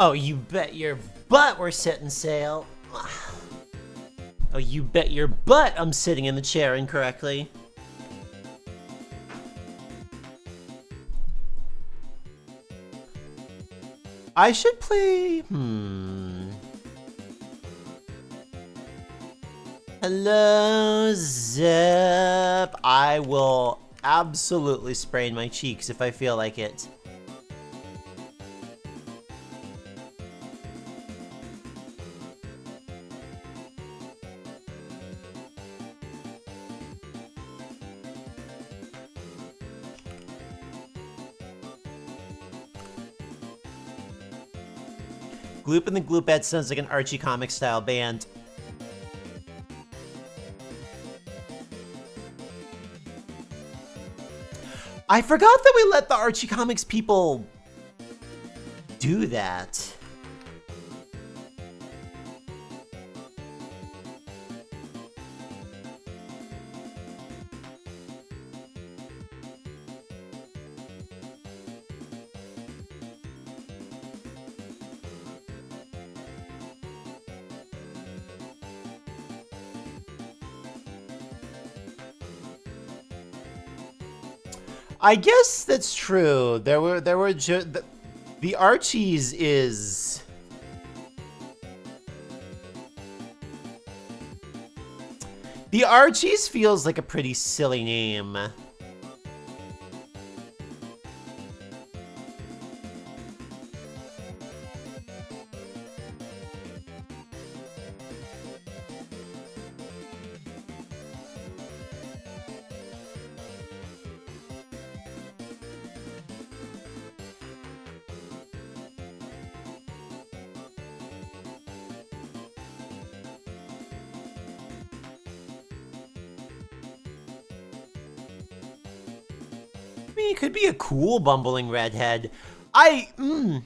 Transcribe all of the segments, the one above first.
Oh, you bet your butt we're setting sail. Oh, you bet your butt I'm sitting in the chair incorrectly. I should play... Hello, Zip. I will absolutely sprain my cheeks if I feel like it. Gloop and the Gloopettes sounds like an Archie comic style band. I forgot that we let the Archie Comics people do that. I guess that's true. The Archies is... The Archies feels like a pretty silly name. It could be a cool bumbling redhead. I'm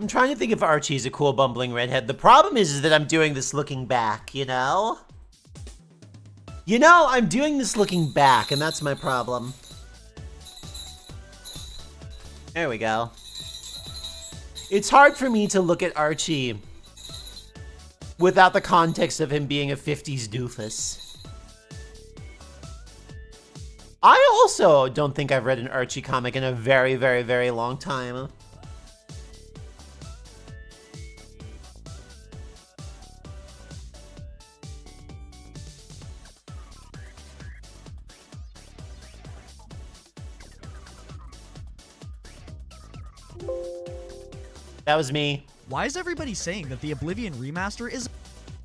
trying to think if Archie's a cool bumbling redhead. The problem is that I'm doing this looking back, you know? I'm doing this looking back, and that's my problem. There we go. It's hard for me to look at Archie without the context of him being a 50s doofus. I also don't think I've read an Archie comic in a very, very, very long time. That was me. Why is everybody saying that the Oblivion remaster is...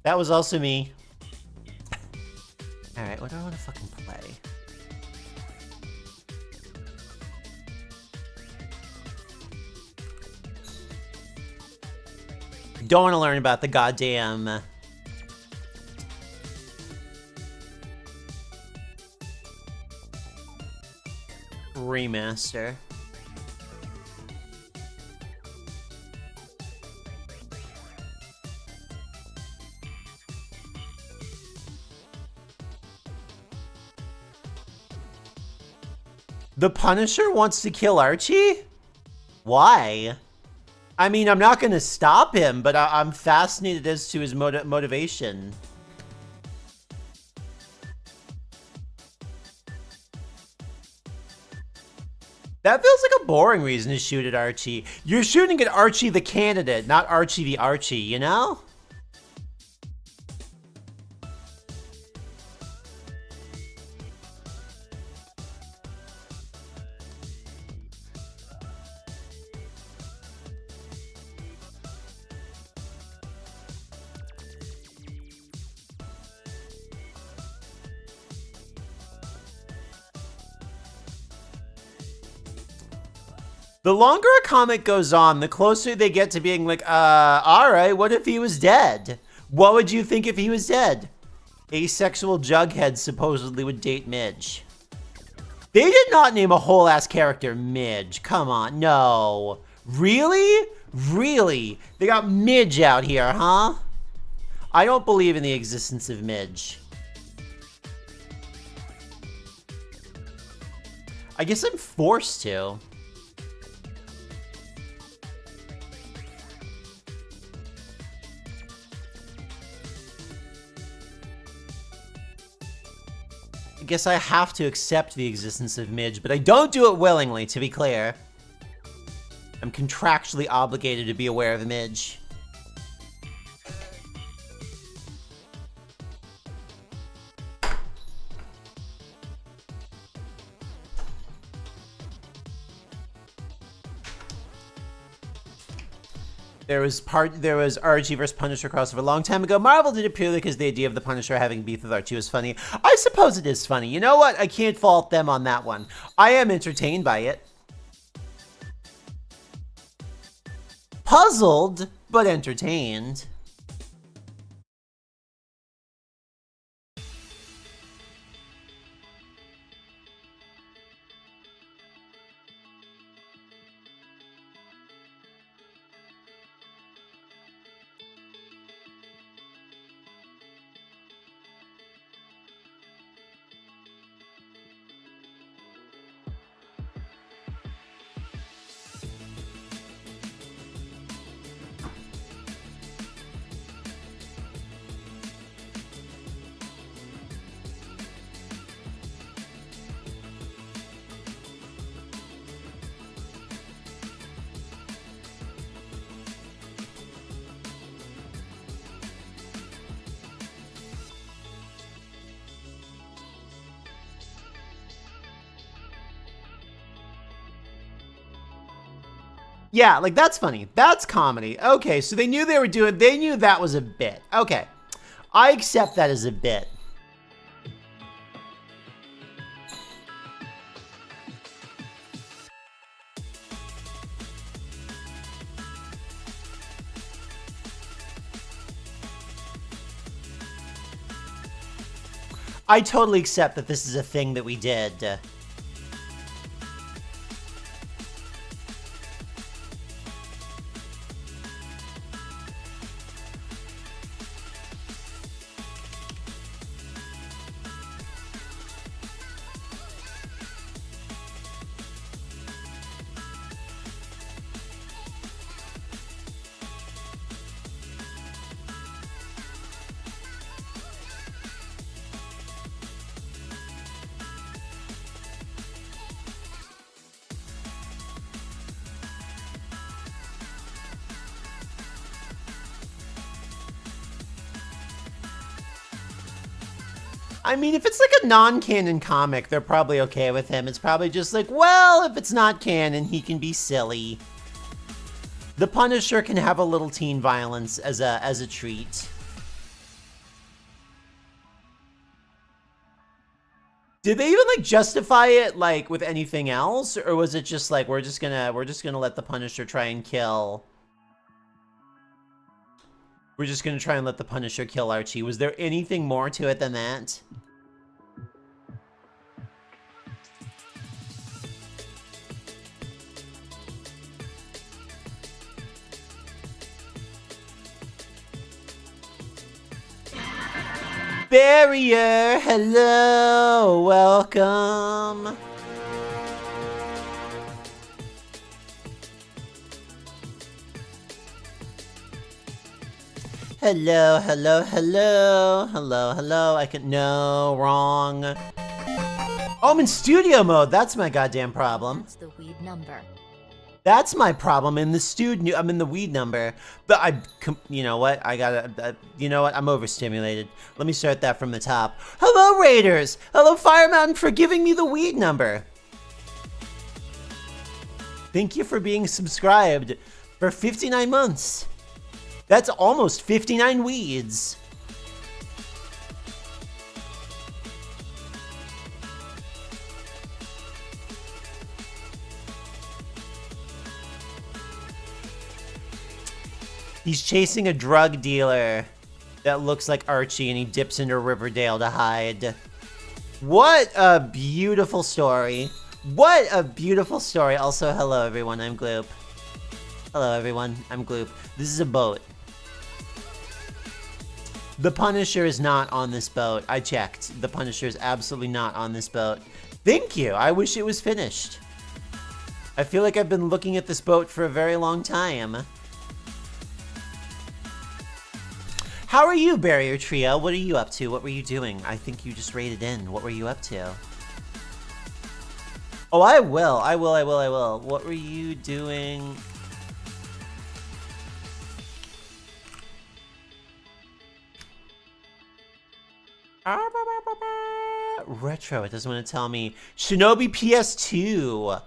That was also me. Alright, what do I want to fucking play? Don't want to learn about the goddamn... remaster. The Punisher wants to kill Archie? Why? I mean, I'm not gonna stop him, but I'm fascinated as to his motivation. That feels like a boring reason to shoot at Archie. You're shooting at Archie the candidate, not Archie the Archie, you know? The longer a comic goes on, the closer they get to being like, alright, what if he was dead? What would you think if he was dead? Asexual Jughead supposedly would date Midge. They did not name a whole ass character Midge. Come on, no. Really? Really? They got Midge out here, huh? I don't believe in the existence of Midge. I guess I'm forced to. I guess I have to accept the existence of Midge, but I don't do it willingly, to be clear. I'm contractually obligated to be aware of Midge. There was Archie versus Punisher crossover a long time ago. Marvel did it purely because the idea of the Punisher having beef with Archie was funny. I suppose it is funny. You know what? I can't fault them on that one. I am entertained by it. Puzzled, but entertained. Yeah, like, that's funny. That's comedy. Okay, so they knew that was a bit. Okay. I accept that as a bit. I totally accept that this is a thing that we did. I mean, if it's like a non-canon comic, they're probably okay with him. It's probably just like, well, if it's not canon, he can be silly. The Punisher can have a little teen violence as a treat. Did they even like justify it like with anything else, or was it just like we're just gonna let the Punisher try and kill? We're just gonna try and let the Punisher kill Archie. Was there anything more to it than that? Barrier, hello, welcome. Hello, hello, hello, hello, hello. I can, no, wrong. Oh, I'm in studio mode. That's my goddamn problem. That's the weed number. That's my problem in the studio. I'm in the weed number. But you know what? You know what? I'm overstimulated. Let me start that from the top. Hello, Raiders. Hello, Fire Mountain, for giving me the weed number. Thank you for being subscribed for 59 months. That's almost 59 weeds. He's chasing a drug dealer that looks like Archie, and he dips into Riverdale to hide. What a beautiful story. What a beautiful story. Also, hello everyone, I'm Gloop. Hello everyone, I'm Gloop. This is a boat. The Punisher is not on this boat. I checked. The Punisher is absolutely not on this boat. Thank you. I wish it was finished. I feel like I've been looking at this boat for a very long time. How are you, Barrier Trio? What are you up to? What were you doing? I think you just raided in. What were you up to? Oh, I will. What were you doing? Retro, it doesn't want to tell me. Shinobi PS2.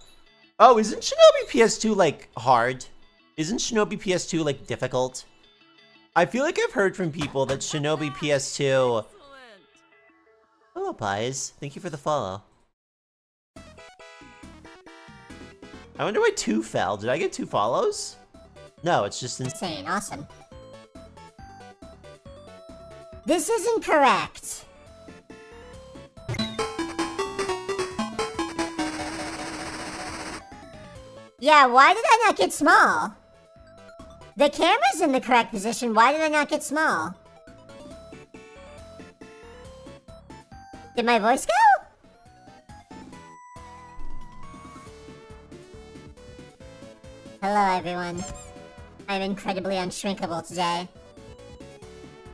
Oh, isn't Shinobi PS2, like, hard? Isn't Shinobi PS2, like, difficult? I feel like I've heard from people that Shinobi PS2... Hello, Pies. Thank you for the follow. I wonder why 2 fell. Did I get 2 follows? No, it's just insane. Awesome. This isn't correct. Yeah, why did I not get small? The camera's in the correct position. Why did I not get small? Did my voice go? Hello, everyone. I'm incredibly unshrinkable today.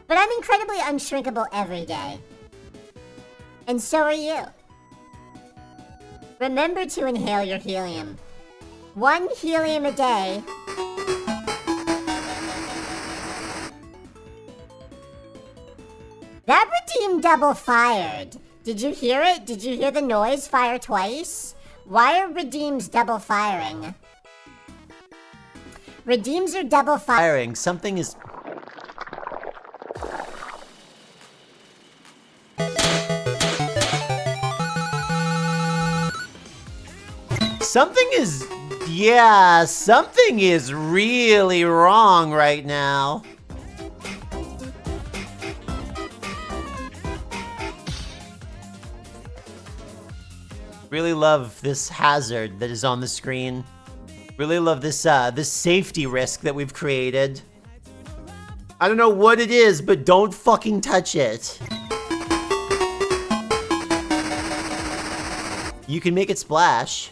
But I'm incredibly unshrinkable every day. And so are you. Remember to inhale your helium. 1 helium a day. That redeem double fired. Did you hear it? Did you hear the noise fire twice? Why are redeems double firing? Redeems are double firing. Something is... Something is... Yeah, something is really wrong right now. Really love this hazard that is on the screen. Really love this this safety risk that we've created. I don't know what it is, but don't fucking touch it. You can make it splash.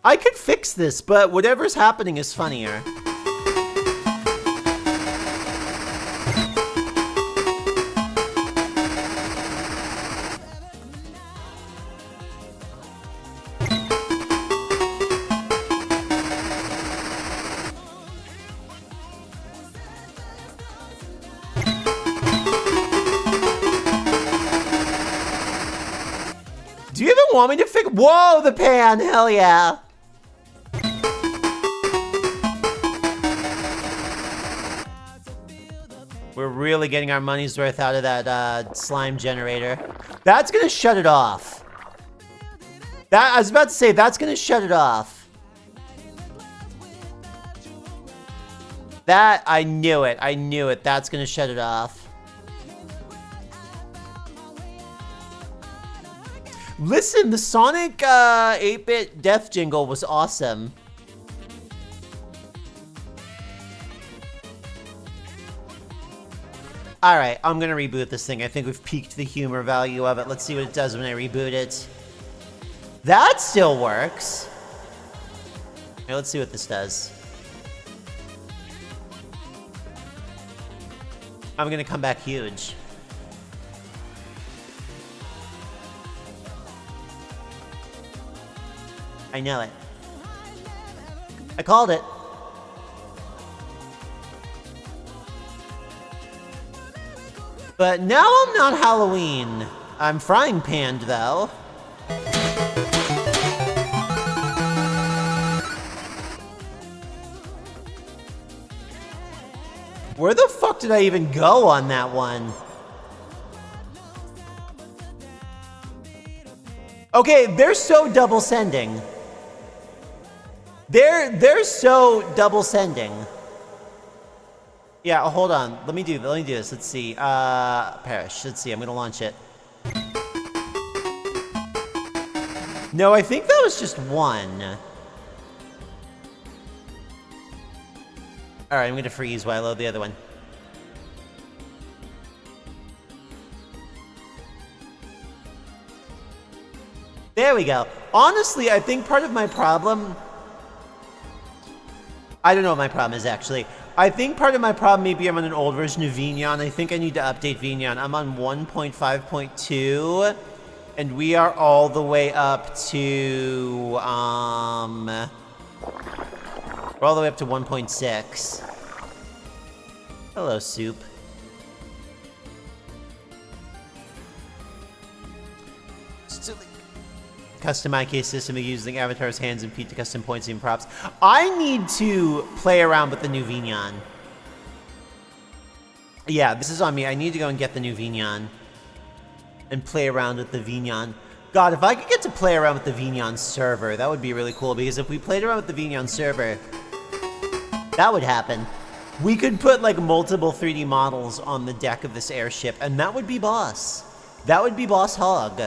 I could fix this, but whatever's happening is funnier. Do you even want me to fix? Whoa, the pan! Hell yeah! We're really getting our money's worth out of that slime generator. That's gonna shut it off. I was about to say, that's gonna shut it off. I knew it. That's gonna shut it off. Listen, the Sonic 8-bit death jingle was awesome. Alright, I'm gonna reboot this thing. I think we've peaked the humor value of it. Let's see what it does when I reboot it. That still works. Okay, let's see what this does. I'm gonna come back huge. I know it. I called it. But now I'm not Halloween. I'm frying panned, though. Where the fuck did I even go on that one? Okay, they're so double sending. They're so double sending. Yeah, hold on. Let me do this. Let's see. Perish. Let's see. I'm gonna launch it. No, I think that was just one. Alright, I'm gonna freeze while I load the other one. There we go. Honestly, I think part of my problem... I don't know what my problem is, actually. I think part of my problem, maybe I'm on an old version of Vignon. I think I need to update Vignon. I'm on 1.5.2, and we are all the way up to, we're all the way up to 1.6. Hello, Soup. Custom IK system using avatars, hands, and feet to custom points and props. I need to play around with the new Vignon. Yeah, this is on me. I need to go and get the new Vignon and play around with the Vignon. God, if I could get to play around with the Vignon server, that would be really cool, because if we played around with the Vignon server, that would happen. We could put like multiple 3D models on the deck of this airship, and that would be boss. That would be boss hog.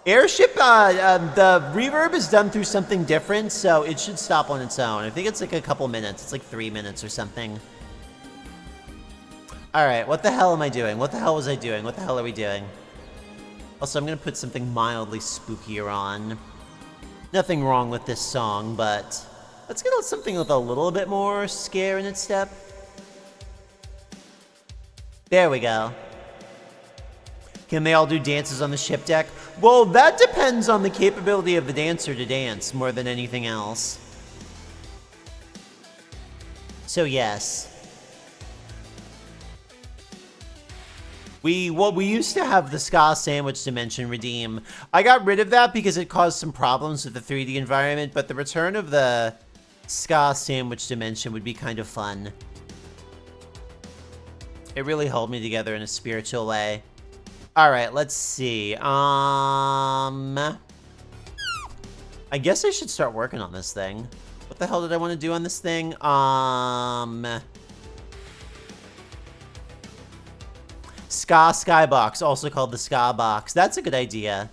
Airship, the reverb is done through something different, so it should stop on its own. I think it's like a couple minutes. It's like 3 minutes or something. Alright, what the hell am I doing? What the hell was I doing? What the hell are we doing? Also, I'm gonna put something mildly spookier on. Nothing wrong with this song, but let's get something with a little bit more scare in its step. There we go. Can they all do dances on the ship deck? Well, that depends on the capability of the dancer to dance more than anything else. So yes. We used to have the ska sandwich dimension redeem. I got rid of that because it caused some problems with the 3D environment, but the return of the ska sandwich dimension would be kind of fun. It really held me together in a spiritual way. Alright, let's see. I guess I should start working on this thing. What the hell did I want to do on this thing? Ska Skybox, also called the Ska Box. That's a good idea.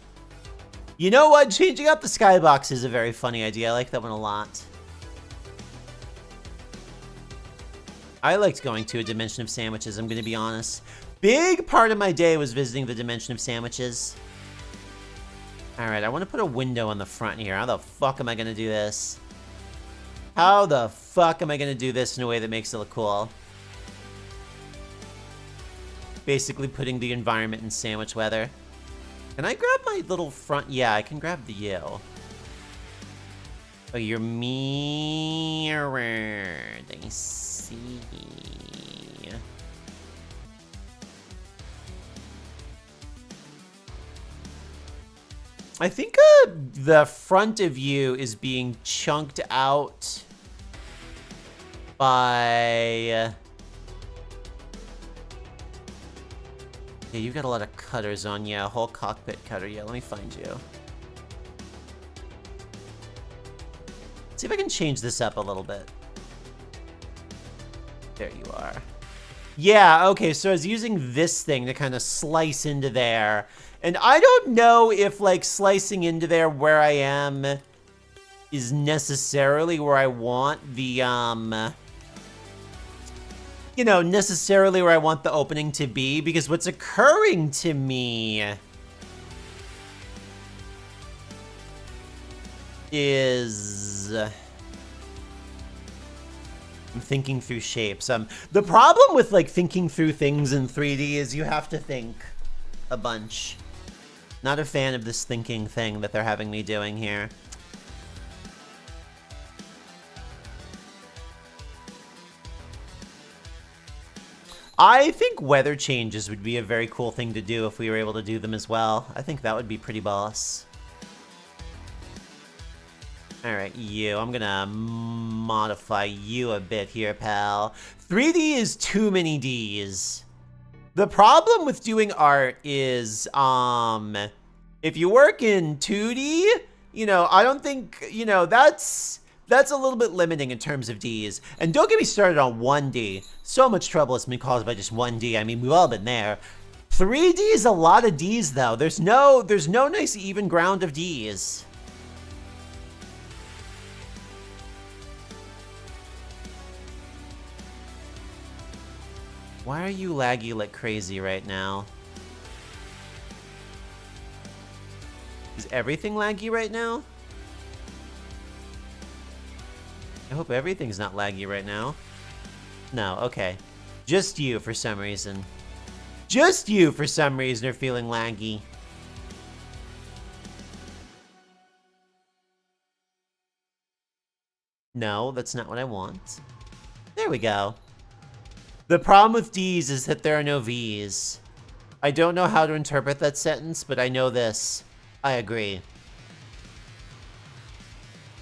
You know what? Changing up the Skybox is a very funny idea. I like that one a lot. I liked going to a dimension of sandwiches, I'm gonna be honest. Big part of my day was visiting the dimension of sandwiches. Alright, I want to put a window on the front here. How the fuck am I gonna do this? How the fuck am I gonna do this in a way that makes it look cool? Basically putting the environment in sandwich weather. Can I grab my little front? Yeah, I can grab the U. Oh, your mirror. I see. I think the front of you is being chunked out by... Yeah, you've got a lot of cutters on you. A whole cockpit cutter. Yeah, let me find you. See if I can change this up a little bit. There you are. Yeah, okay, so I was using this thing to kind of slice into there. And I don't know if, like, slicing into there where I am is necessarily where I want the, you know, necessarily where I want the opening to be, because what's occurring to me is... I'm thinking through shapes. The problem with, like, thinking through things in 3D is you have to think a bunch. Not a fan of this thinking thing that they're having me doing here. I think weather changes would be a very cool thing to do if we were able to do them as well. I think that would be pretty boss. Alright, you. I'm gonna modify you a bit here, pal. 3D is too many Ds. The problem with doing art is, if you work in 2D, you know, I don't think, you know, that's a little bit limiting in terms of Ds. And don't get me started on 1D. So much trouble has been caused by just 1D. I mean, we've all been there. 3D is a lot of Ds, though. There's no nice even ground of Ds. Why are you laggy like crazy right now? Is everything laggy right now? I hope everything's not laggy right now. No, okay. Just you for some reason. Just you for some reason are feeling laggy. No, that's not what I want. There we go. The problem with D's is that there are no V's. I don't know how to interpret that sentence, but I know this. I agree.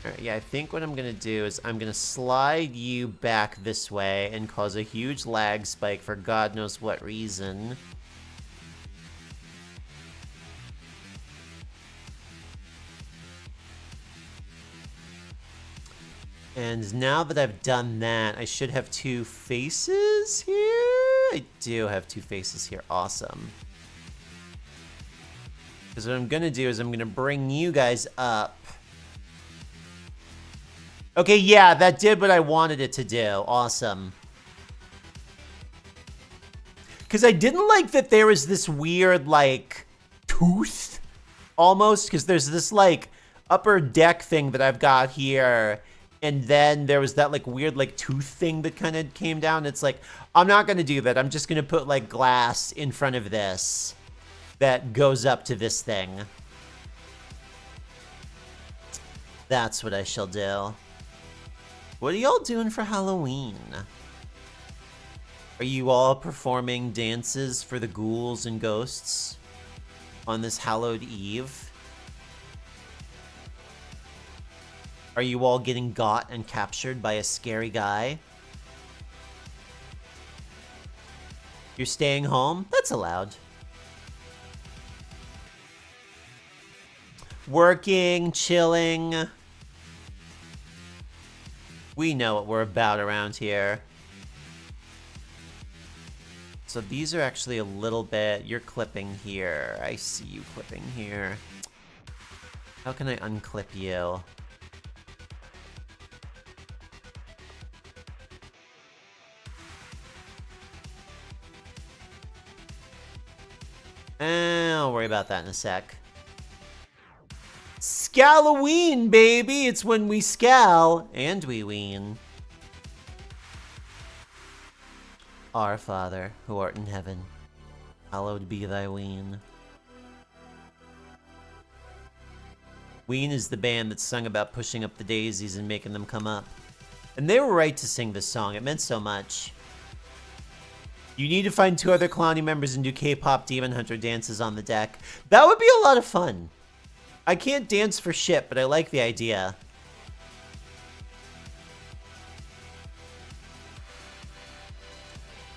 All right, yeah, I think what I'm gonna do is I'm gonna slide you back this way and cause a huge lag spike for God knows what reason. And now that I've done that, I should have two faces here? I do have two faces here. Awesome. Because what I'm going to do is I'm going to bring you guys up. Okay, yeah, that did what I wanted it to do. Awesome. Because I didn't like that there was this weird, like, tooth, almost. Because there's this, like, upper deck thing that I've got here. And then there was that, like, weird, like, tooth thing that kind of came down. It's like, I'm not going to do that. I'm just going to put, like, glass in front of this that goes up to this thing. That's what I shall do. What are y'all doing for Halloween? Are you all performing dances for the ghouls and ghosts on this hallowed eve? Are you all getting got and captured by a scary guy? You're staying home? That's allowed. Working, chilling. We know what we're about around here. So these are actually a little bit... You're clipping here. I see you clipping here. How can I unclip you? I'll worry about that in a sec. Scalloween, baby! It's when we scal and we ween. Our Father, who art in heaven, hallowed be thy ween. Ween is the band that sung about pushing up the daisies and making them come up. And they were right to sing this song. It meant so much. You need to find 2 other Clowny members and do K-pop Demon Hunter dances on the deck. That would be a lot of fun. I can't dance for shit, but I like the idea.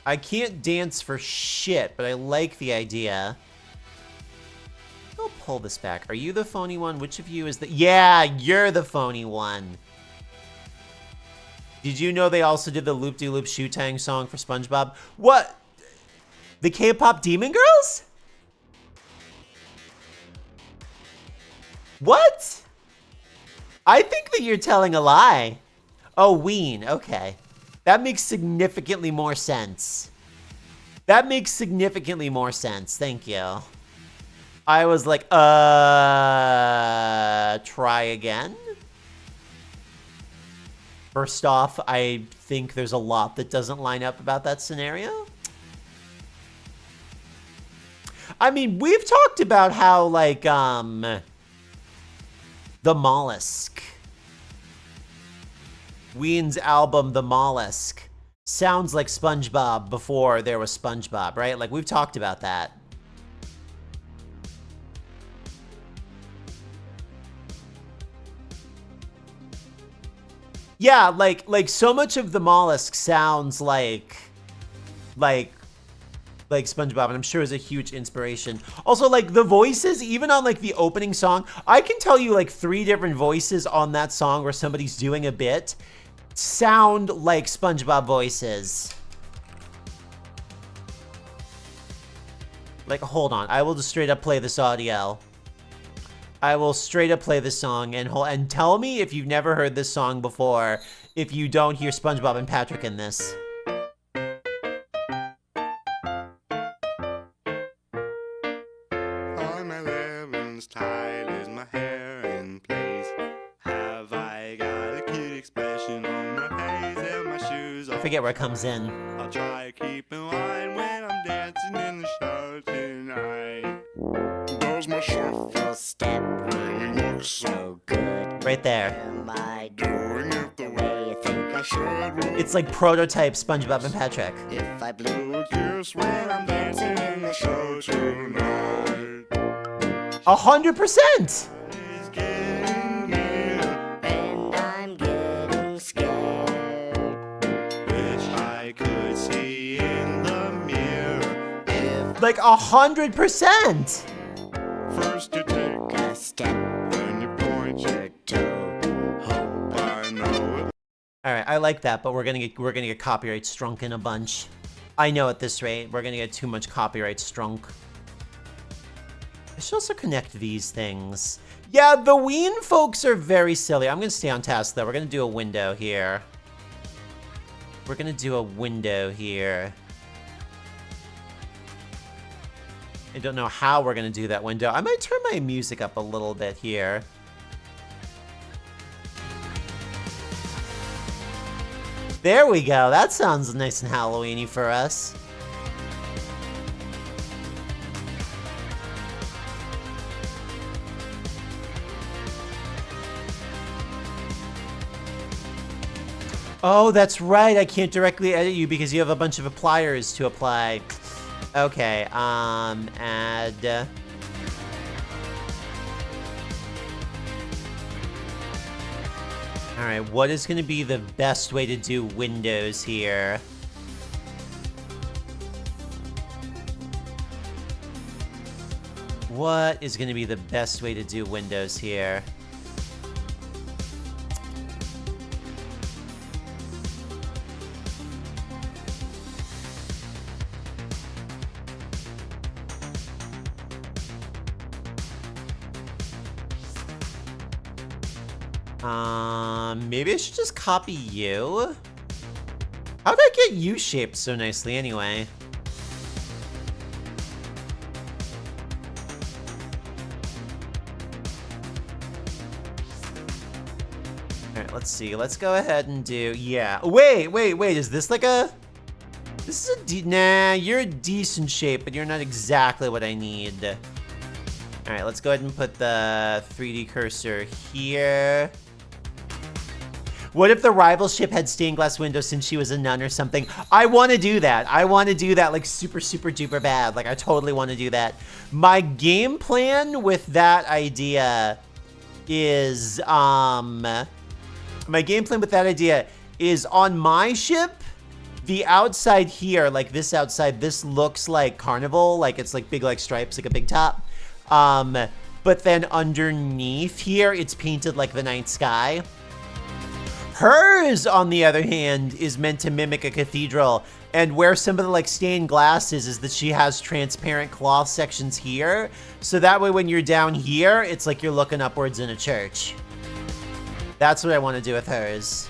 I can't dance for shit, but I like the idea. I'll pull this back. Are you the phony one? Which of you is the... Yeah, you're the phony one. Did you know they also did the Loop-de-Loop Shootang song for SpongeBob? What? The K-pop Demon Girls? What? I think that you're telling a lie. Oh, Ween. Okay. That makes significantly more sense. That makes significantly more sense. Thank you. I was like, try again? First off, I think there's a lot that doesn't line up about that scenario. I mean, we've talked about how, like, the Mollusk. Ween's album, The Mollusk, sounds like SpongeBob before there was SpongeBob, right? Like, we've talked about that. Yeah, like so much of The Mollusk sounds like SpongeBob, and I'm sure is a huge inspiration. Also, like, the voices, even on, like, the opening song, I can tell you, like, 3 different voices on that song where somebody's doing a bit sound like SpongeBob voices. Like, hold on. I will just straight up play this audio. I will straight up play this song and tell me if you've never heard this song before, if you don't hear SpongeBob and Patrick in this. On my 11's tile is my hair in place? Have I got a cute expression on my face and my shoes I off? forget where it comes in. I'll try to keep in line when I'm dancing in the show tonight. Does my shuffle step really look so good? Right there. Am I doing it the way you think I should? It's like prototype SpongeBob and Patrick. If I blew a kiss when I'm dancing in the show tonight. 100%! It's getting near, and I'm getting scared. Wish I could see in the mirror. If Like 100%! first you take a step, then you point your toe. Hope I know it. All right, I like that, but we're gonna get copyright strunk in a bunch. I know at this rate we're gonna get too much copyright strunk. I should also connect these things. Yeah, the Ween folks are very silly. I'm gonna stay on task though. We're gonna do a window here. We're gonna do a window here. I don't know how we're gonna do that window. I might turn my music up a little bit here. There we go. That sounds nice and Halloween-y for us. Oh, that's right. I can't directly edit you because you have a bunch of appliers to apply. Okay, add. All right, what is going to be the best way to do windows here? What is going to be the best way to do windows here? Maybe I should just copy you? How did I get you shaped so nicely anyway? Alright, let's see. Let's go ahead and do... Yeah. Wait. Is this like a... This is a... Nah, you're a decent shape, but you're not exactly what I need. Alright, let's go ahead and put the 3D cursor here. What if the rival ship had stained glass windows since she was a nun or something? I want to do that. I want to do that like super duper bad. Like I totally want to do that. My game plan with that idea is on my ship, the outside here, like this outside, this looks like Carnival, like it's like big like stripes, like a big top. But then underneath here, it's painted like the night sky. Hers, on the other hand, is meant to mimic a cathedral, and where some of the like stained glass is that she has transparent cloth sections here, so that way when you're down here, it's like you're looking upwards in a church. That's what I want to do with hers.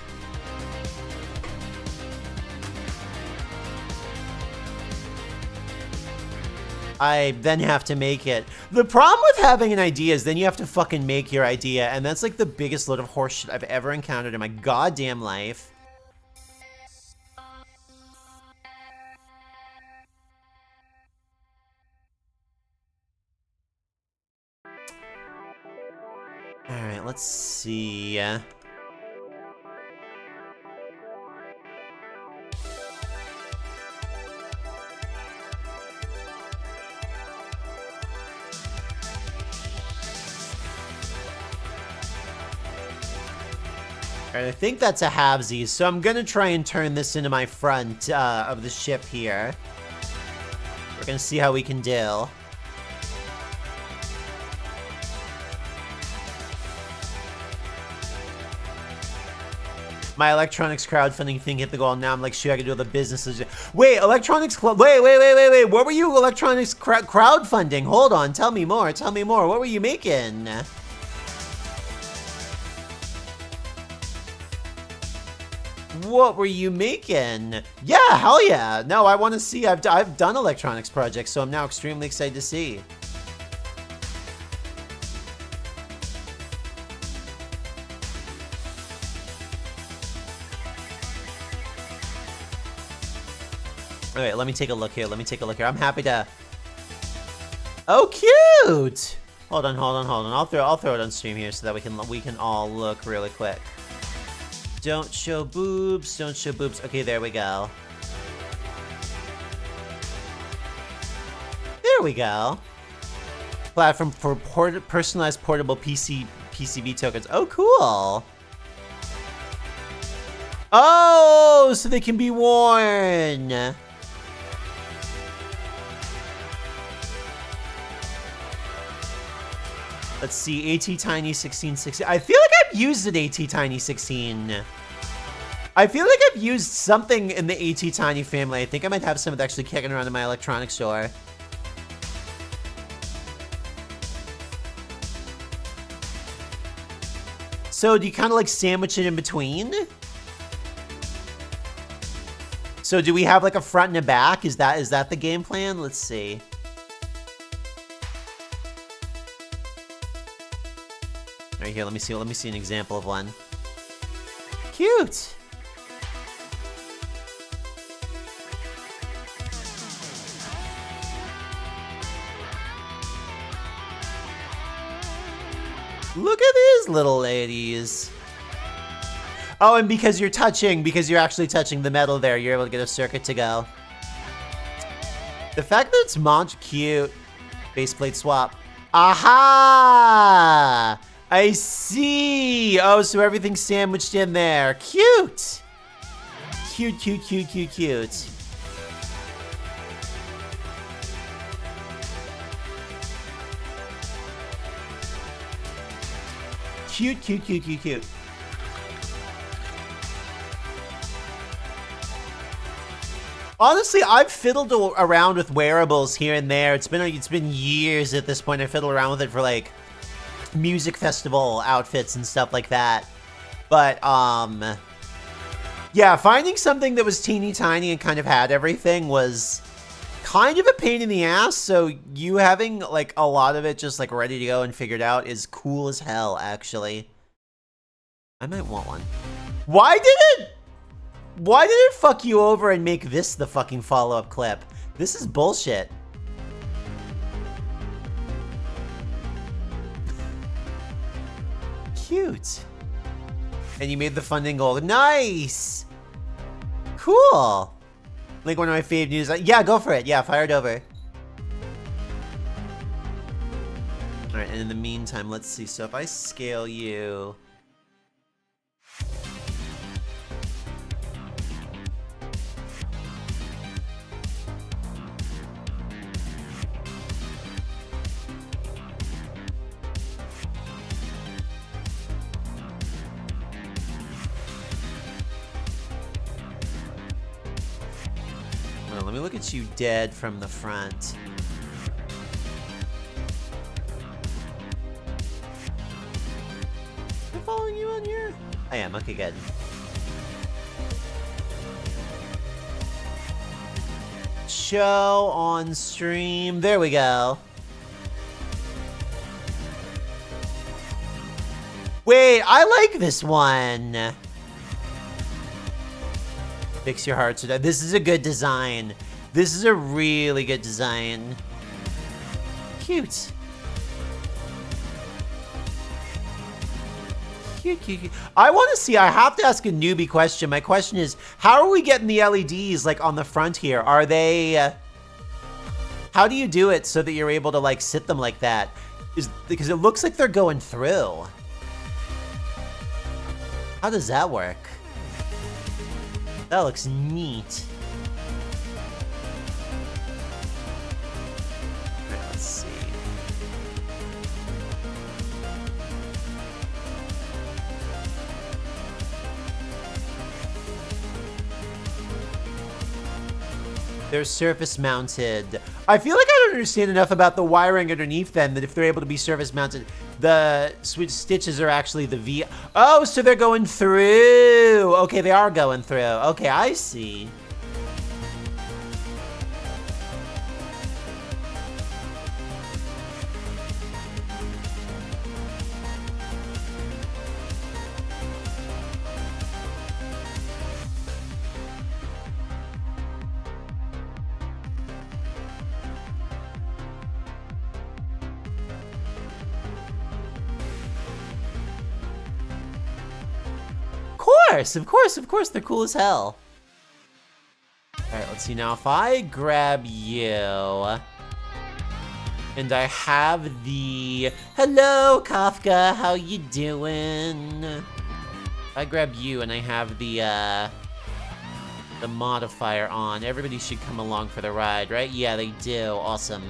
I then have to make it. The problem with having an idea is then you have to fucking make your idea, and that's like the biggest load of horseshit I've ever encountered in my goddamn life. Alright, let's see. Alright, I think that's a halvesies, so I'm gonna try and turn this into my front of the ship here. We're gonna see how we can do. My electronics crowdfunding thing hit the goal. Now I'm like, shoot, I can do all the businesses. Wait, electronics club. Wait. What were you electronics crowdfunding? Hold on. Tell me more. What were you making? What were you making? Yeah, hell yeah. No, I want to see. I've done electronics projects, so I'm now extremely excited to see. All right, let me take a look here. I'm happy to... Oh, cute! Hold on. I'll throw it on stream here so that we can all look really quick. Don't show boobs. Okay, there we go. There we go. Platform for personalized portable PCB tokens. Oh, cool. Oh, so they can be worn. Let's see, AT Tiny 1660. I feel like I've used an AT Tiny 16. I feel like I've used something in the AT Tiny family. I think I might have some that's actually kicking around in my electronics store. So do you kind of like sandwich it in between? So do we have like a front and a back? Is that the game plan? Let's see. Right here, let me see an example of one. Cute. Look at these little ladies. Oh, and because you're actually touching the metal there, you're able to get a circuit to go. The fact that it's cute. Baseplate swap. Aha! I see. Oh, so everything's sandwiched in there. Cute. Cute. Cute. Honestly, I've fiddled around with wearables here and there. It's been years at this point. I fiddled around with it for like music festival outfits and stuff like that. But yeah, finding something that was teeny tiny and kind of had everything was kind of a pain in the ass. So you having like a lot of it just like ready to go and figured out is cool as hell, actually. I might want one. Why did it fuck you over and make this the fucking follow-up clip? This is bullshit. Cute. And you made the funding goal. Nice! Cool! Like one of my fave news. Yeah, go for it. Yeah, fire it over. Alright, and in the meantime, let's see. So if I scale you... Let me look at you dead from the front. Am I following you on here? I am. Okay, good. Show on stream. There we go. Wait, I like this one. Fix your hearts. This is a good design. This is a really good design. Cute. Cute. I want to see, I have to ask a newbie question. My question is, how are we getting the LEDs like on the front here? Are they, how do you do it so that you're able to like sit them like that? Because it looks like they're going through. How does that work? That looks neat. Alright, let's see. They're surface mounted. I feel like I don't understand enough about the wiring underneath them that if they're able to be surface mounted, the switch stitches are actually the V. Oh, so they're going through. Okay, they are going through. Okay, I see. course, they're cool as hell. Alright, let's see now. If I grab you, and I have the... Hello, Kafka, how you doing? If I grab you and I have the modifier on, everybody should come along for the ride, right? Yeah, they do. Awesome.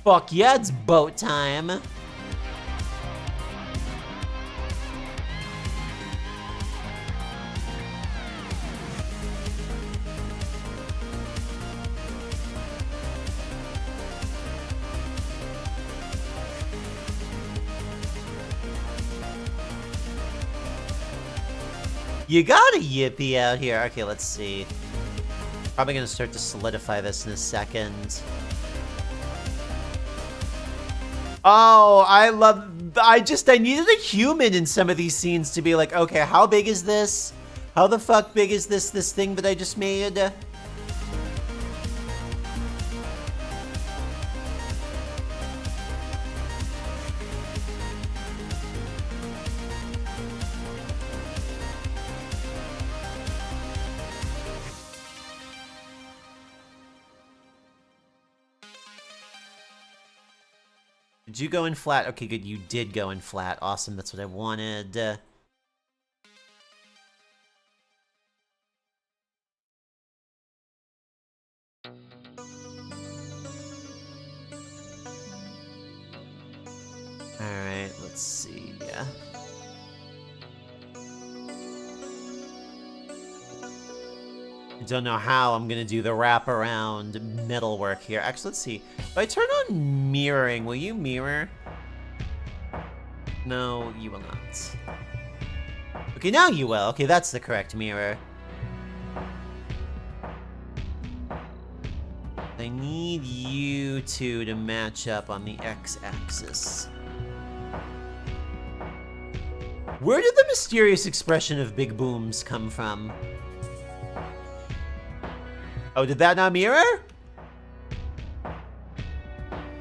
Fuck yeah, it's boat time. You got a yippee out here. Okay, let's see. Probably gonna start to solidify this in a second. Oh, I needed a human in some of these scenes to be like, okay, how big is this? How the fuck big is this thing that I just made? Did you go in flat? Okay, good. You did go in flat. Awesome. That's what I wanted. Alright, let's see. I don't know how I'm gonna do the wraparound metal work here. Actually, let's see. If I turn on mirroring, will you mirror? No, you will not. Okay, now you will. Okay, that's the correct mirror. I need you two to match up on the x-axis. Where did the mysterious expression of big booms come from? Oh, did that not mirror?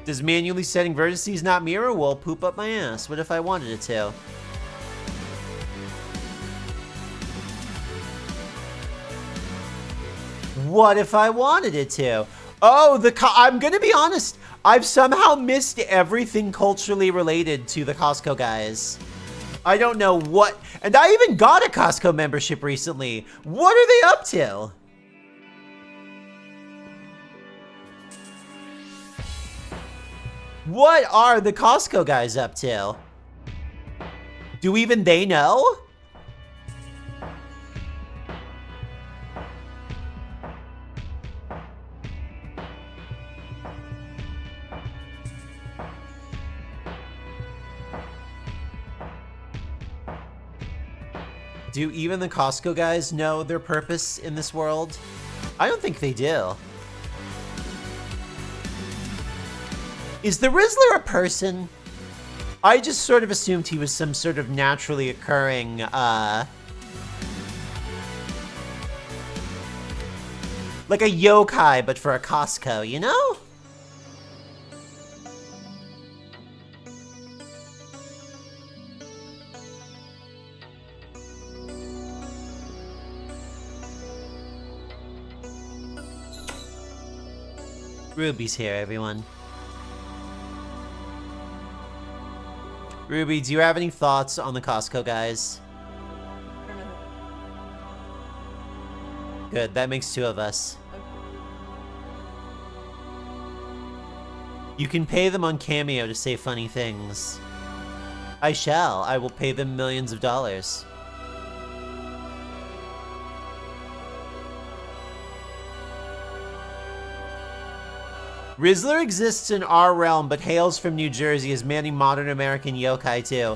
Does manually setting vertices not mirror? Well, poop up my ass. What if I wanted it to? What if I wanted it to? Oh, I'm gonna be honest. I've somehow missed everything culturally related to the Costco guys. I don't know what... And I even got a Costco membership recently. What are they up to? What are the Costco guys up to? Do even they know? Do even the Costco guys know their purpose in this world? I don't think they do. Is the Rizzler a person? I just sort of assumed he was some sort of naturally occurring, like a yokai, but for a Costco, you know? Ruby's here, everyone. Ruby, do you have any thoughts on the Costco guys? Good, that makes two of us. You can pay them on Cameo to say funny things. I shall. I will pay them millions of dollars. Rizzler exists in our realm, but hails from New Jersey as many modern American yokai too.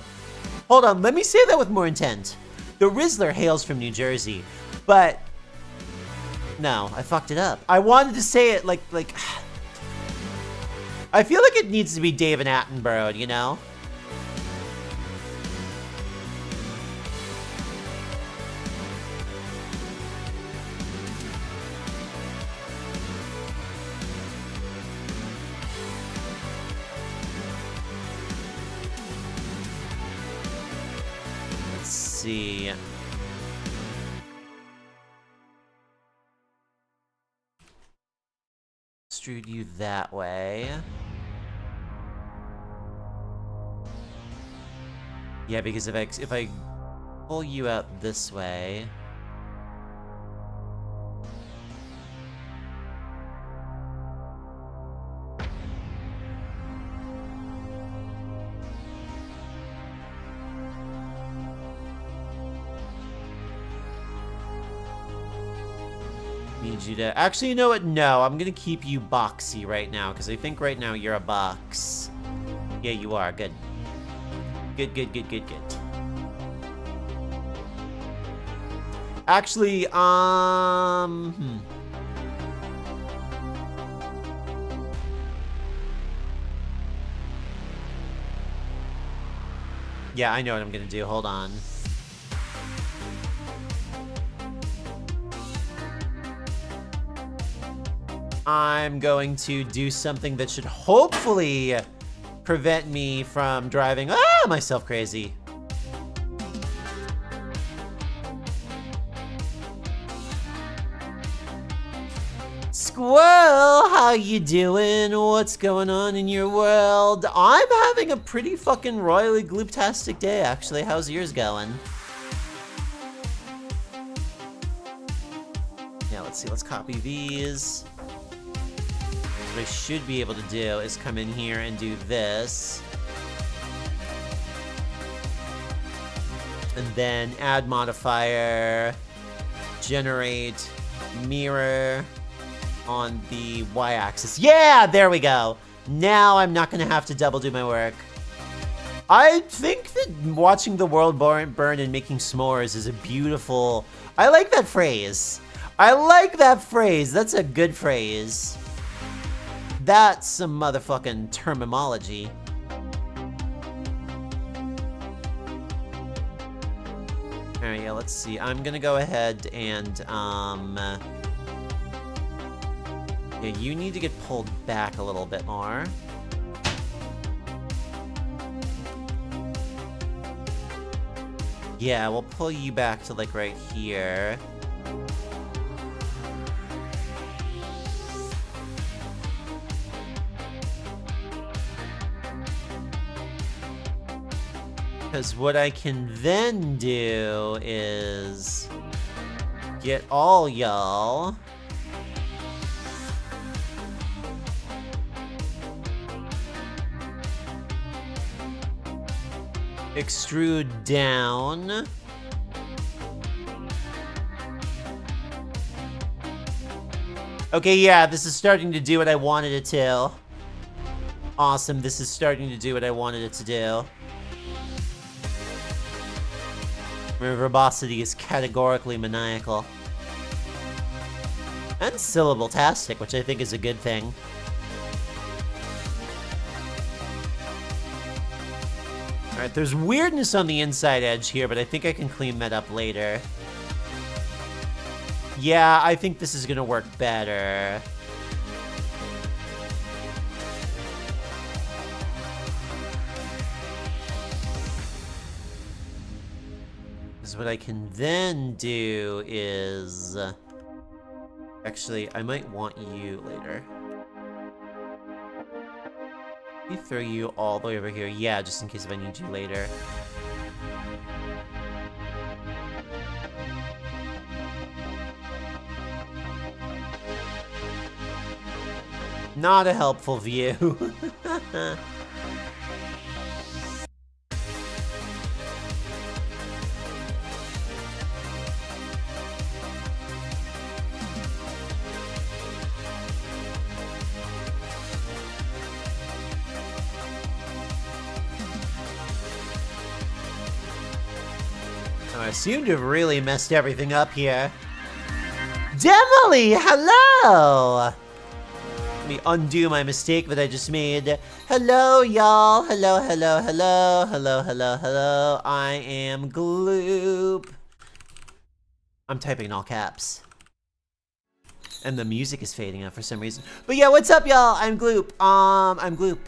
Hold on, let me say that with more intent. The Rizzler hails from New Jersey, but... No, I fucked it up. I wanted to say it like... I feel like it needs to be David Attenborough, you know? see. Extrude you that way. Yeah, because if I pull you out this way. Need you to... Actually, you know what? No, I'm gonna keep you boxy right now, because I think right now you're a box. Yeah, you are. Good. Good, good, good, good, good. Actually, Yeah, I know what I'm gonna do. Hold on. I'm going to do something that should hopefully prevent me from driving myself crazy. Squirrel, how you doing? What's going on in your world? I'm having a pretty fucking royally glooptastic day, actually. How's yours going? Yeah, let's see. Let's copy these. What I should be able to do is come in here and do this. And then add modifier, generate mirror on the y-axis. Yeah, there we go. Now I'm not gonna have to double do my work. I think that watching the world burn and making s'mores is a beautiful... I like that phrase. I like that phrase. That's a good phrase. That's some motherfucking terminology. Alright, yeah, let's see. I'm gonna go ahead and, yeah, you need to get pulled back a little bit more. Yeah, we'll pull you back to, like, right here. Because what I can then do is get all y'all. Extrude down. Okay, yeah, this is starting to do what I wanted it to. Awesome, this is starting to do what I wanted it to do. Verbosity is categorically maniacal. And syllable-tastic, which I think is a good thing. Alright, there's weirdness on the inside edge here, but I think I can clean that up later. Yeah, I think this is gonna work better. What I can then do is... Actually, I might want you later. Let me throw you all the way over here. Yeah, just in case if I need you later. Not a helpful view. I seem to have really messed everything up here. Demily, hello! Let me undo my mistake that I just made. Hello, y'all. Hello, hello, hello, hello, hello, hello. I am Gloop. I'm typing in all caps. And the music is fading out for some reason. But yeah, what's up, y'all? I'm Gloop. I'm Gloop.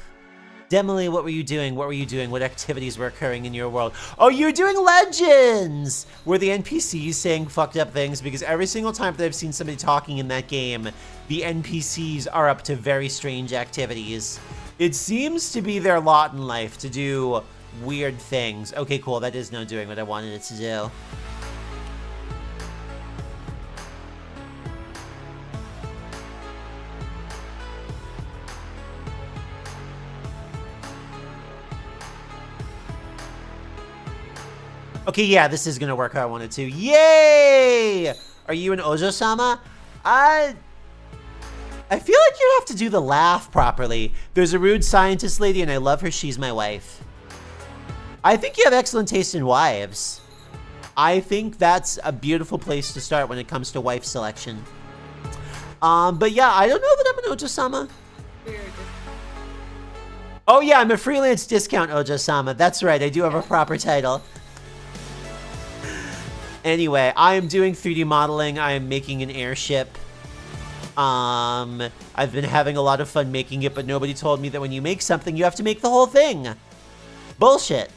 Demily, what were you doing? What were you doing? What activities were occurring in your world? Oh, you're doing Legends! Were the NPCs saying fucked up things? Because every single time that I've seen somebody talking in that game, the NPCs are up to very strange activities. It seems to be their lot in life to do weird things. Okay, cool. That is now doing what I wanted it to do. Okay, yeah, this is gonna work how I wanted to. Yay! Are you an Ojo-sama? I feel like you have to do the laugh properly. There's a rude scientist lady and I love her, she's my wife. I think you have excellent taste in wives. I think that's a beautiful place to start when it comes to wife selection. But yeah, I don't know that I'm an Ojo-sama. Oh yeah, I'm a freelance discount Ojo-sama. That's right, I do have a proper title. Anyway, I am doing 3D modeling. I am making an airship. I've been having a lot of fun making it, but nobody told me that when you make something, you have to make the whole thing. Bullshit.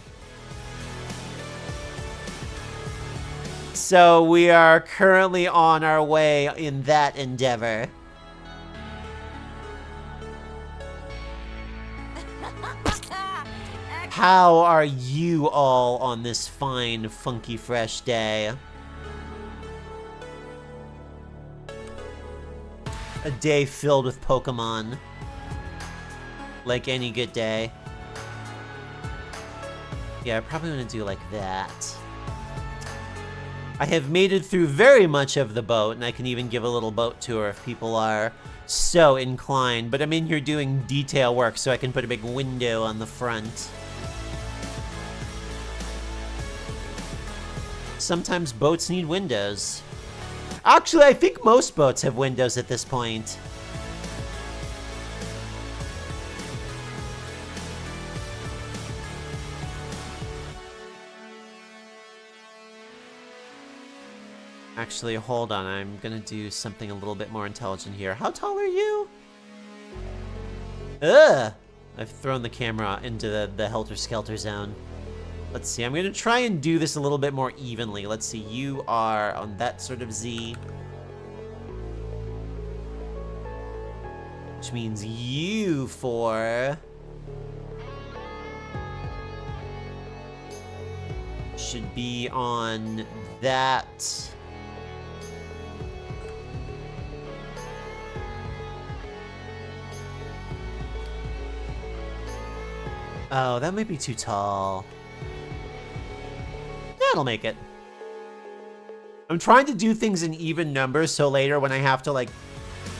So we are currently on our way in that endeavor. How are you all on this fine, funky, fresh day? A day filled with Pokemon. Like any good day. Yeah, I probably want to do like that. I have made it through very much of the boat, and I can even give a little boat tour if people are so inclined. But I'm in here doing detail work, so I can put a big window on the front. Sometimes boats need windows. Actually, I think most boats have windows at this point. Actually, hold on. I'm gonna do something a little bit more intelligent here. How tall are you? Ugh! I've thrown the camera into the helter-skelter zone. Let's see, I'm gonna try and do this a little bit more evenly. Let's see, you are on that sort of Z. Which means you four should be on that. Oh, that might be too tall. That'll make it. I'm trying to do things in even numbers, so later when I have to, like,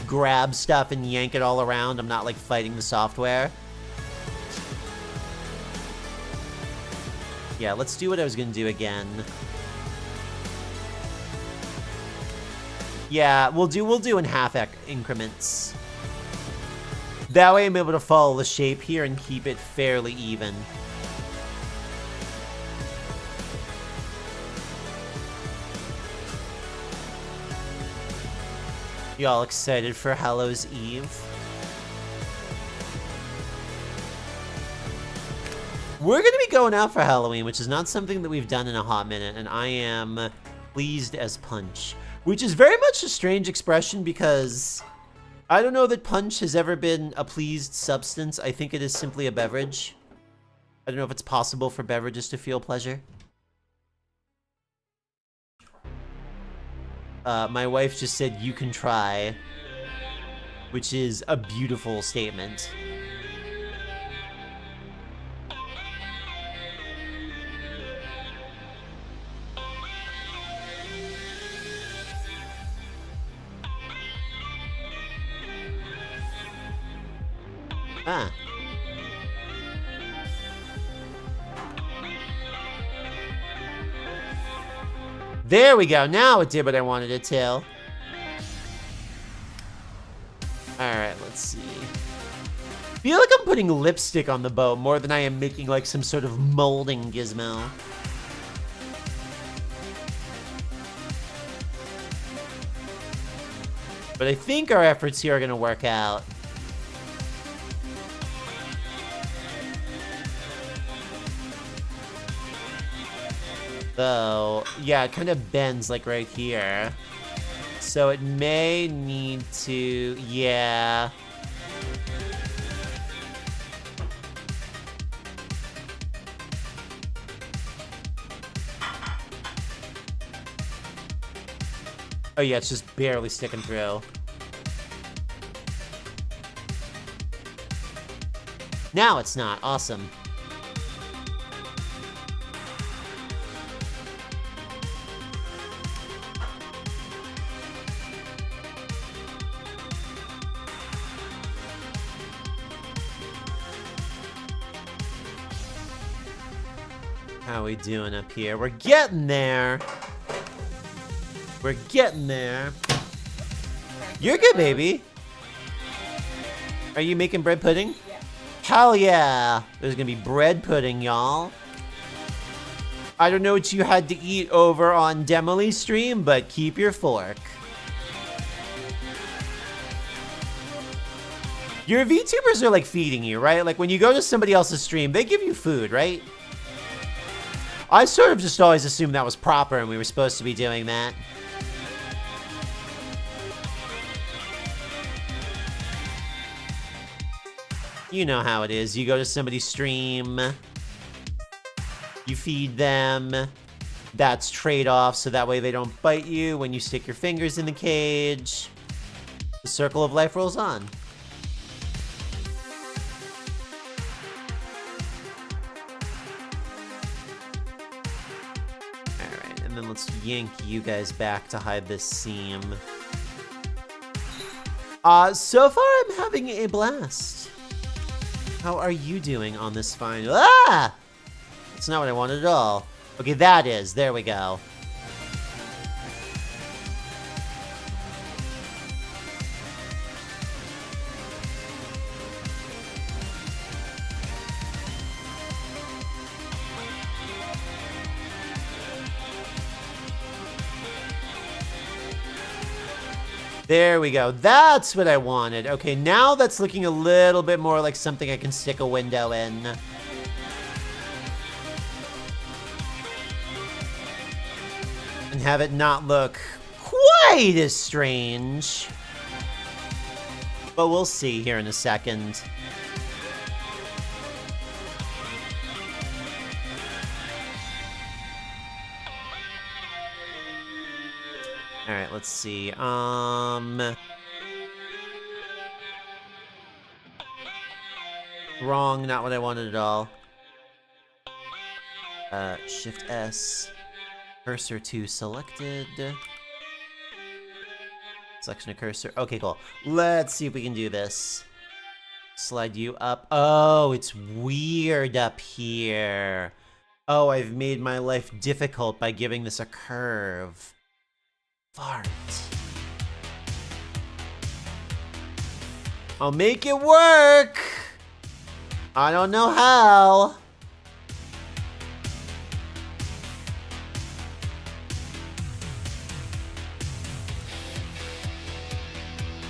grab stuff and yank it all around, I'm not, like, fighting the software. Yeah, let's do what I was gonna do again. Yeah, we'll do in half increments. That way I'm able to follow the shape here and keep it fairly even. Y'all excited for Hallows Eve? We're gonna be going out for Halloween, which is not something that we've done in a hot minute, and I am pleased as punch. Which is very much a strange expression because I don't know that punch has ever been a pleased substance. I think it is simply a beverage. I don't know if it's possible for beverages to feel pleasure. My wife just said, "You can try," which is a beautiful statement. Ah. There we go. Now it did what I wanted it to. Alright, let's see. I feel like I'm putting lipstick on the boat more than I am making like some sort of molding gizmo. But I think our efforts here are gonna work out. So, yeah, it kind of bends like right here. So it may need to, yeah. Oh yeah, it's just barely sticking through. Now it's not. Awesome. How we doing up here? We're getting there. We're getting there. You're good, baby. Are you making bread pudding? Yeah. Hell yeah. There's gonna be bread pudding, y'all. I don't know what you had to eat over on Demily's stream, but keep your fork. Your VTubers are like feeding you, right? Like when you go to somebody else's stream, they give you food, right? I sort of just always assumed that was proper and we were supposed to be doing that. You know how it is. You go to somebody's stream, you feed them. That's trade-off, so that way they don't bite you when you stick your fingers in the cage. The circle of life rolls on. Alright, and then let's yank you guys back to hide this seam. So far I'm having a blast. How are you doing on this fine... Ah! That's not what I wanted at all. Okay, that is. There we go. There we go. That's what I wanted. Okay, now that's looking a little bit more like something I can stick a window in. And have it not look quite as strange. But we'll see here in a second. Alright, let's see. Wrong, not what I wanted at all. Shift S. Cursor to selected. Selection of cursor. Okay, cool. Let's see if we can do this. Slide you up. Oh, it's weird up here. Oh, I've made my life difficult by giving this a curve. Fart. I'll make it work. I don't know how.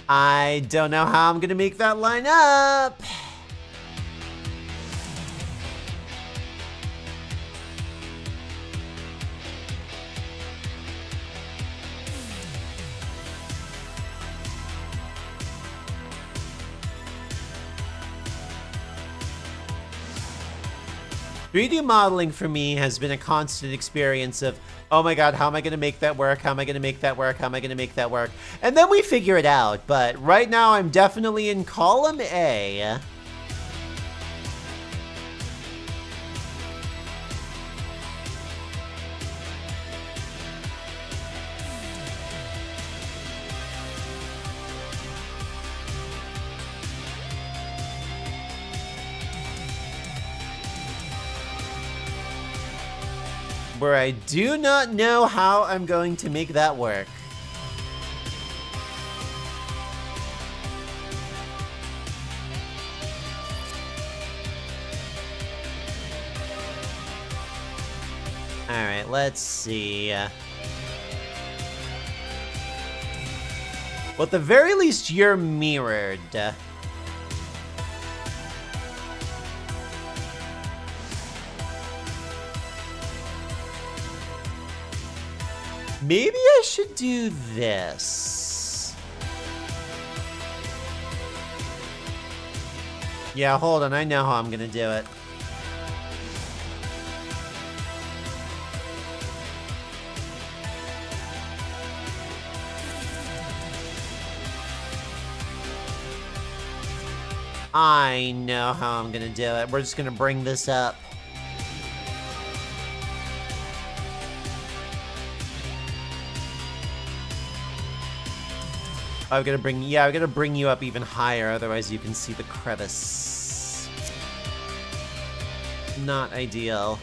I don't know how I'm gonna make that line up. "3D modeling for me has been a constant experience of, oh my god, how am I gonna make that work? How am I gonna make that work? How am I gonna make that work? And then we figure it out, but right now I'm definitely in column A. Where I do not know how I'm going to make that work. Alright, let's see. Well, at the very least, you're mirrored. Maybe I should do this. Yeah, hold on. I know how I'm gonna do it. I know how I'm gonna do it. We're just gonna bring this up. I'm gonna bring you up even higher, otherwise you can see the crevice. Not ideal.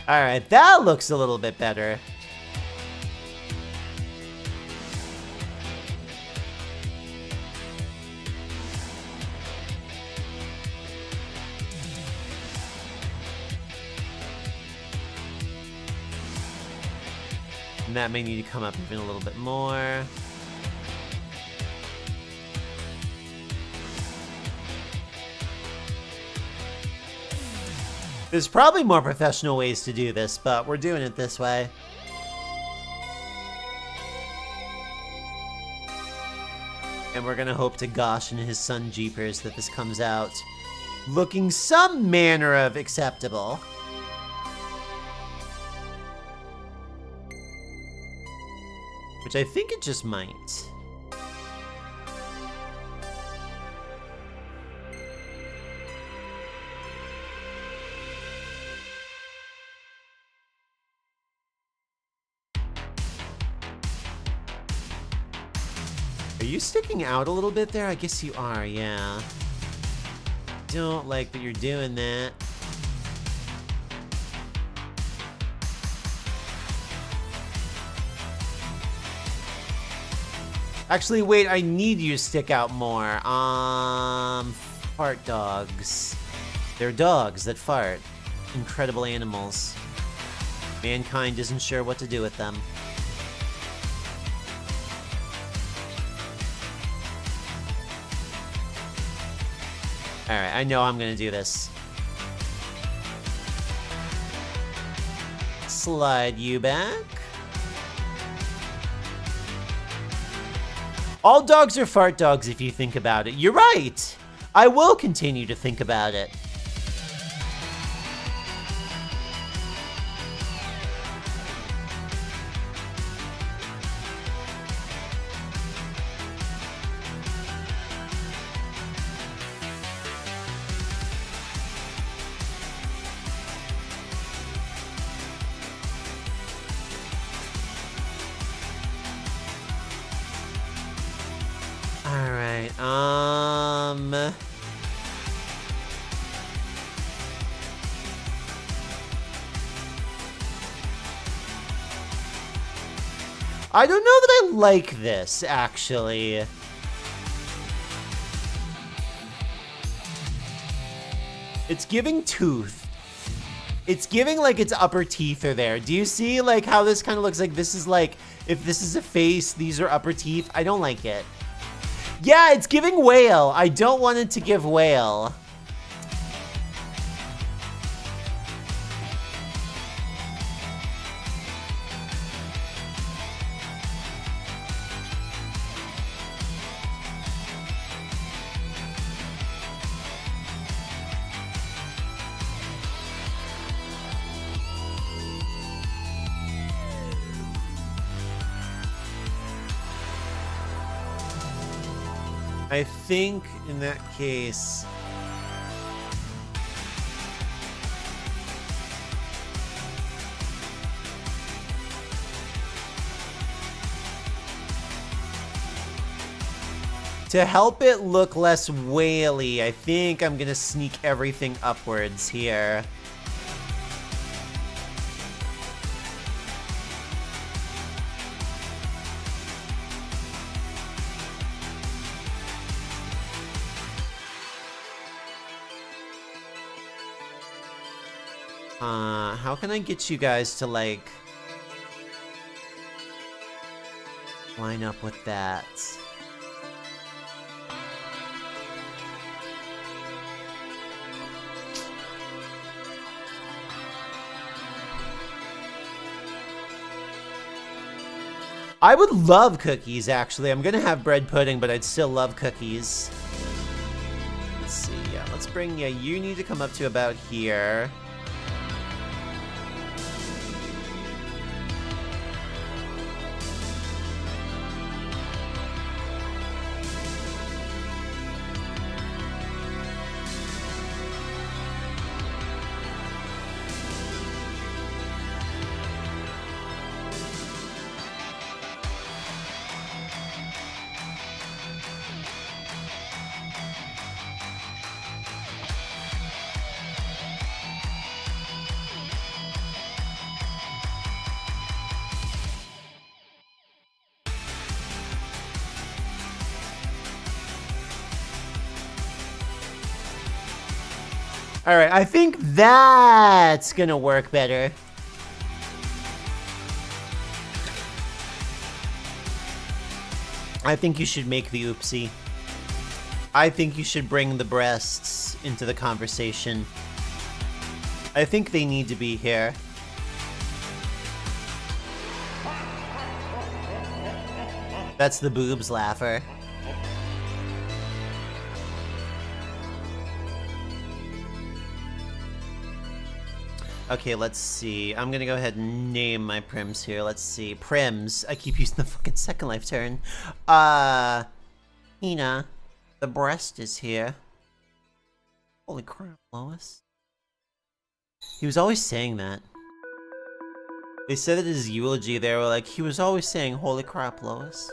Alright, that looks a little bit better. And that may need to come up even a little bit more. There's probably more professional ways to do this, but we're doing it this way. And we're gonna hope to gosh and his son Jeepers that this comes out looking some manner of acceptable. Which I think it just might. Are you sticking out a little bit there? I guess you are, yeah. Don't like that you're doing that. Actually, wait, I need you to stick out more. Fart dogs. They're dogs that fart. Incredible animals. Mankind isn't sure what to do with them. Alright, I know I'm gonna do this. Slide you back. All dogs are fart dogs if you think about it. You're right! I will continue to think about it. Alright, I don't know that I like this, actually. It's giving tooth. It's giving like its upper teeth are there. Do you see like how this kind of looks like this is like, if this is a face, these are upper teeth? I don't like it. Yeah, it's giving whale. I don't want it to give whale. I think in that case, to help it look less whaley, I think I'm gonna sneak everything upwards here. How can I get you guys to, like, line up with that? I would love cookies, actually. I'm gonna have bread pudding, but I'd still love cookies. Let's see, yeah, let's bring you. You need to come up to about here. All right, I think that's gonna work better. I think you should make the oopsie. I think you should bring the breasts into the conversation. I think they need to be here. That's the boobs laugher. Okay, let's see. I'm gonna go ahead and name my prims here. Let's see. Prims. I keep using the fucking Second Life turn. Hina. The breast is here. Holy crap, Lois. He was always saying that. They said it in his eulogy. They were like, he was always saying, holy crap, Lois.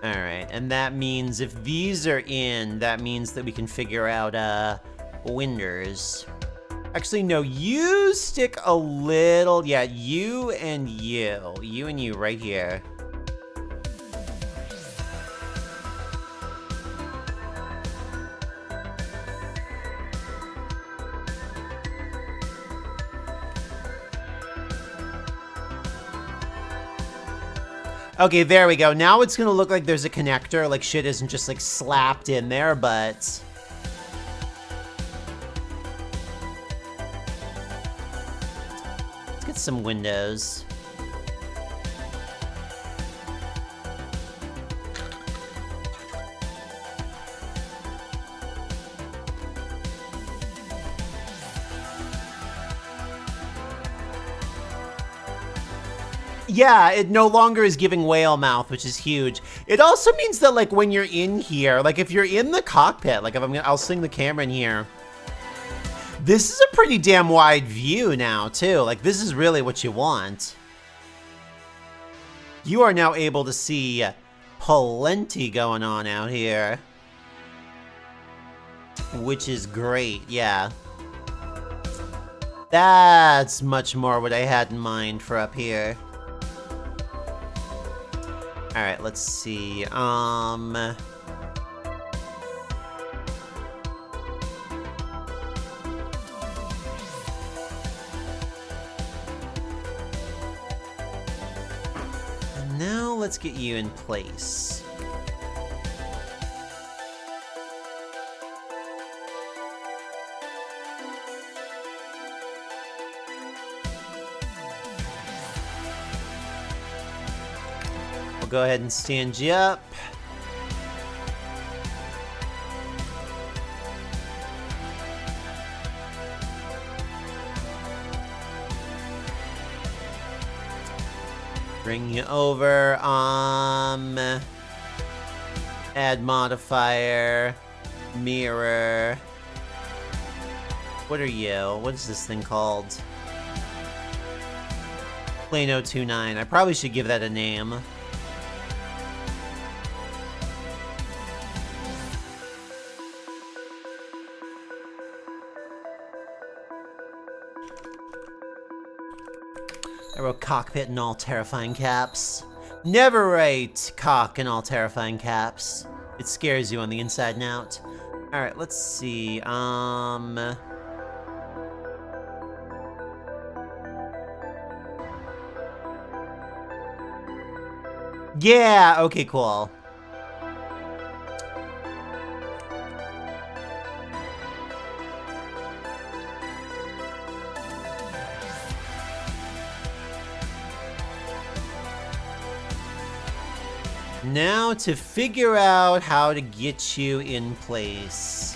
Alright, and that means if these are in, that means that we can figure out, winders. Actually, no, you stick a little, yeah, you and you. You and you right here. Okay, there we go. Now it's gonna look like there's a connector, like shit isn't just like slapped in there, but... let's get some windows. Yeah, it no longer is giving whale mouth, which is huge. It also means that, like, when you're in here, like, if you're in the cockpit, like, if I'll sling the camera in here. This is a pretty damn wide view now, too. Like, this is really what you want. You are now able to see plenty going on out here. Which is great, yeah. That's much more what I had in mind for up here. Alright, let's see, And now let's get you in place. Go ahead and stand you up. Bring you over. Add modifier. Mirror. What are you? What is this thing called? Plano 29. I probably should give that a name. I wrote cockpit in all terrifying caps. Never write cock in all terrifying caps. It scares you on the inside and out. Alright, let's see, Yeah, okay, cool. Now to figure out how to get you in place.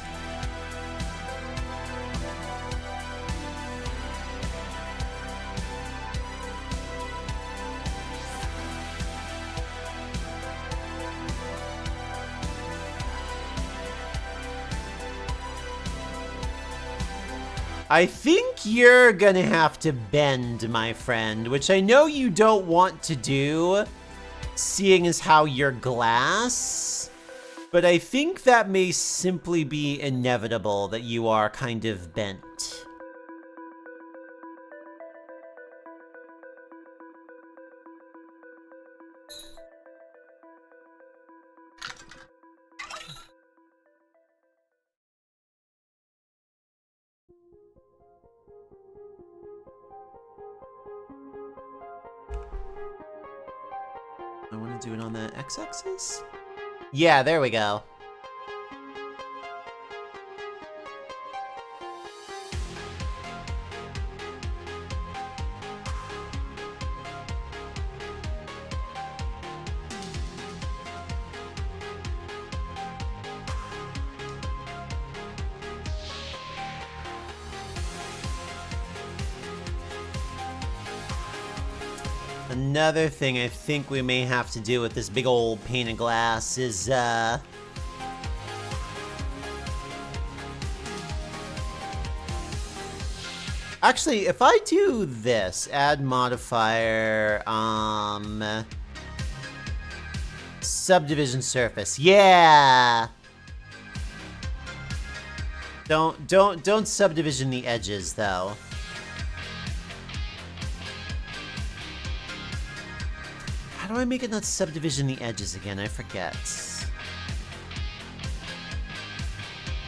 I think you're gonna have to bend, my friend, which I know you don't want to do, seeing as how you're glass, but I think that may simply be inevitable that you are kind of bent. I want to do it on the x-axis? Yeah, there we go. Another thing I think we may have to do with this big old pane of glass is, actually, if I do this, add modifier, subdivision surface, yeah! Don't subdivision the edges, though. How do I make it not subdivision the edges again? I forget.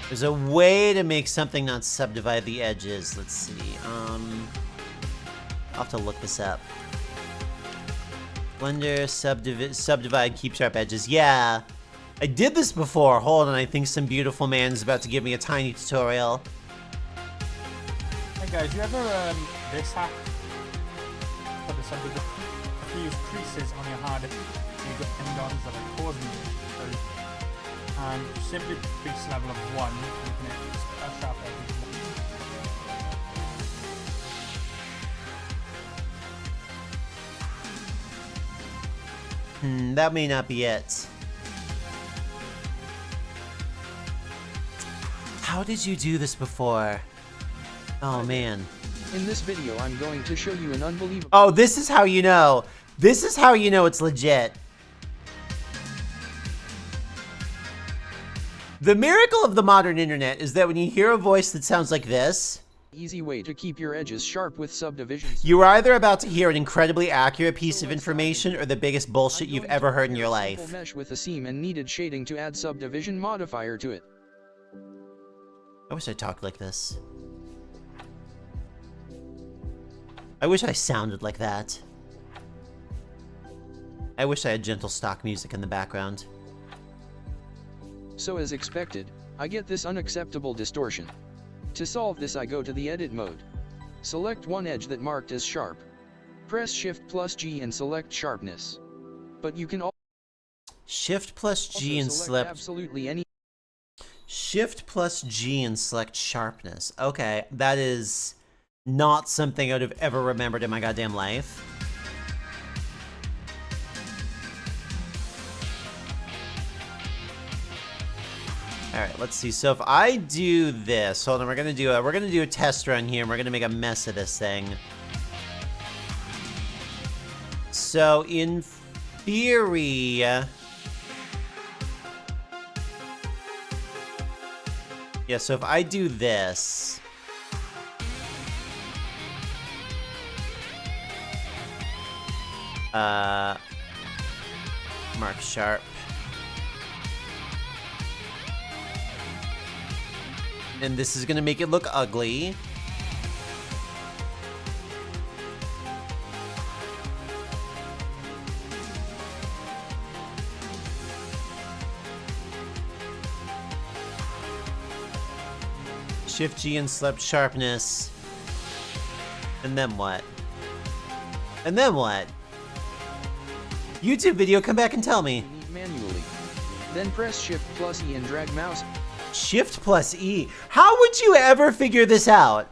There's a way to make something not subdivide the edges. Let's see. I'll have to look this up. Blender, subdivide, keep sharp edges. Yeah. I did this before. Hold on, I think some beautiful man is about to give me a tiny tutorial. Hey guys, you ever this hack for the subdivision? You use creases on your hard, so you get end-ons that are causing you. So, simply crease level of 1, you can a sharp edge. That may not be it. How did you do this before? Oh man. In this video I'm going to show you an unbelievable— Oh, this is how you know. This is how you know it's legit. The miracle of the modern internet is that when you hear a voice that sounds like this, easy way to keep your edges sharp with subdivisions. you are either about to hear an incredibly accurate piece of information or the biggest bullshit you've ever heard in your life. Mesh with a seam and needed shading to add subdivision modifier to it. I wish I talked like this. I wish I sounded like that. I wish I had gentle stock music in the background. So as expected, I get this unacceptable distortion. To solve this I go to the edit mode. Select one edge that marked as sharp. Press Shift plus G and select sharpness. But you can also Shift plus G and select absolutely any. Shift plus G and select sharpness. Okay, that is not something I would have ever remembered in my goddamn life. All right, let's see. So if I do this, hold on, we're gonna do a test run here, and we're gonna make a mess of this thing. So in theory, yeah. So if I do this, mark sharp. And this is gonna make it look ugly. Shift G and select sharpness. And then what? And then what? YouTube video, come back and tell me. Manually. Then press Shift plus E and drag mouse. Shift plus E. How would you ever figure this out?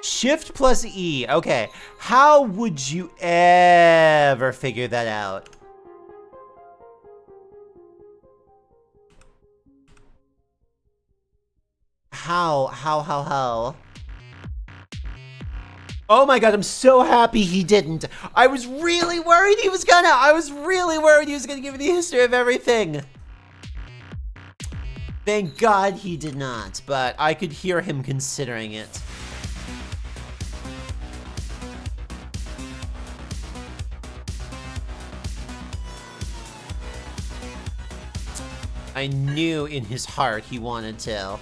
Shift plus E. Okay. How would you ever figure that out? How? Oh my god, I'm so happy he didn't. I was really worried he was gonna. I was really worried he was gonna give me the history of everything. Thank God he did not, but I could hear him considering it. I knew in his heart he wanted to.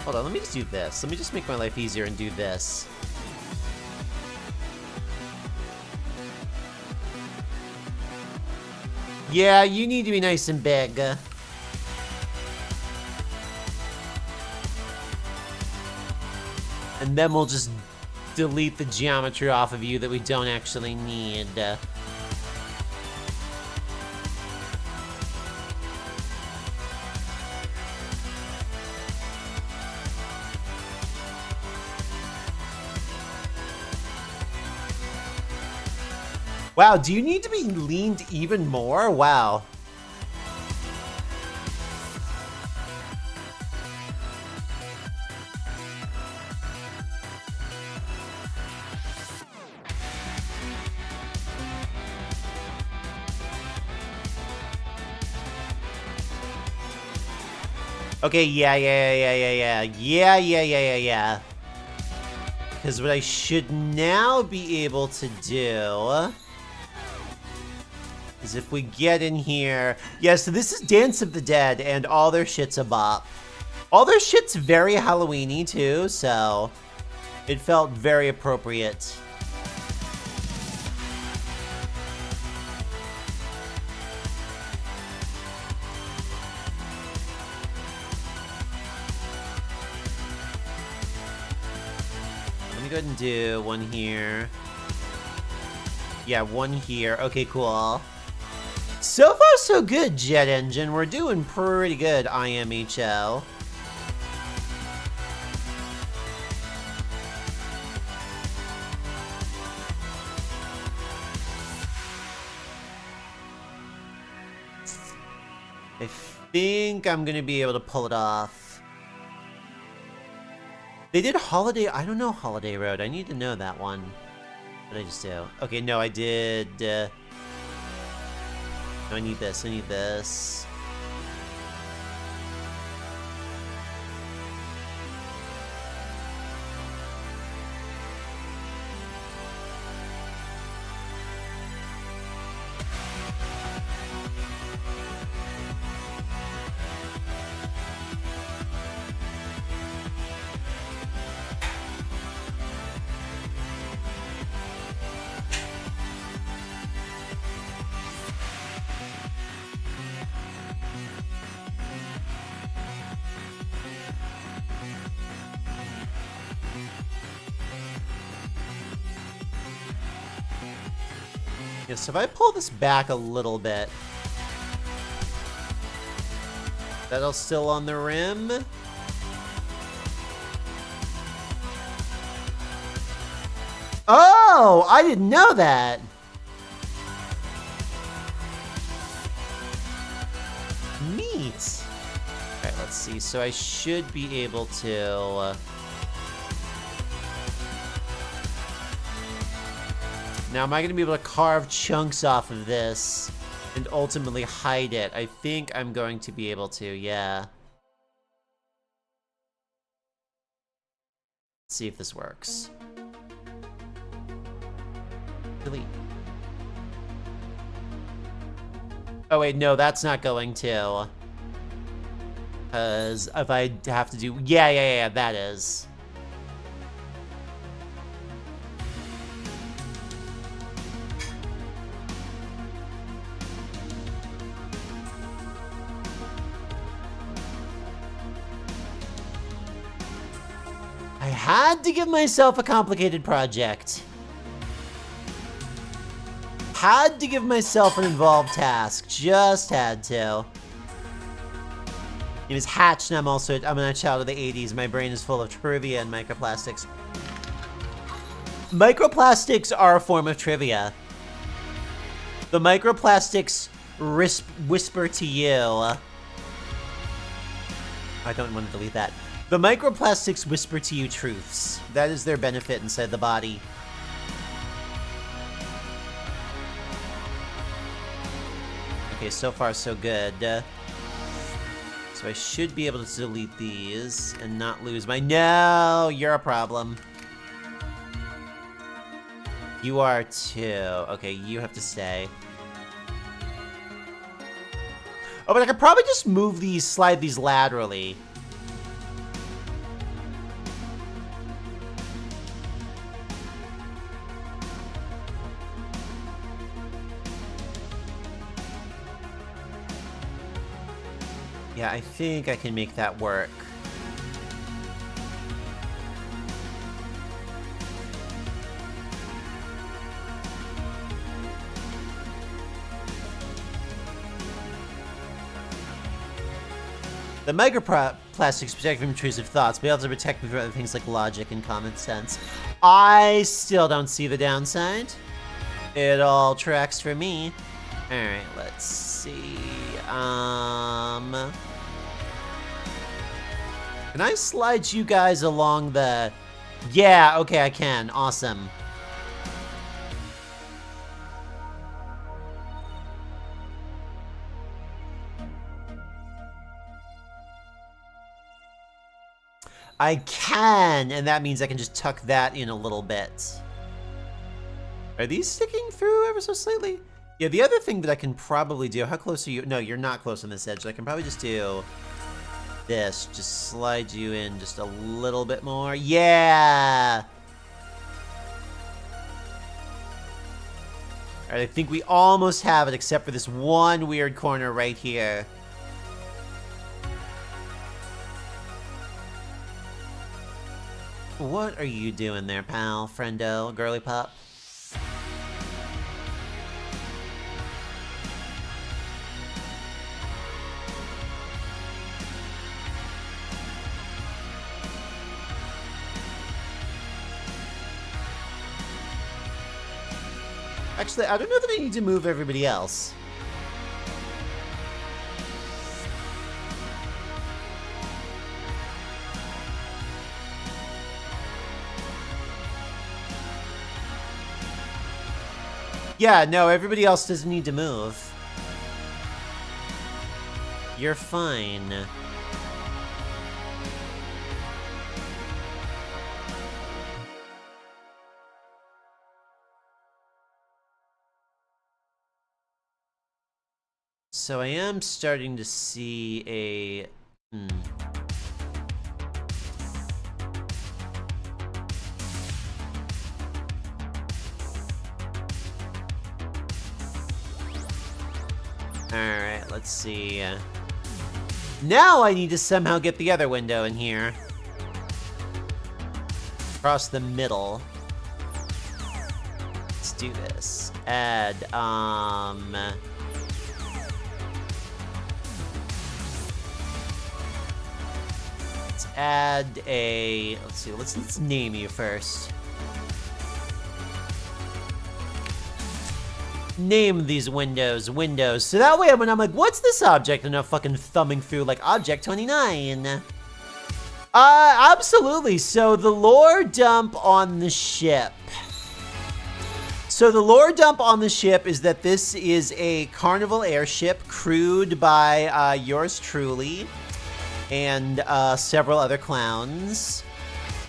Hold on, let me just do this. Let me just make my life easier and do this. Yeah, you need to be nice and big. And then we'll just delete the geometry off of you that we don't actually need. Wow, do you need to be leaned even more? Wow. Okay, yeah. Because what I should now be able to do is if we get in here... Yeah, so this is Dance of the Dead, and all their shit's a bop. All their shit's very Halloween-y, too, so it felt very appropriate. Let me go ahead and do one here. Yeah, one here. Okay, cool. So far, so good, Jet Engine. We're doing pretty good, IMHL. I think I'm gonna be able to pull it off. They did Holiday... I don't know Holiday Road. I need to know that one. What did I just do? Okay, no, I did... No, I need this. I need this. Yeah, so if I pull this back a little bit, that'll still on the rim. Oh, I didn't know that. Neat. Okay, let's see. So I should be able to... Now, am I going to be able to carve chunks off of this and ultimately hide it? I think I'm going to be able to, yeah. Let's see if this works. Delete. Oh, wait, no, that's not going to. Because if I have to do... Yeah, that is. I had to give myself a complicated project. Had to give myself an involved task. Just had to. It was hatched, and I'm a child of the 80s. My brain is full of trivia and microplastics. Microplastics are a form of trivia. The microplastics whisper to you. I don't want to delete that. The microplastics whisper to you truths. That is their benefit inside the body. Okay, so far so good. So I should be able to delete these and not lose my... No, you're a problem. You are too. Okay, you have to stay. Oh, but I could probably just move these, slide these laterally. Yeah, I think I can make that work. The microplastics protect from intrusive thoughts, but also protect me from other things like logic and common sense. I still don't see the downside. It all tracks for me. Alright, let's see. Can I slide you guys along the... Yeah, okay, I can. Awesome. I can, and that means I can just tuck that in a little bit. Are these sticking through ever so slightly? Yeah, the other thing that I can probably do... How close are you? No, you're not close on this edge, so I can probably just do this. Just slide you in just a little bit more. Yeah! Alright, I think we almost have it, except for this one weird corner right here. What are you doing there, pal, friendo, girly pop? Actually, I don't know that I need to move everybody else. Yeah, no, everybody else doesn't need to move. You're fine. So I am starting to see a... Alright, let's see. Now I need to somehow get the other window in here. Across the middle. Let's do this. Add, let's add a... Let's see, let's name you first. Name these windows, so that way when I'm like, what's this object? And I'm fucking thumbing through like object 29. Absolutely. So the lore dump on the ship. So the lore dump on the ship is that this is a carnival airship crewed by yours truly and several other clowns.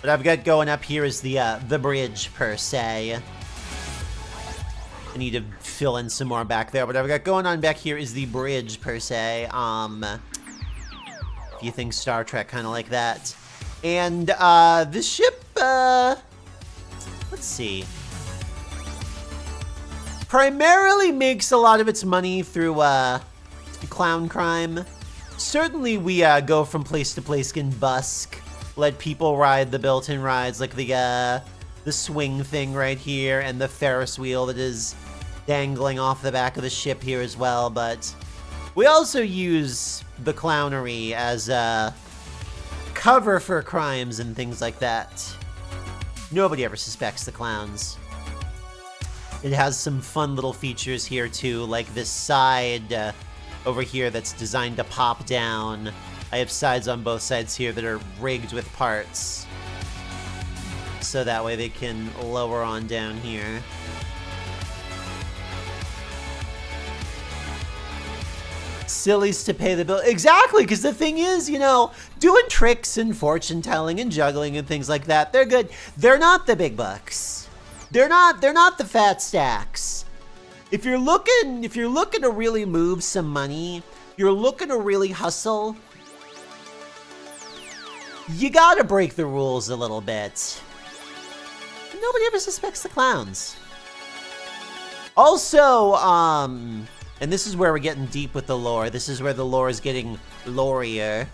What I've got going up here is the bridge per se. I need to fill in some more back there. What I've got going on back here is the bridge, per se. If you think Star Trek, kind of like that. And this ship, let's see, primarily makes a lot of its money through clown crime. Certainly we go from place to place in busk, let people ride the built-in rides like the swing thing right here and the Ferris wheel that is dangling off the back of the ship here as well, but we also use the clownery as a cover for crimes and things like that. Nobody ever suspects the clowns. It has some fun little features here too, like this side over here that's designed to pop down. I have sides on both sides here that are rigged with parts, so that way they can lower on down here. Sillies to pay the bill. Exactly, because the thing is, you know, doing tricks and fortune telling and juggling and things like that, they're good. They're not the big bucks. They're not the fat stacks. If you're looking to really move some money, you're looking to really hustle, you gotta break the rules a little bit. Nobody ever suspects the clowns. Also, and this is where we're getting deep with the lore. This is where the lore is getting lorier.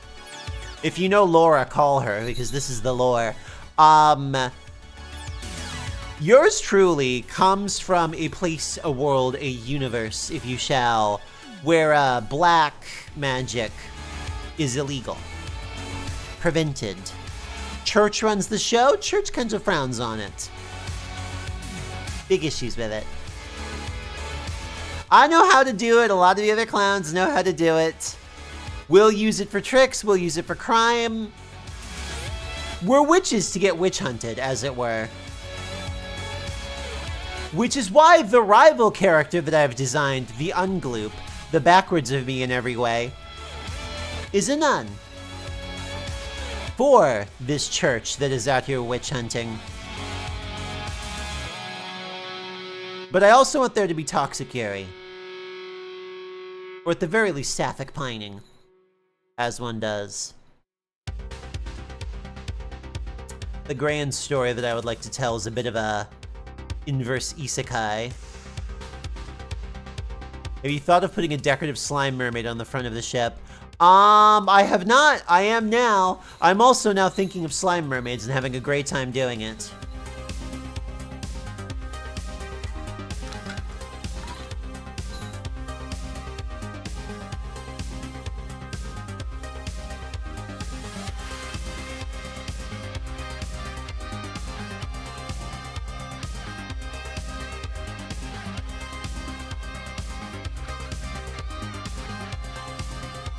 If you know Laura, call her, because this is the lore. Yours truly comes from a place, a world, a universe, if you shall, where black magic is illegal. Prevented. Church runs the show. Church kind of frowns on it. Big issues with it. I know how to do it. A lot of the other clowns know how to do it. We'll use it for tricks. We'll use it for crime. We're witches to get witch hunted, as it were. Which is why the rival character that I've designed, the Ungloop, the backwards of me in every way, is a nun. For this church that is out here witch hunting. But I also want there to be Toxicary. Or at the very least, Sapphic Pining. As one does. The grand story that I would like to tell is a bit of a inverse isekai. Have you thought of putting a decorative slime mermaid on the front of the ship? I have not. I am now. I'm also now thinking of slime mermaids and having a great time doing it.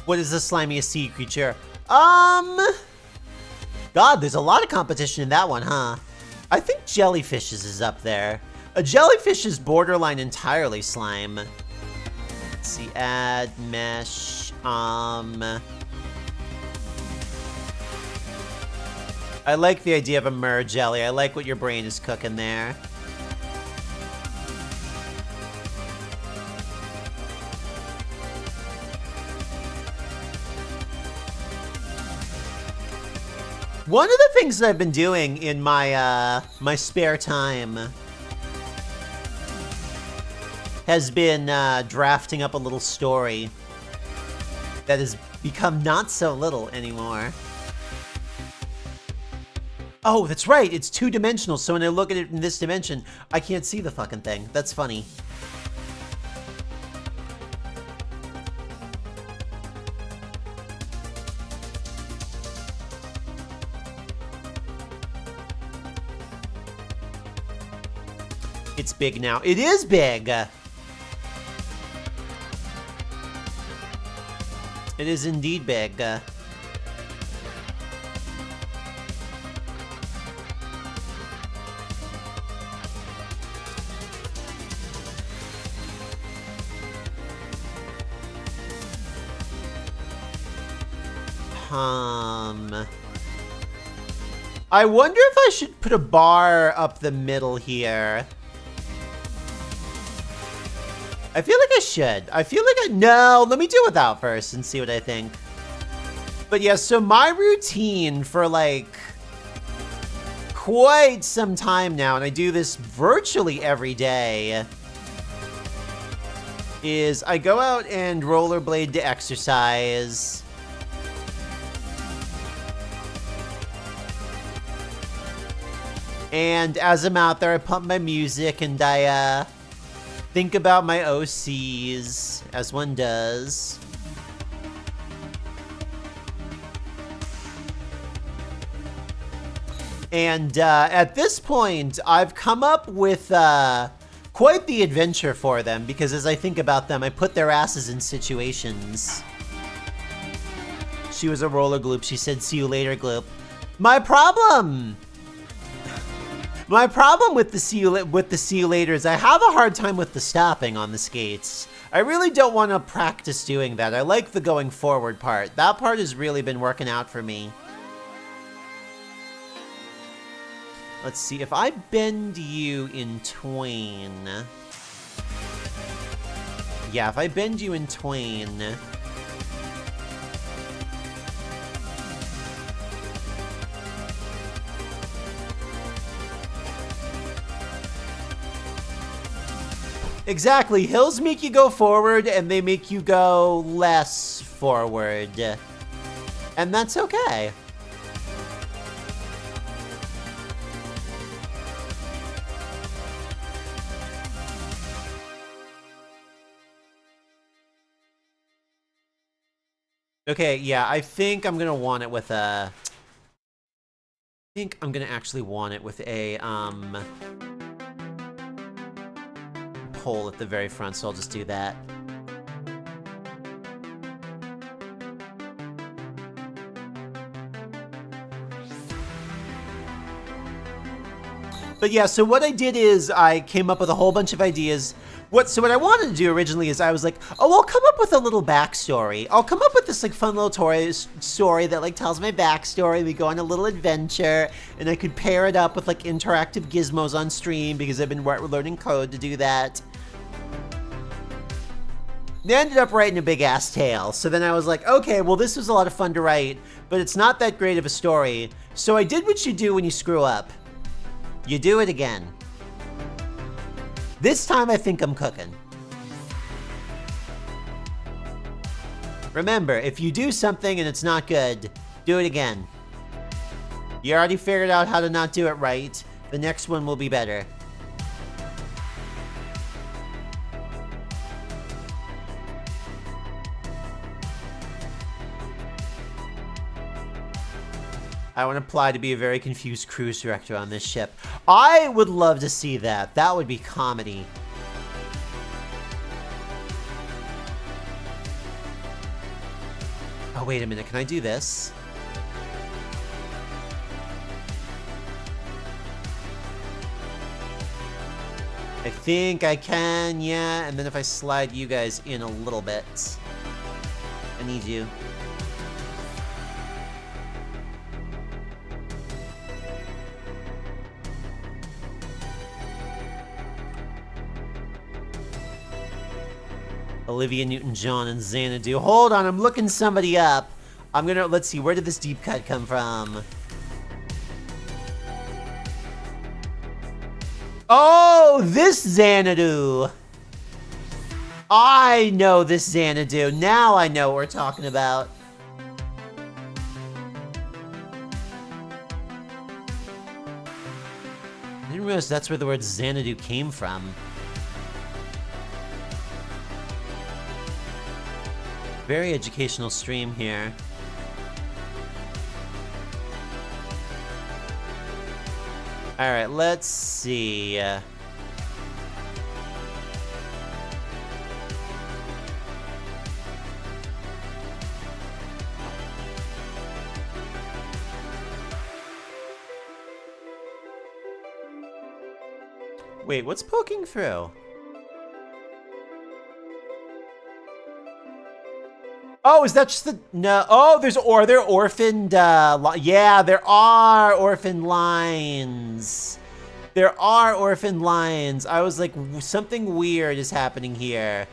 What is the slimiest sea creature? God, there's a lot of competition in that one, huh? I think jellyfishes is up there. A jellyfish is borderline entirely slime. Let's see, add mesh. I like the idea of a mer jelly. I like what your brain is cooking there. One of the things that I've been doing in my my spare time has been drafting up a little story that has become not so little anymore. Oh, that's right, it's two-dimensional, so when I look at it in this dimension, I can't see the fucking thing. That's funny. It's big now. It is big! It is indeed big. I wonder if I should put a bar up the middle here. I feel like I should. I feel like no, let me do without first and see what I think. But yeah, so my routine for like quite some time now, and I do this virtually every day, is I go out and rollerblade to exercise. And as I'm out there, I pump my music and I think about my OCs, as one does. And at this point, I've come up with quite the adventure for them, because as I think about them, I put their asses in situations. She was a roller gloop. She said, "See you later, gloop." My problem with the see you later is I have a hard time with the stopping on the skates. I really don't want to practice doing that. I like the going forward part. That part has really been working out for me. Let's see, if I bend you in twain... Yeah, if I bend you in twain... Exactly, hills make you go forward and they make you go less forward. And that's okay. Okay, yeah, I think I'm gonna want it with a... I think I'm gonna actually want it with a, pole at the very front, so I'll just do that. But yeah, so what I did is I came up with a whole bunch of ideas. So what I wanted to do originally is I was like, oh, I'll come up with a little backstory. I'll come up with this like fun little story that like tells my backstory. We go on a little adventure, and I could pair it up with like interactive gizmos on stream because I've been learning code to do that. They ended up writing a big ass tale. So then I was like, okay, well this was a lot of fun to write, but it's not that great of a story. So I did what you do when you screw up. You do it again. This time I think I'm cooking. Remember, if you do something and it's not good, do it again. You already figured out how to not do it right. The next one will be better. I want to apply to be a very confused cruise director on this ship. I would love to see that. That would be comedy. Oh, wait a minute. Can I do this? I think I can, yeah. And then if I slide you guys in a little bit. I need you. Olivia Newton-John and Xanadu. Hold on, I'm looking somebody up. Let's see, where did this deep cut come from? Oh, this Xanadu! I know this Xanadu. Now I know what we're talking about. I didn't realize that's where the word Xanadu came from. Very educational stream here. Alright, let's see. Wait, what's poking through? Oh, is that just the... No. Oh, are there orphaned... yeah, there are orphaned lines. There are orphaned lines. I was like, something weird is happening here.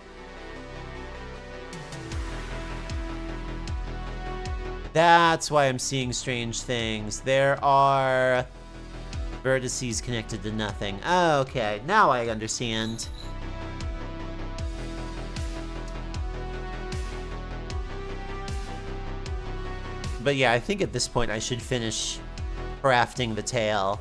That's why I'm seeing strange things. There are vertices connected to nothing. Oh, okay, now I understand. But yeah, I think at this point I should finish crafting the tail.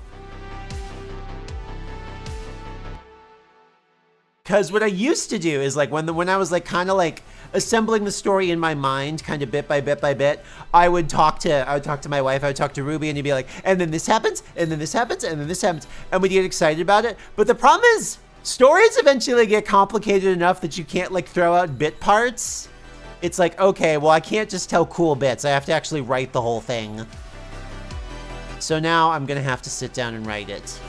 Because what I used to do is, like, when I was, like, kind of, like, assembling the story in my mind, kind of bit by bit by bit, I would talk to my wife, I would talk to Ruby, and he'd be like, and then this happens, and then this happens, and then this happens, and we'd get excited about it. But the problem is, stories eventually get complicated enough that you can't, like, throw out bit parts. It's like, okay, well, I can't just tell cool bits. I have to actually write the whole thing. So now I'm gonna have to sit down and write it.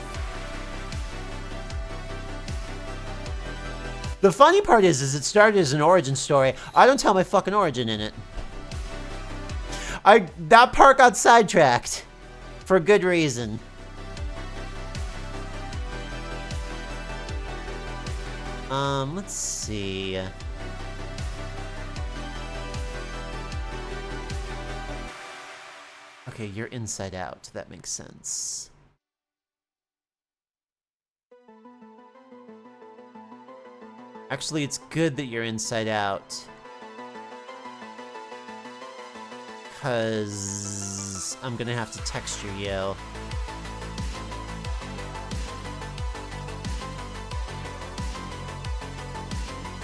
The funny part is it started as an origin story. I don't tell my fucking origin in it. That part got sidetracked. For good reason. Let's see. Okay, you're inside out. That makes sense. Actually, it's good that you're inside out. Because I'm gonna have to texture you.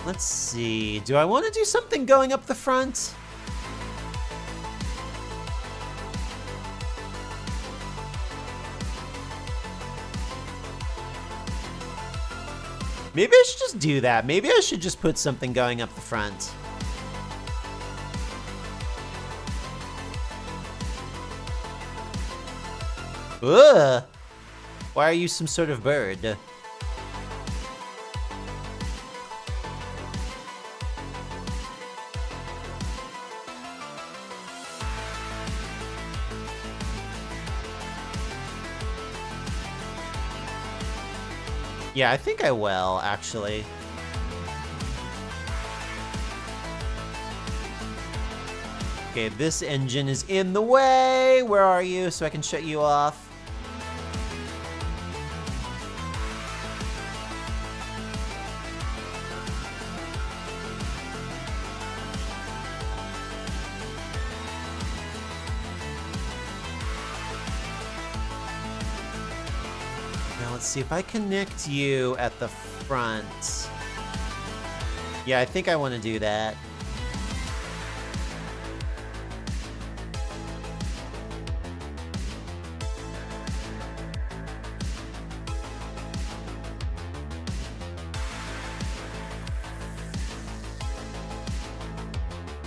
Let's see. Do I want to do something going up the front? Maybe I should just do that. Maybe I should just put something going up the front. Ugh! Why are you some sort of bird? Yeah, I think I will, actually. Okay, this engine is in the way. Where are you? So I can shut you off. Let's see if I connect you at the front. Yeah, I think I want to do that.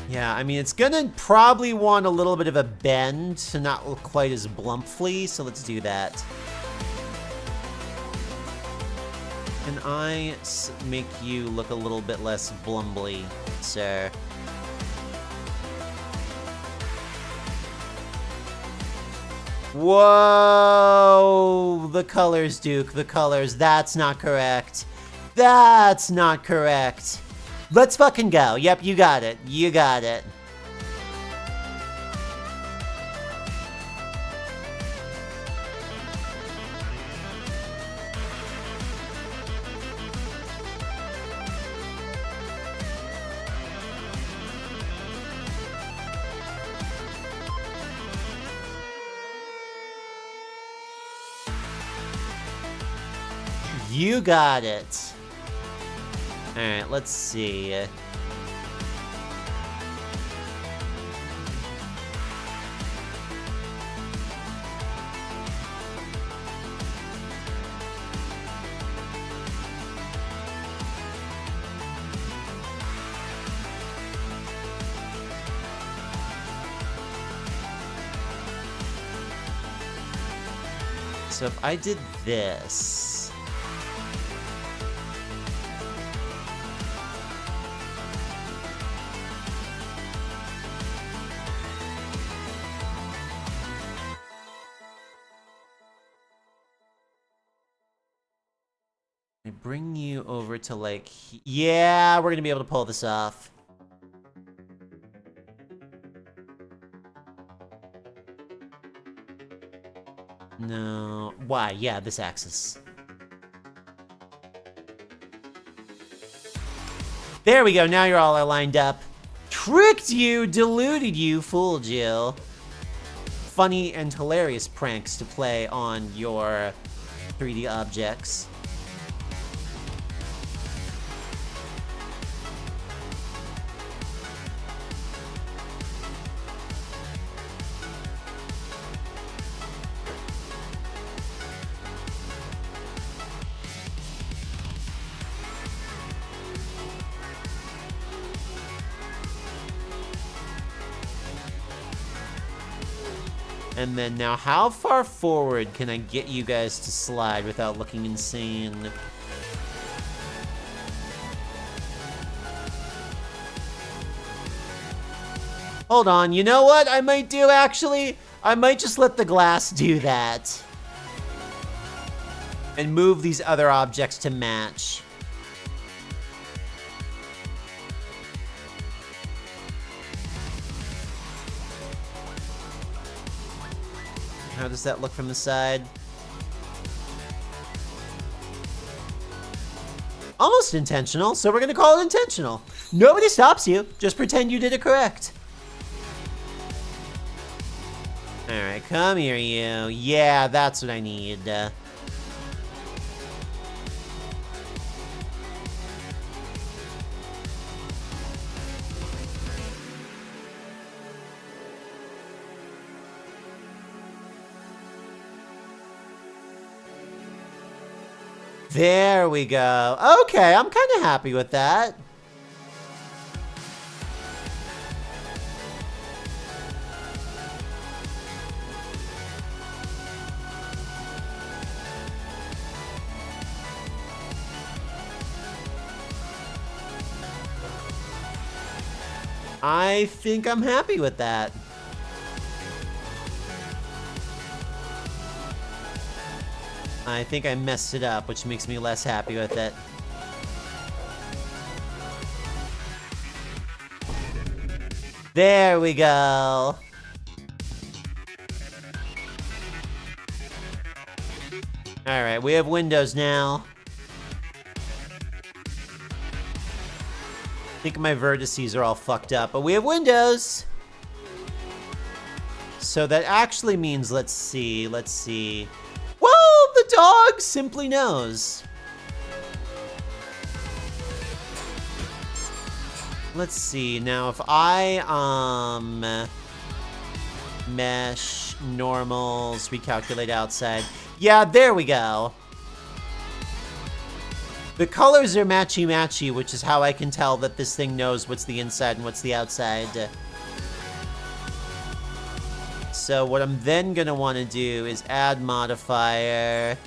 Yeah, I mean, it's gonna probably want a little bit of a bend to not look quite as blumpfly, so let's do that. Can I make you look a little bit less blumbly, sir? Whoa! The colors, Duke, the colors. That's not correct. That's not correct. Let's fucking go. Yep, you got it. You got it. You got it. Alright, let's see. So if I did this... I bring you over to, like, yeah, we're gonna be able to pull this off. No. Why? Yeah, this axis. There we go. Now you're all lined up. Tricked you, deluded you, fooled you. Funny and hilarious pranks to play on your 3D objects. And then now, how far forward can I get you guys to slide without looking insane? Hold on, you know what I might do actually? I might just let the glass do that. And move these other objects to match. How does that look from the side? Almost intentional, so we're gonna call it intentional. Nobody stops you, just pretend you did it correct. Alright, come here, you. Yeah, that's what I need. There we go. Okay, I'm kind of happy with that. I think I'm happy with that. I think I messed it up, which makes me less happy with it. There we go. Alright, we have windows now. I think my vertices are all fucked up, but we have windows. So that actually means, let's see. Well, the dog simply knows. Let's see, now if I, mesh, normals, recalculate outside. Yeah, there we go. The colors are matchy-matchy, which is how I can tell that this thing knows what's the inside and what's the outside. So what I'm then gonna want to do is add modifier,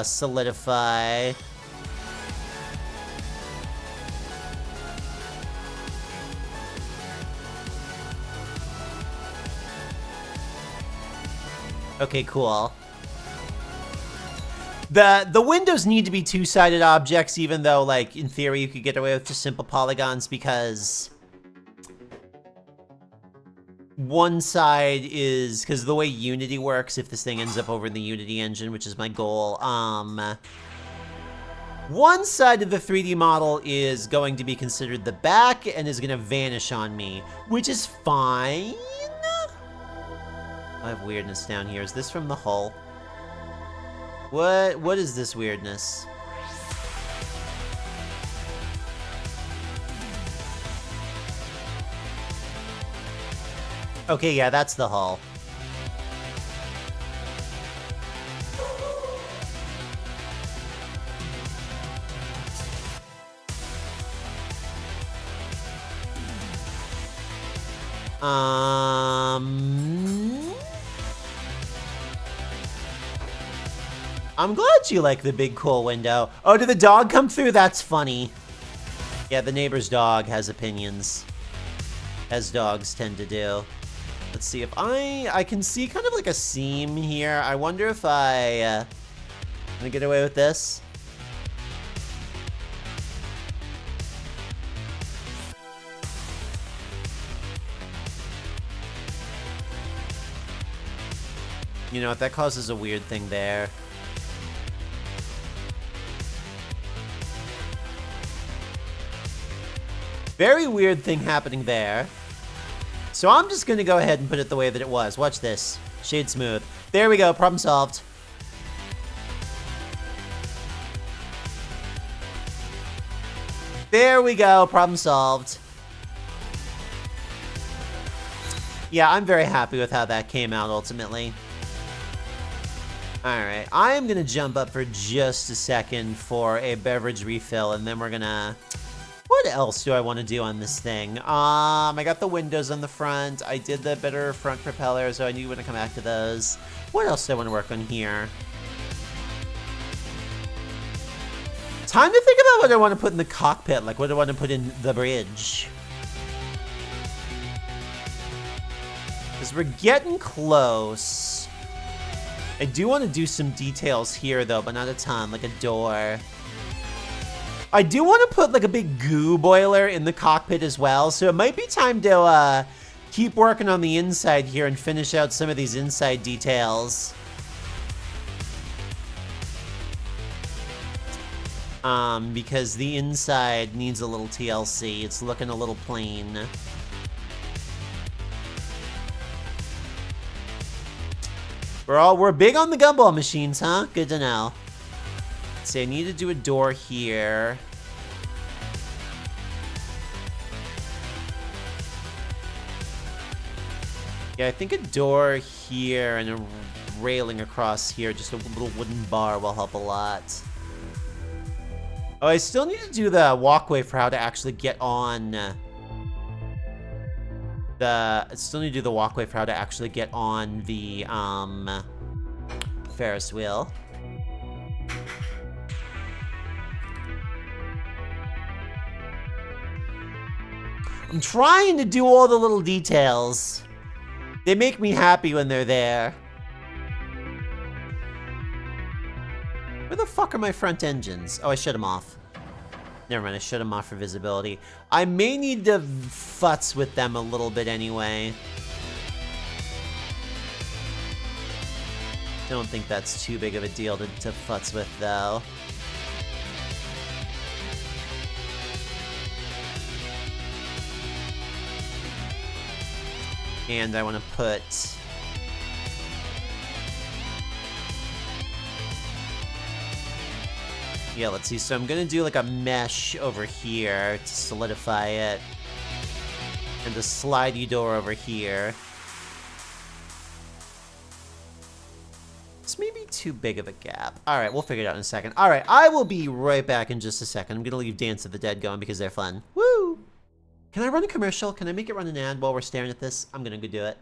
solidify. Okay, cool. The windows need to be two-sided objects, even though, like, in theory you could get away with just simple polygons, because one side is, because the way Unity works, if this thing ends up over in the Unity engine, which is my goal, one side of the 3D model is going to be considered the back and is going to vanish on me, which is fine. I have weirdness down here. Is this from the hull? What is this weirdness? Okay, yeah, that's the hull. I'm glad you like the big cool window. Oh, did the dog come through? That's funny. Yeah, the neighbor's dog has opinions, as dogs tend to do. Let's see if I can see kind of like a seam here. I wonder if can I get away with this? You know what? That causes a weird thing there. Very weird thing happening there. So I'm just gonna go ahead and put it the way that it was. Watch this. Shade smooth. There we go. Problem solved. There we go. Problem solved. Yeah, I'm very happy with how that came out ultimately. Alright, I am gonna jump up for just a second for a beverage refill, and then we're gonna... What else do I want to do on this thing? I got the windows on the front. I did the better front propeller, so I knew when to come back to those. What else do I want to work on here? Time to think about what I want to put in the cockpit. Like, what do I want to put in the bridge? Because we're getting close. I do want to do some details here, though, but not a ton. Like a door. I do want to put like a big goo boiler in the cockpit as well, so it might be time to keep working on the inside here and finish out some of these inside details. Because the inside needs a little TLC. It's looking a little plain. We're big on the gumball machines, huh? Good to know. See, I need to do a door here. Yeah, I think a door here and a railing across here, just a little wooden bar will help a lot. Oh, I still need to do the walkway for how to actually get on I still need to do the walkway for how to actually get on the Ferris wheel. I'm trying to do all the little details. They make me happy when they're there. Where the fuck are my front engines? Oh, I shut them off. Never mind, I shut them off for visibility. I may need to futz with them a little bit anyway. Don't think that's too big of a deal to futz with, though. And I want to put... Yeah, let's see. So I'm going to do like a mesh over here to solidify it. And a slidey door over here. It's maybe too big of a gap. Alright, we'll figure it out in a second. Alright, I will be right back in just a second. I'm going to leave Dance of the Dead going because they're fun. Woo! Can I run a commercial? Can I make it run an ad while we're staring at this? I'm going to go do it.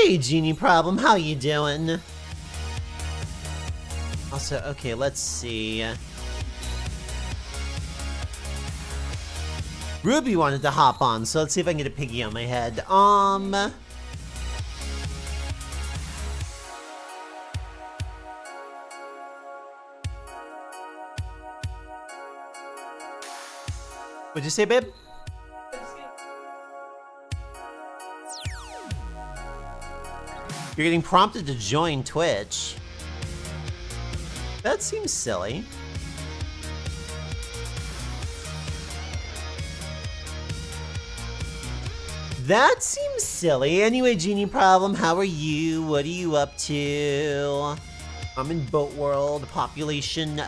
Hey, Genie Problem, how you doing? Also, okay, let's see. Ruby wanted to hop on, so let's see if I can get a piggy on my head. What'd you say, babe? You're getting prompted to join Twitch. That seems silly. That seems silly. Anyway, Genie Problem, how are you? What are you up to? I'm in Boat World, population,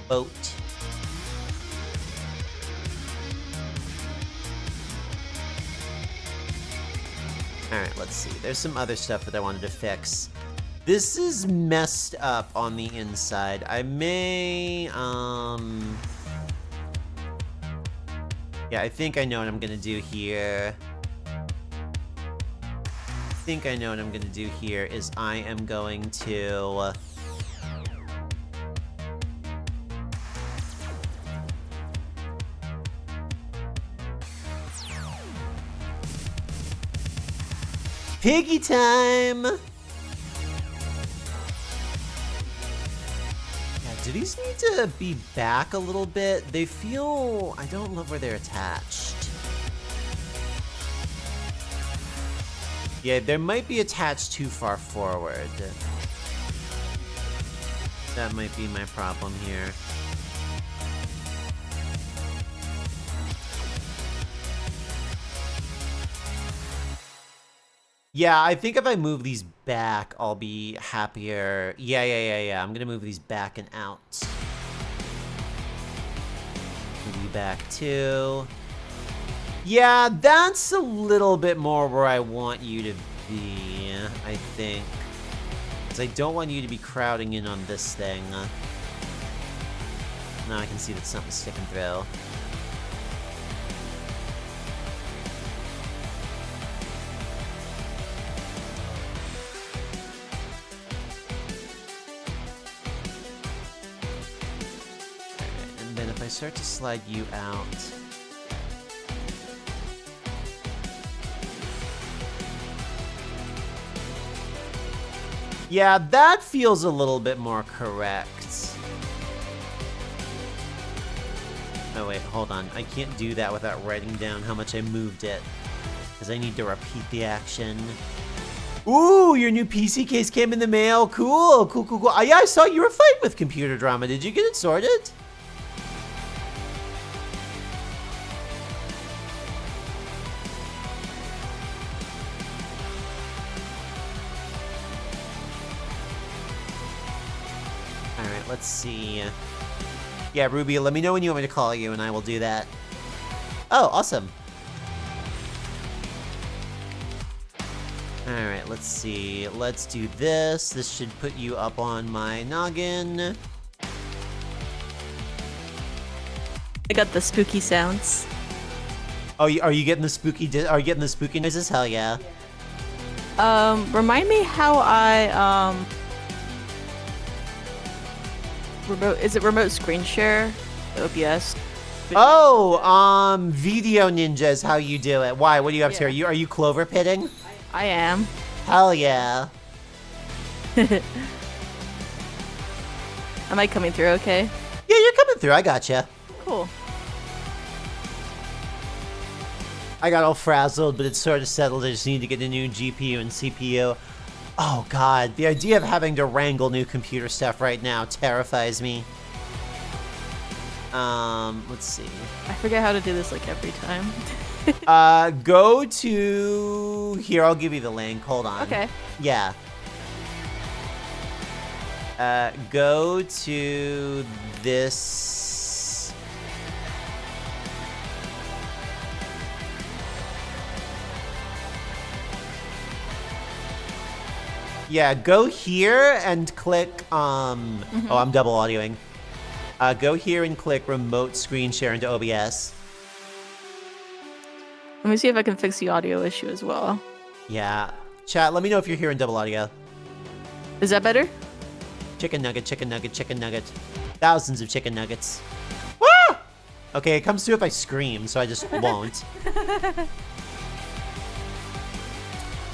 boat. Alright, let's see. There's some other stuff that I wanted to fix. This is messed up on the inside. I may, yeah, I think I know what I'm gonna do here. I think I know what I'm gonna do here is I am going to... Piggy time! Yeah, do these need to be back a little bit? They feel... I don't love where they're attached. Yeah, they might be attached too far forward. That might be my problem here. Yeah, I think if I move these back, I'll be happier. Yeah. I'm gonna move these back and out. Move you back too. Yeah, that's a little bit more where I want you to be, I think. Because I don't want you to be crowding in on this thing. Now I can see that something's sticking through. If I start to slide you out... Yeah, that feels a little bit more correct. Oh wait, hold on. I can't do that without writing down how much I moved it. Because I need to repeat the action. Ooh, your new PC case came in the mail. Cool. Yeah, I saw you were fighting with Computer Drama. Did you get it sorted? Let's see. Yeah, Ruby, let me know when you want me to call you, and I will do that. Oh, awesome. Alright, let's see. Let's do this. This should put you up on my noggin. I got the spooky sounds. Oh, are you getting the spooky? Are you getting the spooky noises? Hell yeah. Remind me how I remote screen share OBS? Oh, Video Ninja is how you do it. Why? What are you up to? Are you clover pitting? I am. Hell yeah. Am I coming through okay? Yeah, you're coming through. I gotcha. Cool. I got all frazzled, but it's sort of settled. I just need to get a new GPU and CPU. Oh god, the idea of having to wrangle new computer stuff right now terrifies me. Let's see. I forget how to do this like every time. Go to... Here, I'll give you the link. Hold on. Okay. Yeah. Go to this... Yeah, go here and click, Oh, I'm double audioing. Go here and click remote screen share into OBS. Let me see if I can fix the audio issue as well. Yeah. Chat, let me know if you're hearing double audio. Is that better? Chicken nugget, chicken nugget, chicken nugget. Thousands of chicken nuggets. Woo! Okay, it comes through if I scream, so I just won't. I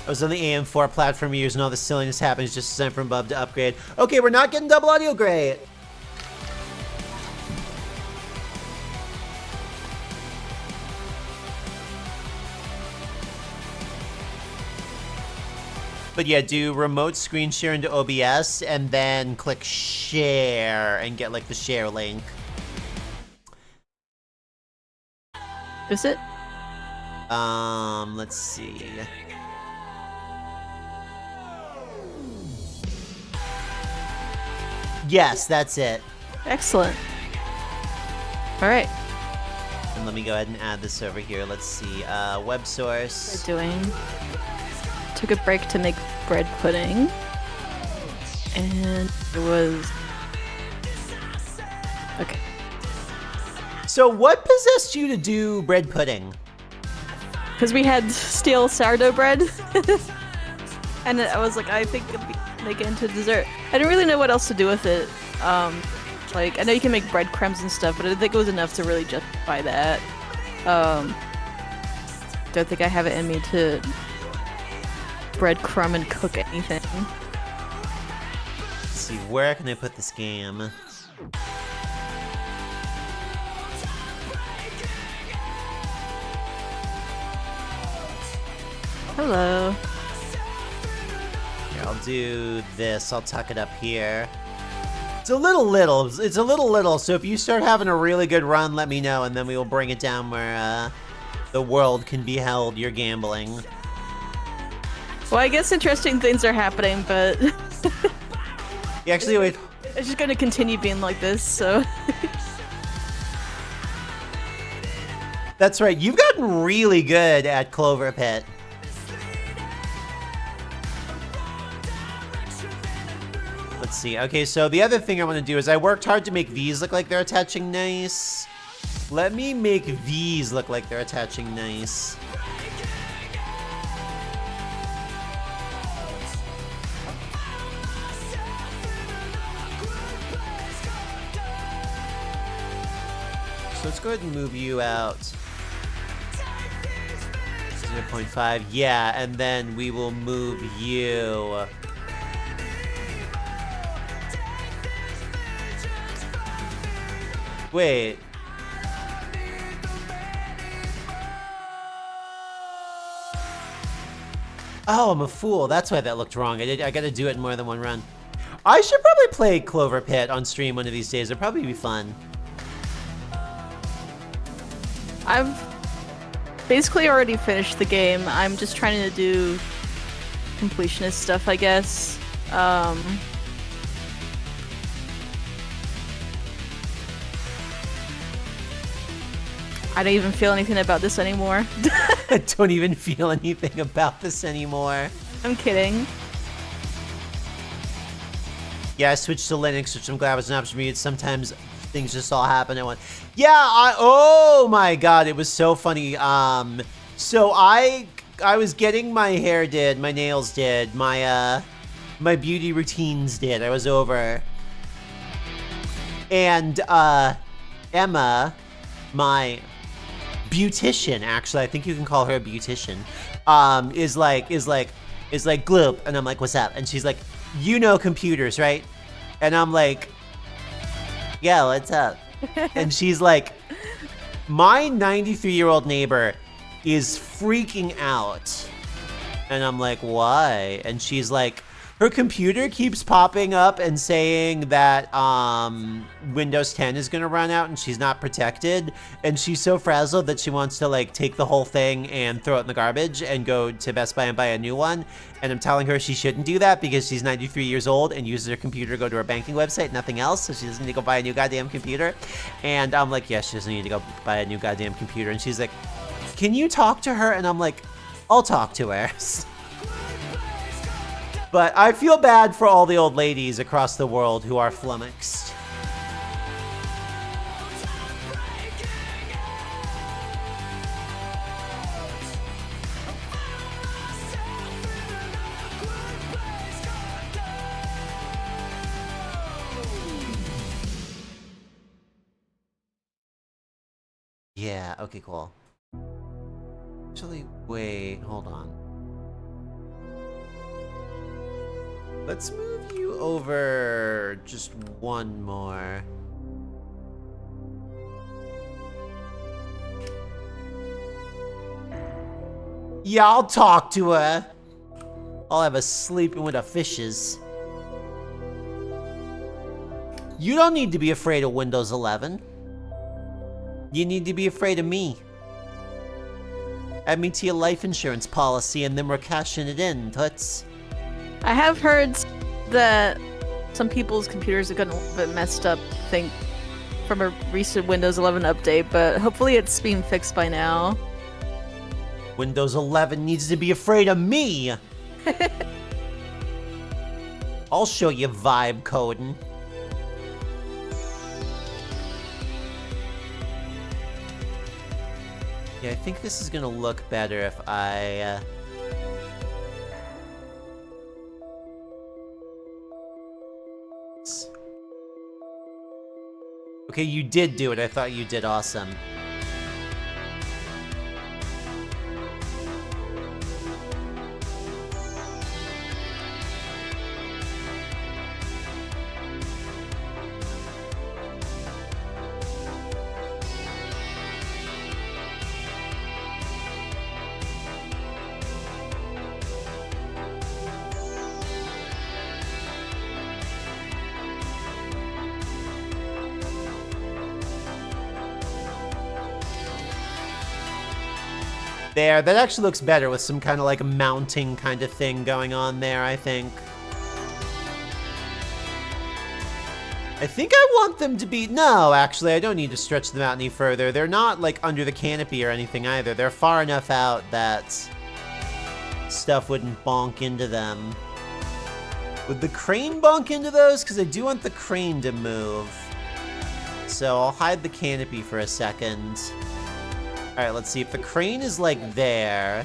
was on the AM4 platform years and all this silliness happens just as I'm from above to upgrade. Okay, we're not getting double audio, great. But yeah, do remote screen share into OBS and then click share and get like the share link. Is it? Let's see. Yes, that's it. Excellent. All right. And let me go ahead and add this over here. Let's see. Web source. We're doing. Took a break to make bread pudding, and it was okay. So what possessed you to do bread pudding? Because we had stale sourdough bread, and I was like, I think I'd make it into dessert. I didn't really know what else to do with it. Like I know you can make breadcrumbs and stuff, but I didn't think it was enough to really justify that. Don't think I have it in me to breadcrumb and cook anything. Let's see, where can I put this game? Hello. Here, I'll do this. I'll tuck it up here. It's a little. It's a little. So if you start having a really good run, let me know, and then we will bring it down where the world can behold your gambling. Well, I guess interesting things are happening, but Yeah, actually, wait. it's just gonna continue being like this, so. That's right. You've gotten really good at Clover Pit. Let's see. Okay, so the other thing I want to do is I worked hard to make these look like they're attaching nice. Let me make these look like they're attaching nice. So let's go ahead and move you out. 0.5, yeah, and then we will move you. Wait. Oh, I'm a fool. That's why that looked wrong. I gotta do it in more than one run. I should probably play Clover Pit on stream one of these days. It'd probably be fun. I've basically already finished the game. I'm just trying to do completionist stuff, I guess. I don't even feel anything about this anymore. I don't even feel anything about this anymore. I'm kidding. Yeah, I switched to Linux, which I'm glad was an option for me. Sometimes things just all happen at once. Yeah, oh my god, it was so funny. So I was getting my hair did, my nails did, my beauty routines did. I was over. And Emma, my beautician, actually, I think you can call her a beautician, is like Gloop, and I'm like, what's up? And she's like, you know computers, right? And I'm like, yeah, what's up? And she's like, my 93-year-old neighbor is freaking out. And I'm like, why? And she's like, her computer keeps popping up and saying that Windows 10 is gonna run out and she's not protected. And she's so frazzled that she wants to like take the whole thing and throw it in the garbage and go to Best Buy and buy a new one. And I'm telling her she shouldn't do that because she's 93 years old and uses her computer to go to her banking website, nothing else. So she doesn't need to go buy a new goddamn computer. And I'm like, yeah, she doesn't need to go buy a new goddamn computer. And she's like, can you talk to her? And I'm like, I'll talk to her. But I feel bad for all the old ladies across the world who are flummoxed. Yeah, okay, cool. Actually, wait, hold on. Let's move you over just one more. Yeah, I'll talk to her. I'll have her sleeping with the fishes. You don't need to be afraid of Windows 11. You need to be afraid of me. Add me to your life insurance policy and then we're cashing it in, toots. I have heard that some people's computers are getting a little bit messed up, I think, from a recent Windows 11 update, but hopefully it's being fixed by now. Windows 11 needs to be afraid of me. I'll show you vibe coding. Yeah, I think this is gonna look better if I... Okay, you did do it. I thought you did awesome. There, that actually looks better with some kind of like mounting kind of thing going on there, I think. I think I want them to be... No, actually, I don't need to stretch them out any further. They're not like under the canopy or anything either. They're far enough out that stuff wouldn't bonk into them. Would the crane bonk into those? Because I do want the crane to move. So I'll hide the canopy for a second. Alright, let's see. If the crane is, like, there...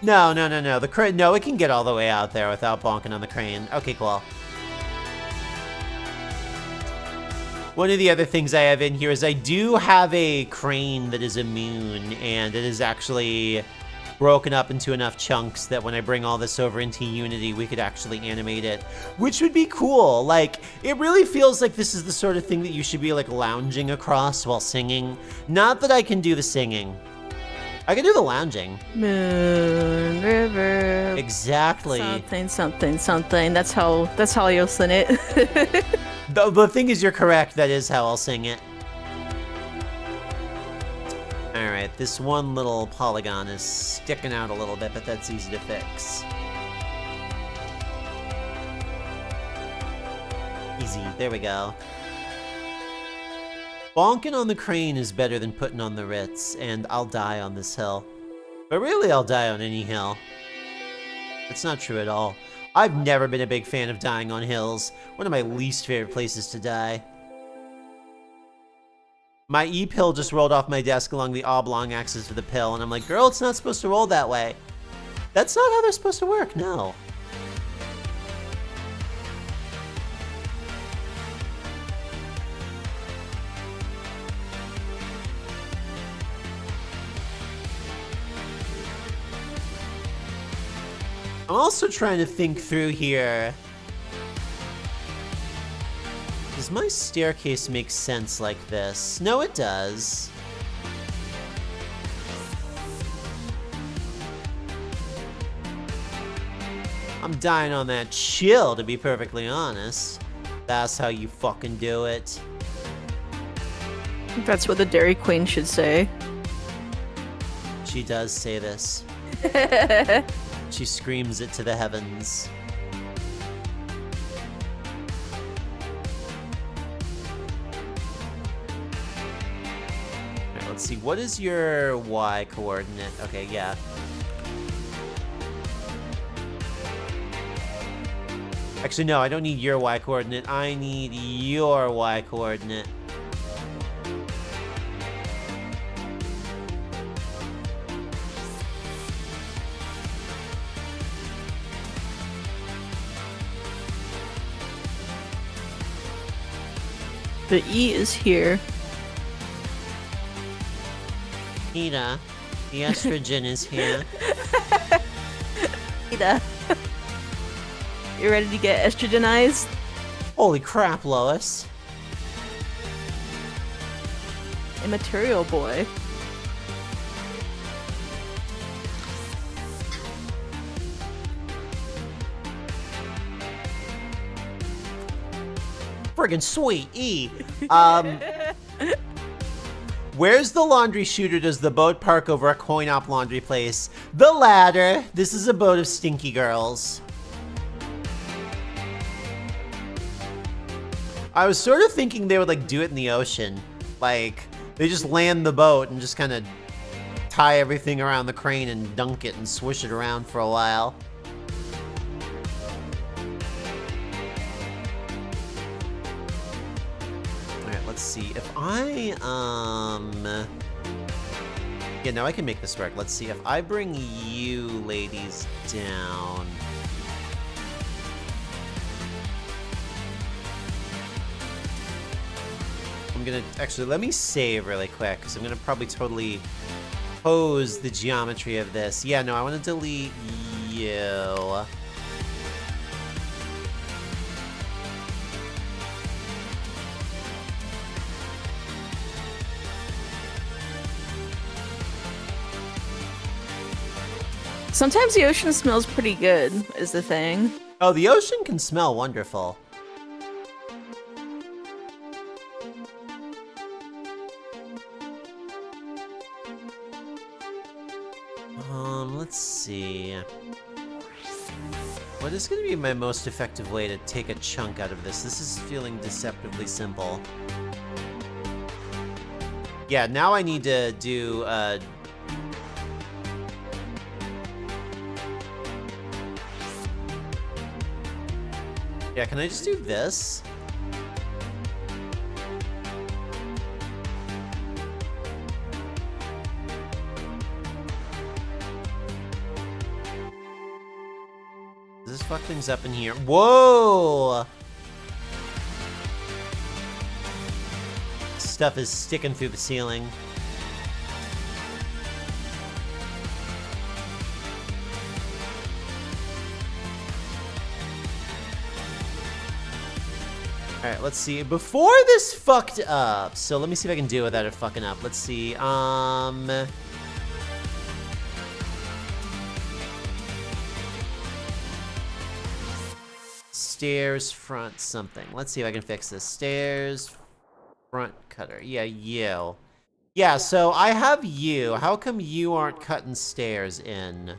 No. The crane... No, it can get all the way out there without bonking on the crane. Okay, cool. One of the other things I have in here is I do have a crane that is immune, and it is actually... broken up into enough chunks that when I bring all this over into Unity, we could actually animate it, which would be cool. Like, it really feels like this is the sort of thing that you should be, like, lounging across while singing. Not that I can do the singing. I can do the lounging. Moon River. Exactly. Something. That's how you'll sing it. The thing is, you're correct. That is how I'll sing it. Alright, this one little polygon is sticking out a little bit, but that's easy to fix. Easy, there we go. Bonking on the crane is better than putting on the Ritz, and I'll die on this hill. But really, I'll die on any hill. That's not true at all. I've never been a big fan of dying on hills. One of my least favorite places to die. My E-pill just rolled off my desk along the oblong axis of the pill, and I'm like, girl, it's not supposed to roll that way. That's not how they're supposed to work, no. I'm also trying to think through here. Does my staircase make sense like this? No, it does. I'm dying on that chill, to be perfectly honest. That's how you fucking do it. That's what the Dairy Queen should say. She does say this. She screams it to the heavens. Alright, let's see. What is your Y coordinate? Okay, yeah. Actually, no, I don't need your Y coordinate. I need your Y coordinate. The E is here. Nita, the estrogen is here. Ida. You ready to get estrogenized? Holy crap, Lois. Immaterial boy. Friggin' sweet, E. Where's the laundry shooter does the boat park over a coin-op laundry place? The ladder. This is a boat of stinky girls. I was sort of thinking they would like do it in the ocean. Like, they just land the boat and just kind of tie everything around the crane and dunk it and swish it around for a while. Alright, let's see. If I, yeah, now I can make this work. Let's see. If I bring you ladies down... I'm gonna, actually, let me save really quick, because I'm gonna probably totally pose the geometry of this. Yeah, no, I want to delete you. Sometimes the ocean smells pretty good, is the thing. Oh, the ocean can smell wonderful. Let's see. What is going to be my most effective way to take a chunk out of this? This is feeling deceptively simple. Yeah, now I need to do, yeah, can I just do this? Does this fuck things up in here? Whoa! Stuff is sticking through the ceiling. Alright, let's see. Before this fucked up, so let me see if I can deal with that or fucking up. Let's see, stairs, front, something. Let's see if I can fix this. Stairs, front cutter. Yeah, you. Yeah, so I have you. How come you aren't cutting stairs in?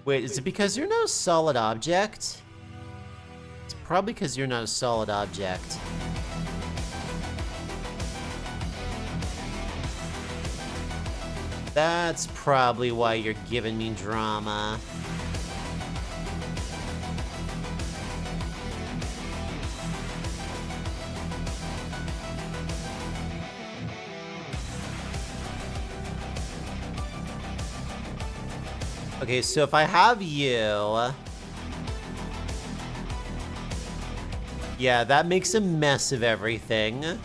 Wait, is it because you're not a solid object? It's probably because you're not a solid object. That's probably why you're giving me drama. Okay, so if I have you... Yeah, that makes a mess of everything. Let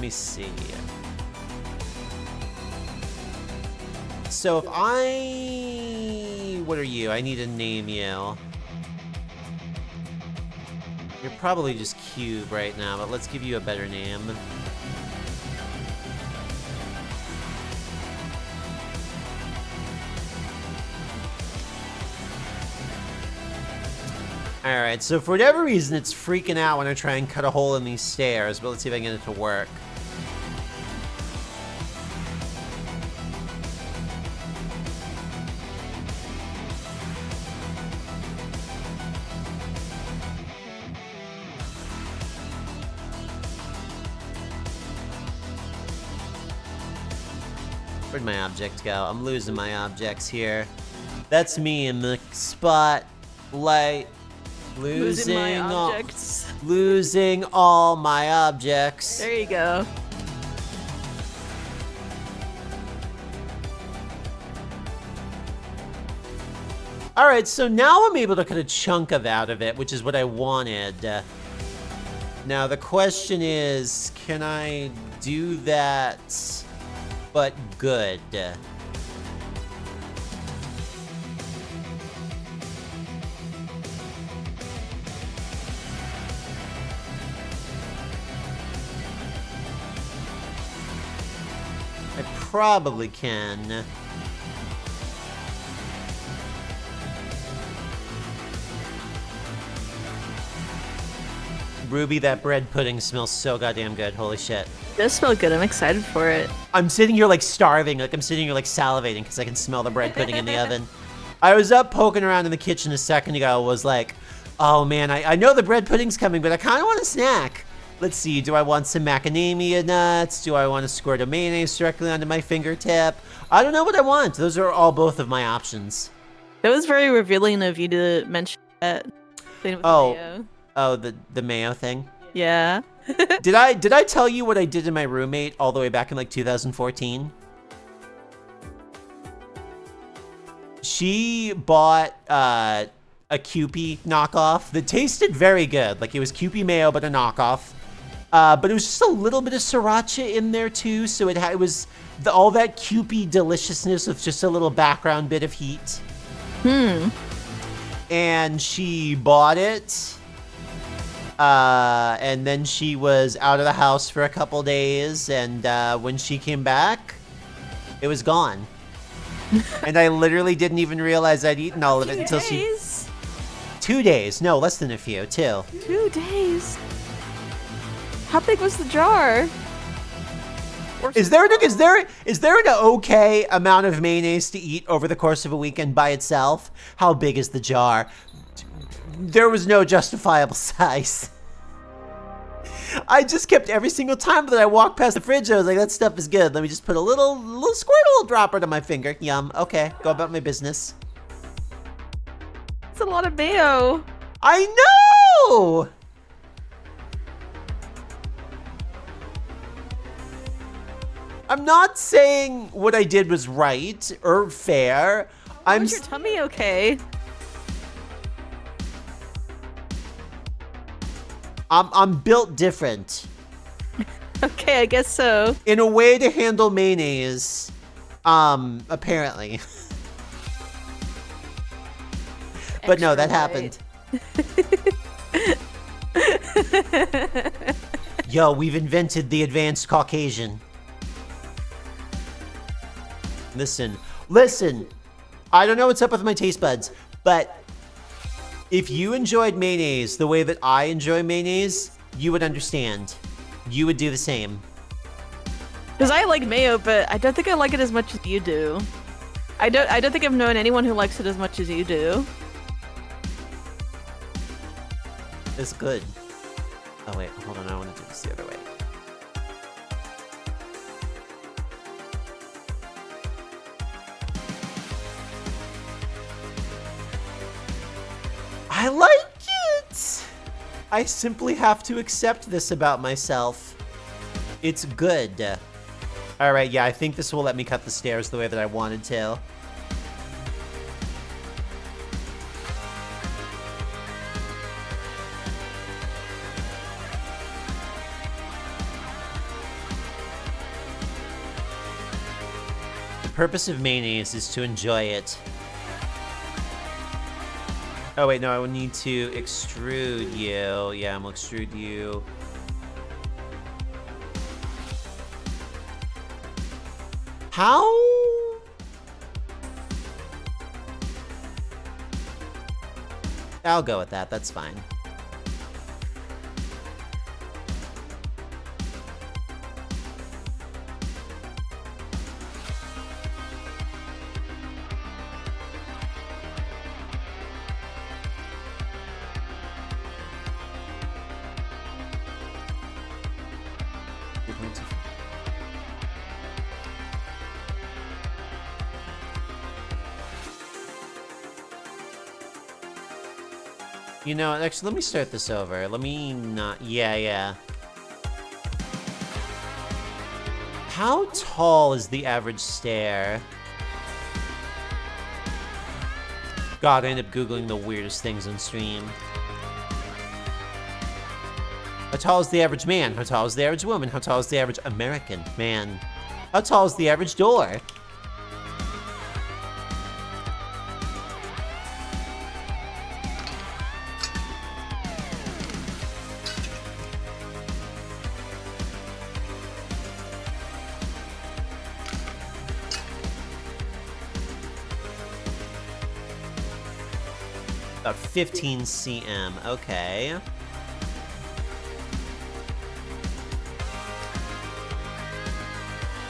me see. So if I... What are you? I need to name you. You're probably just Cube right now, but let's give you a better name. Alright, so for whatever reason, it's freaking out when I try and cut a hole in these stairs, but let's see if I can get it to work. Where'd my object go? I'm losing my objects here. That's me in the spotlight. Losing my objects. Losing all my objects. There you go. All right, so now I'm able to cut a chunk out of it, which is what I wanted. Now the question is, can I do that, but good? I probably can. Ruby, that bread pudding smells so goddamn good. Holy shit. It does smell good. I'm excited for it. I'm sitting here like starving. Like I'm sitting here like salivating because I can smell the bread pudding in the oven. I was up poking around in the kitchen a second ago. Was like, oh man, I know the bread pudding's coming, but I kind of want a snack. Let's see. Do I want some macadamia nuts? Do I want to squirt of mayonnaise directly onto my fingertip? I don't know what I want. Those are all both of my options. It was very revealing of you to mention that thing with the mayo. Oh, the mayo thing? Yeah. Did I tell you what I did to my roommate all the way back in like 2014? She bought a Kewpie knockoff that tasted very good. Like it was Kewpie mayo, but a knockoff. But it was just a little bit of sriracha in there too, so it was all that Kewpie deliciousness with just a little background bit of heat. And she bought it. And then she was out of the house for a couple days, and when she came back, it was gone. And I literally didn't even realize I'd eaten all of it until 2 days. No, less than a few. 2. 2 days. How big was the jar? Is there an okay amount of mayonnaise to eat over the course of a weekend by itself? How big is the jar? There was no justifiable size. I just kept every single time that I walked past the fridge, I was like, that stuff is good. Let me just put a little squirtle dropper to my finger. Yum. Okay, go about my business. It's a lot of mayo. I know! I'm not saying what I did was right or fair. Was your tummy okay? I'm built different. Okay, I guess so. In a way to handle mayonnaise, apparently. But no, that happened. Yo, we've invented the advanced Caucasian. Listen. I don't know what's up with my taste buds, but if you enjoyed mayonnaise the way that I enjoy mayonnaise, you would understand. You would do the same. Because I like mayo, but I don't think I like it as much as you do. I don't think I've known anyone who likes it as much as you do. It's good. Oh wait, hold on, I want to do this the other way. I like it! I simply have to accept this about myself. It's good. Alright, yeah, I think this will let me cut the stairs the way that I wanted to. The purpose of mayonnaise is to enjoy it. Oh wait, no, I will need to extrude you. Yeah, I'm gonna extrude you. How? I'll go with that, that's fine. You know, actually, let me start this over. Let me not... Yeah. How tall is the average stair? God, I end up Googling the weirdest things on stream. How tall is the average man? How tall is the average woman? How tall is the average American man? How tall is the average door? About 15 cm, okay.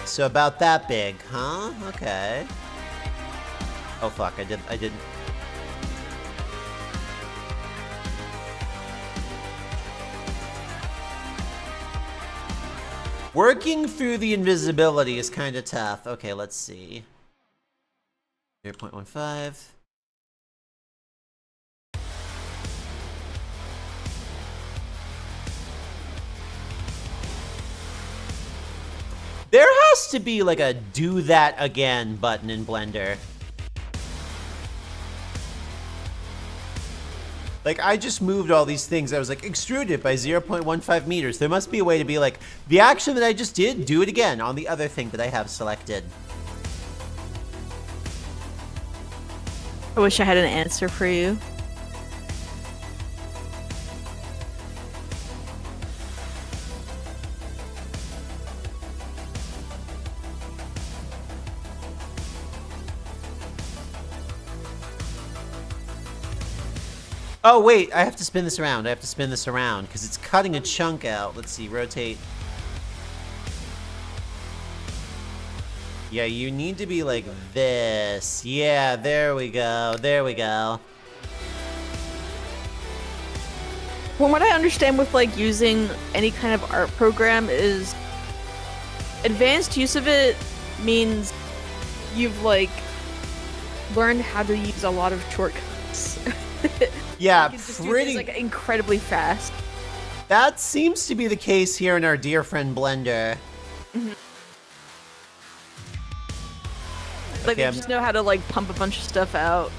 So about that big, huh? Okay. Oh fuck, I didn't. Working through the invisibility is kind of tough. Okay, let's see. 0.15. There has to be like a do that again button in Blender. Like, I just moved all these things. I was like, extrude it by 0.15 meters. There must be a way to be like, the action that I just did, do it again on the other thing that I have selected. I wish I had an answer for you. Oh, wait, I have to spin this around. I have to spin this around because it's cutting a chunk out. Let's see, rotate. Yeah, you need to be like this. Yeah, there we go. There we go. From what I understand with like using any kind of art program is advanced use of it means you've like learned how to use a lot of shortcuts. Yeah, you can just do pretty... things, like, incredibly fast. That seems to be the case here in our dear friend Blender. Mm-hmm. Like, Okay, they just know how to, like, pump a bunch of stuff out.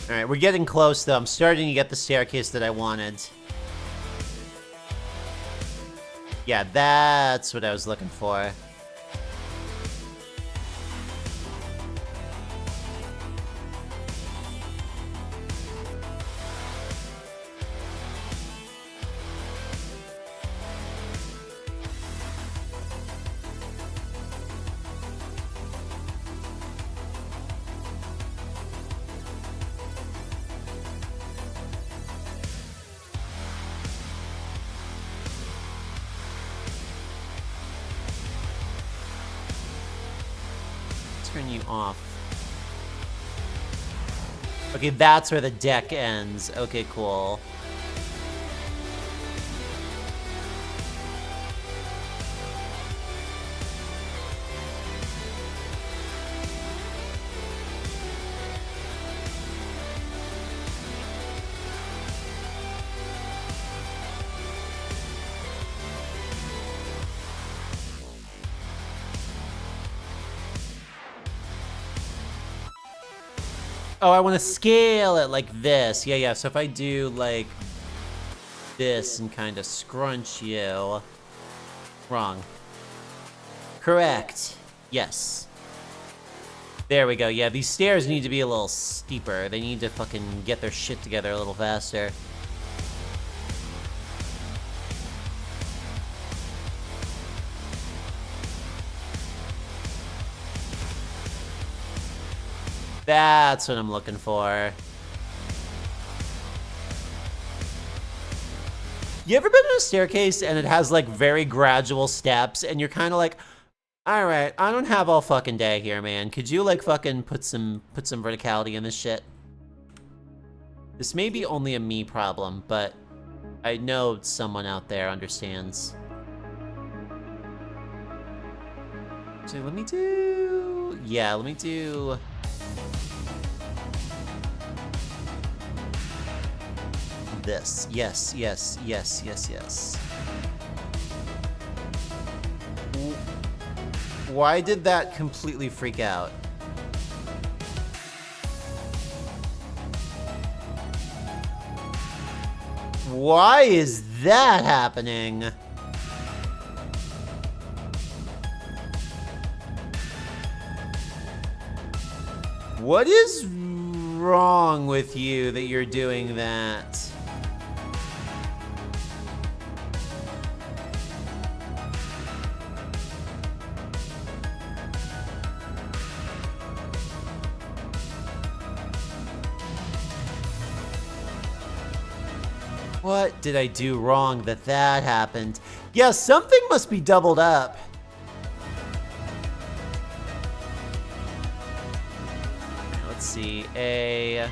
Alright, we're getting close, though. I'm starting to get the staircase that I wanted. Yeah, that's what I was looking for. Turn you off. Okay, that's where the deck ends. Okay, cool. Oh, I want to scale it like this. Yeah, so if I do like this and kind of scrunch you. Wrong. Correct. Yes. There we go. Yeah, these stairs need to be a little steeper. They need to fucking get their shit together a little faster. That's what I'm looking for. You ever been in a staircase and it has like very gradual steps and you're kind of like, all right, I don't have all fucking day here, man. Could you like fucking put some verticality in this shit? This may be only a me problem, but I know someone out there understands. So let me do... Yeah, let me do... this. Yes, yes, yes, yes, yes. Why did that completely freak out? Why is that happening? What is wrong with you that you're doing that? What did I do wrong that happened? Yeah, something must be doubled up. Let's see, a...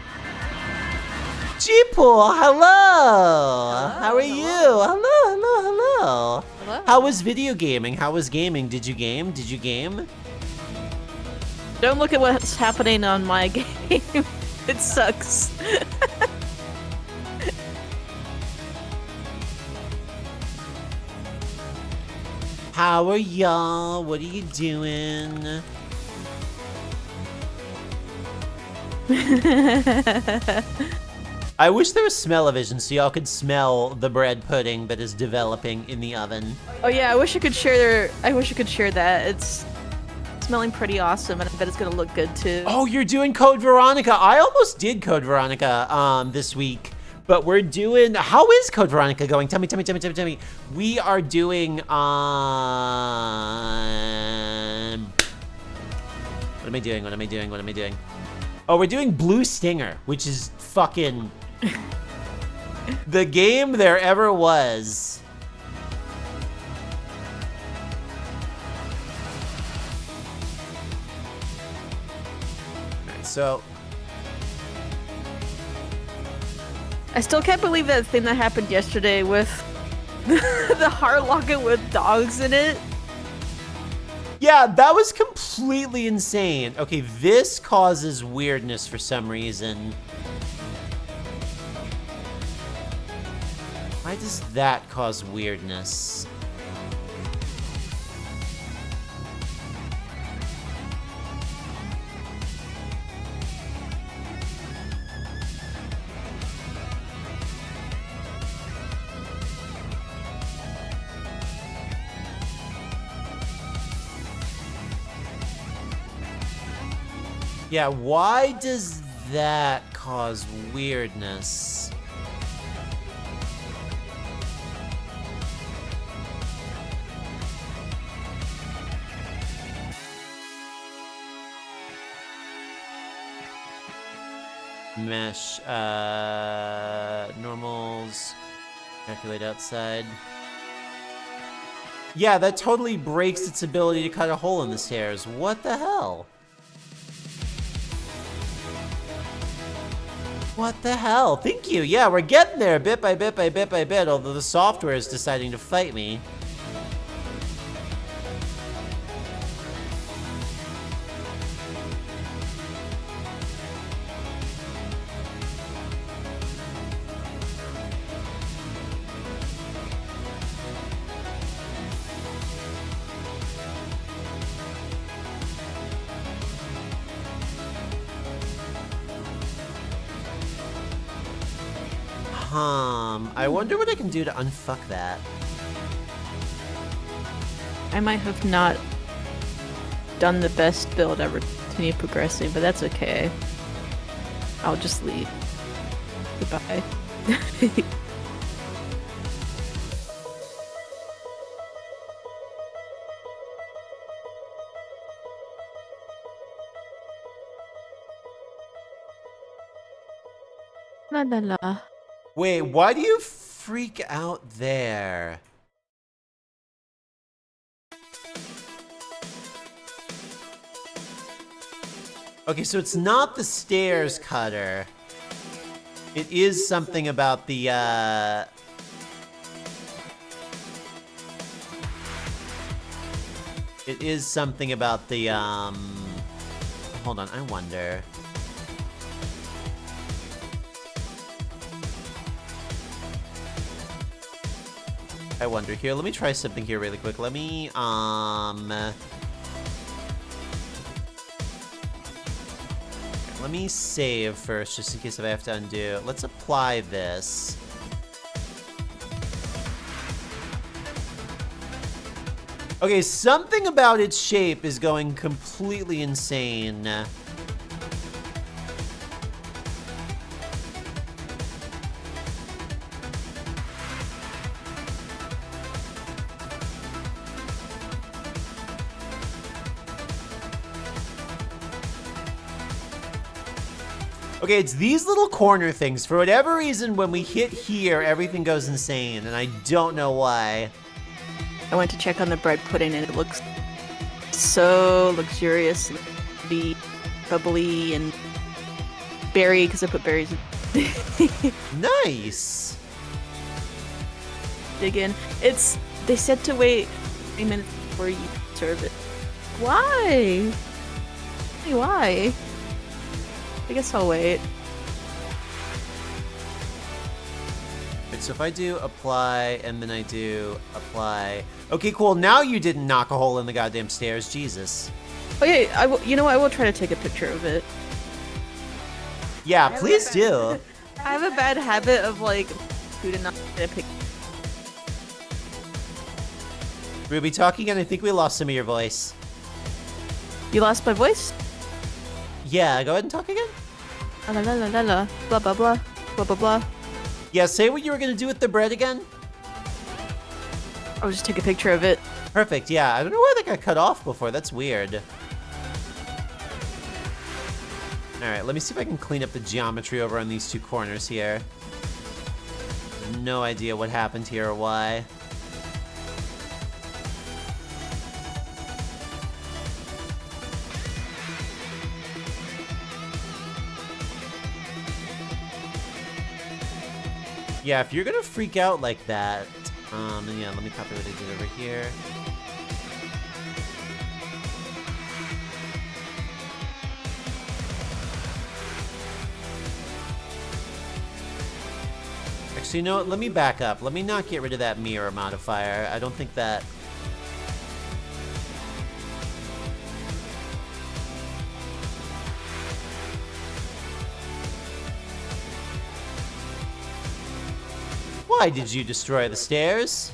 G-Pool, hello! How are you? Hello. Hello. How was video gaming? How was gaming? Did you game? Did you game? Don't look at what's happening on my game. It sucks. How are y'all? What are you doing? I wish there was smell-o-vision so y'all could smell the bread pudding that is developing in the oven. Oh yeah, I wish I could share that. It's smelling pretty awesome, and I bet it's gonna look good too. Oh, you're doing Code Veronica. I almost did Code Veronica this week, but we're doing... How is Code Veronica going? Tell me. We are doing... What am I doing? Oh, we're doing Blue Stinger, which is fucking... the game there ever was. Alright, so... I still can't believe that thing that happened yesterday with the heart locket with dogs in it. Yeah, that was completely insane. Okay, this causes weirdness for some reason. Why does that cause weirdness? Yeah, why does that cause weirdness? Mesh, normals, calculate outside. Yeah, that totally breaks its ability to cut a hole in the stairs. What the hell? What the hell? Thank you. Yeah, we're getting there bit by bit, although the software is deciding to fight me. I wonder what I can do to unfuck that. I might have not done the best build ever to continue progressing, but that's okay. I'll just leave. Goodbye. La la la. Wait, why do you freak out there? Okay, so it's not the stairs cutter. It is something about the, What It is something about the, hold on, I wonder. I wonder here. Let me try something here really quick. Let me, let me save first, just in case if I have to undo. Let's apply this. Okay, something about its shape is going completely insane. Okay, it's these little corner things. For whatever reason, when we hit here, everything goes insane, and I don't know why. I went to check on the bread pudding and it looks so luxurious and be bubbly and berry because I put berries in. Nice. Dig in. They said to wait 3 minutes before you serve it. Why? Hey, why? I guess I'll wait. Right, so if I do apply and then I do apply. Okay, cool. Now you didn't knock a hole in the goddamn stairs. Jesus. Oh yeah, you know what? I will try to take a picture of it. Yeah, please do. I have a bad habit of like food and not get a picture. Ruby, talk again. I think we lost some of your voice. You lost my voice? Yeah, go ahead and talk again. La la la la la. Blah blah blah. Blah blah blah. Yeah, say what you were gonna do with the bread again. I'll just take a picture of it. Perfect, yeah. I don't know why that got cut off before. That's weird. Alright, let me see if I can clean up the geometry over on these two corners here. No idea what happened here or why. Yeah, if you're gonna freak out like that, then yeah, let me copy what I did over here. Actually, you know what? Let me back up. Let me not get rid of that mirror modifier. I don't think that... Why did you destroy the stairs?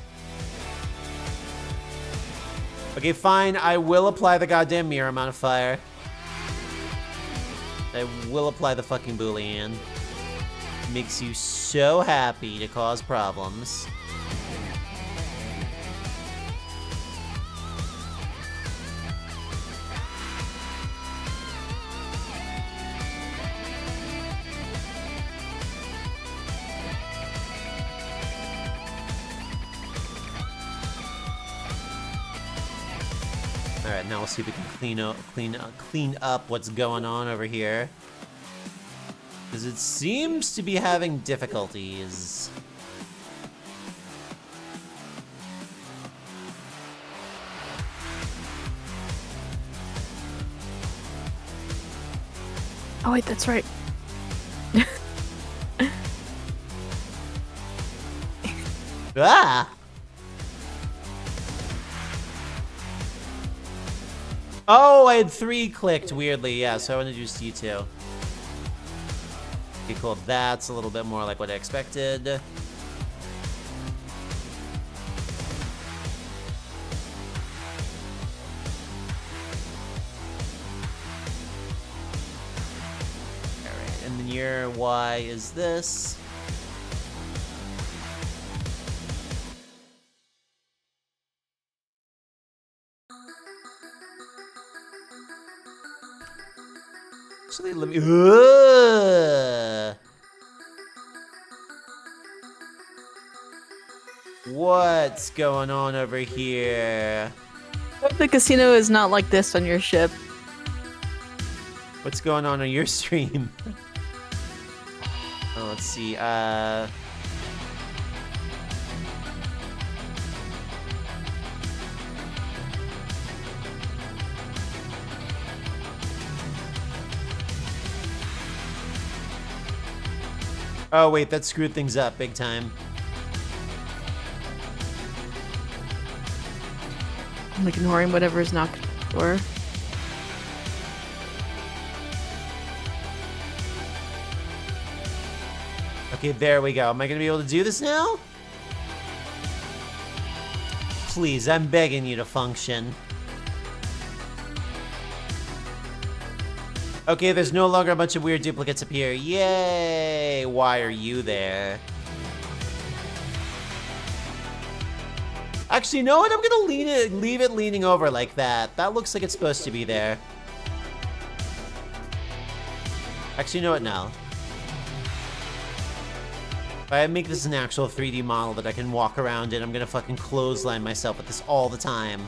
Okay, fine. I will apply the goddamn mirror modifier. I will apply the fucking Boolean. Makes you so happy to cause problems. Alright, now we'll see if we can clean up what's going on over here. Because it seems to be having difficulties. Oh wait, that's right. Ah! Oh, I had 3 clicked weirdly, yeah, so I want to do C2. Okay, cool. That's a little bit more like what I expected. Alright, and then your Y is this. Actually, let me... What's going on over here? The casino is not like this on your ship. What's going on your stream? Oh, let's see. Oh, wait, that screwed things up big time. I'm ignoring whatever's knocking on the door. Okay, there we go. Am I gonna be able to do this now? Please, I'm begging you to function. Okay, there's no longer a bunch of weird duplicates up here. Yay! Why are you there? Actually, you know what? I'm gonna leave it leaning over like that. That looks like it's supposed to be there. Actually, you know what? No. If I make this an actual 3D model that I can walk around in, I'm gonna fucking clothesline myself with this all the time.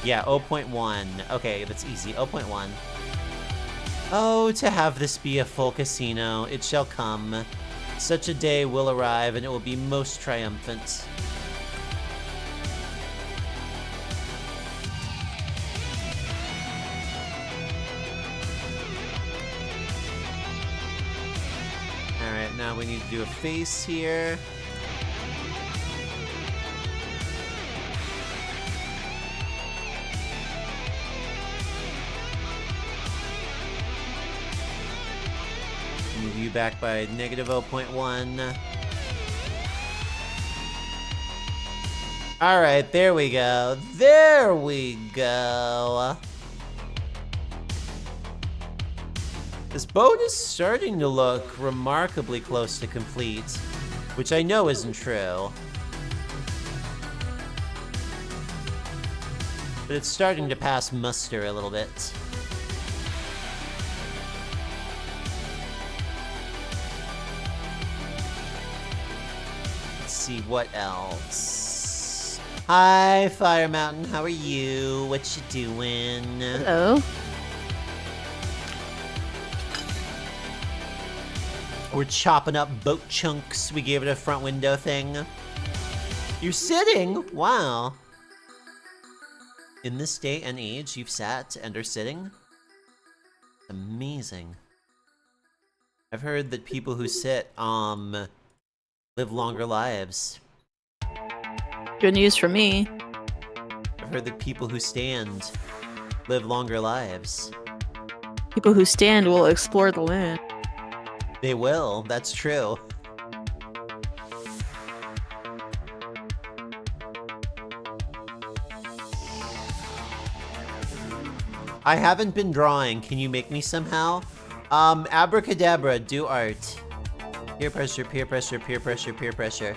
Yeah, 0.1. Okay, that's easy. 0.1. Oh, to have this be a full casino, it shall come. Such a day will arrive, and it will be most triumphant. Alright, now we need to do a face here. Move you back by negative 0.1. Alright, there we go. There we go. This boat is starting to look remarkably close to complete, which I know isn't true. But it's starting to pass muster a little bit. Let's see what else. Hi, Fire Mountain. How are you? What you doing? Hello. We're chopping up boat chunks. We gave it a front window thing. You're sitting? Wow. In this day and age, you've sat and are sitting? Amazing. I've heard that people who sit, live longer lives. Good news for me. I've heard that people who stand live longer lives. People who stand will explore the land. They will, that's true. I haven't been drawing. Can you make me somehow? Abracadabra, do art. Peer pressure, peer pressure, peer pressure, peer pressure.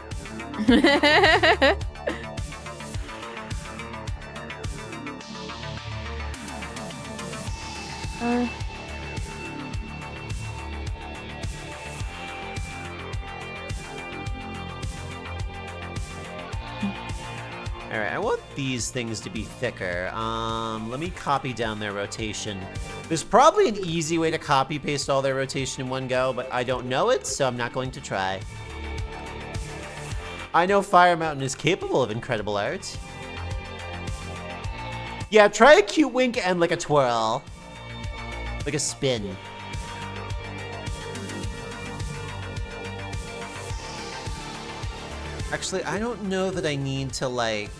Alright, I want these things to be thicker. Let me copy down their rotation. There's probably an easy way to copy paste all their rotation in one go, but I don't know it, so I'm not going to try. I know Fire Mountain is capable of incredible art. Yeah, try a cute wink and like a twirl. Like a spin. Actually, I don't know that I need to, like...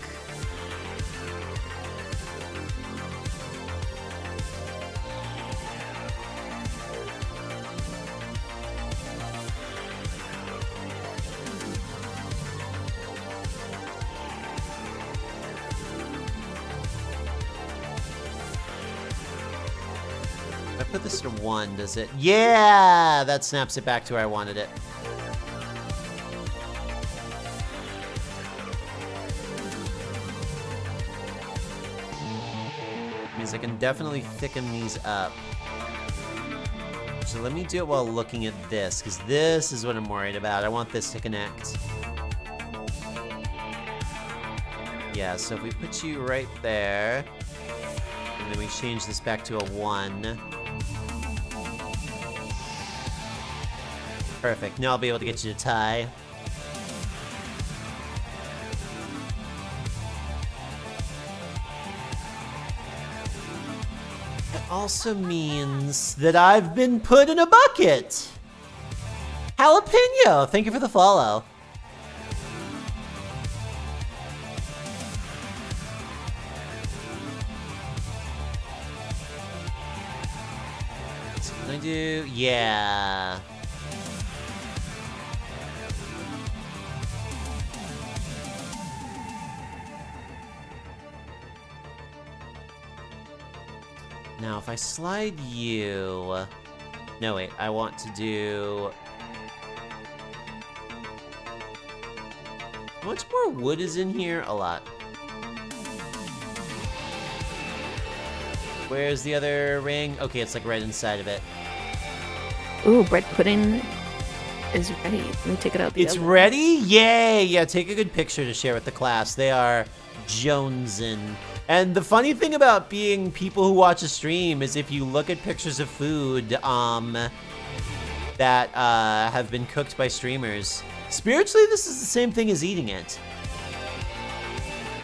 If I put this to 1, does it? Yeah! That snaps it back to where I wanted it. I can definitely thicken these up. So let me do it while looking at this, because this is what I'm worried about. I want this to connect. Yeah, so if we put you right there, and then we change this back to a 1. Perfect. Now I'll be able to get you to tie. That also means that I've been put in a bucket. Jalapeno, thank you for the follow. What can I do? Yeah. Now, if I slide you... No, wait, I want to do... How much more wood is in here? A lot. Where's the other ring? Okay, it's like right inside of it. Ooh, bread pudding is ready. Let me take it out the It's oven. ready? Yay! Yeah, take a good picture to share with the class. They are jonesing. And the funny thing about being people who watch a stream is if you look at pictures of food that have been cooked by streamers, spiritually this is the same thing as eating it.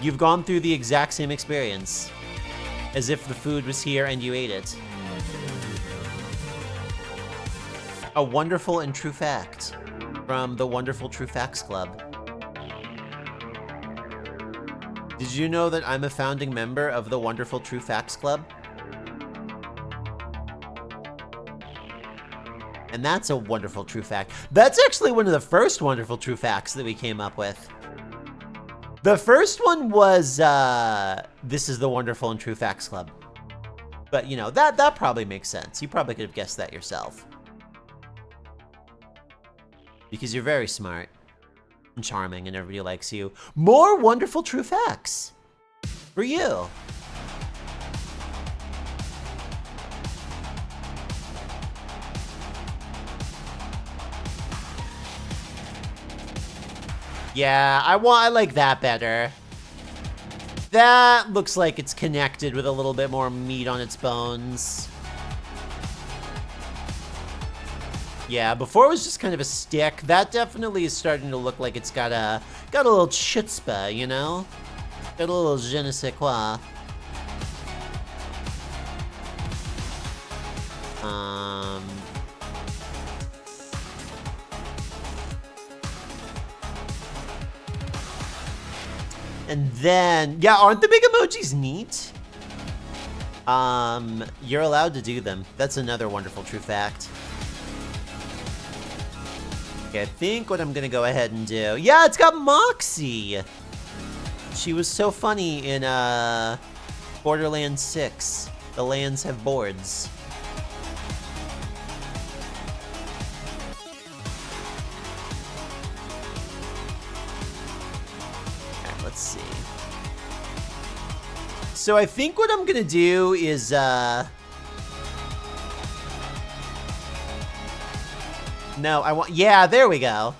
You've gone through the exact same experience as if the food was here and you ate it. A wonderful and true fact from the Wonderful True Facts Club. Did you know that I'm a founding member of the Wonderful True Facts Club? And that's a wonderful true fact. That's actually one of the first wonderful true facts that we came up with. The first one was, this is the Wonderful and True Facts Club. But, you know, that probably makes sense. You probably could have guessed that yourself. Because you're very smart and charming and everybody likes you. More wonderful true facts for you. Yeah, I like that better. That looks like it's connected with a little bit more meat on its bones. Yeah, before it was just kind of a stick. That definitely is starting to look like it's got a little chutzpah, you know? Got a little je ne sais quoi. And then, yeah, aren't the big emojis neat? You're allowed to do them. That's another wonderful true fact. Okay, I think what I'm gonna go ahead and do... Yeah, it's got Moxie! She was so funny in, Borderlands 6. The lands have boards. Alright, let's see. So I think what I'm gonna do is, No, I want... Yeah, there we go.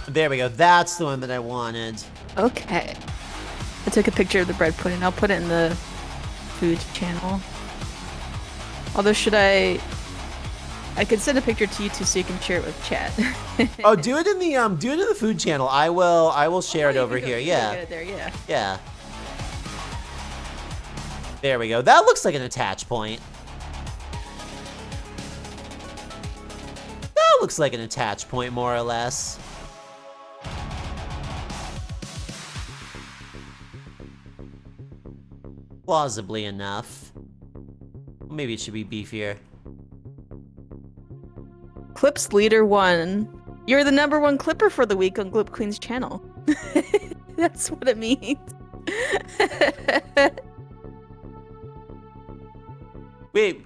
There we go. That's the one that I wanted. Okay. I took a picture of the bread pudding. I'll put it in the food channel. Although, should I could send a picture to you two so you can share it with chat. Oh, do it in the food channel. I will share it over here. Yeah. Get it there, yeah. Yeah. There we go. That looks like an attach point. That looks like an attach point, more or less. Plausibly enough. Maybe it should be beefier. Clips Leader 1. You're the #1 clipper for the week on Glip Queen's channel. That's what it means. Wait,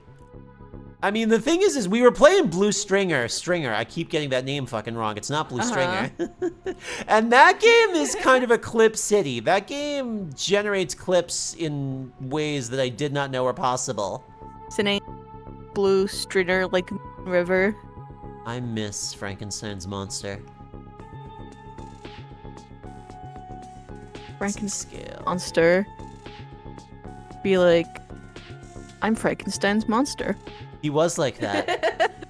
I mean, the thing is we were playing Blue Stringer. I keep getting that name fucking wrong. It's not Blue Stringer. And that game is kind of a clip city. That game generates clips in ways that I did not know were possible. It's an Blue Stringer, like river. I miss Frankenstein's monster. Frankenstein monster. Be like, I'm Frankenstein's monster. He was like that.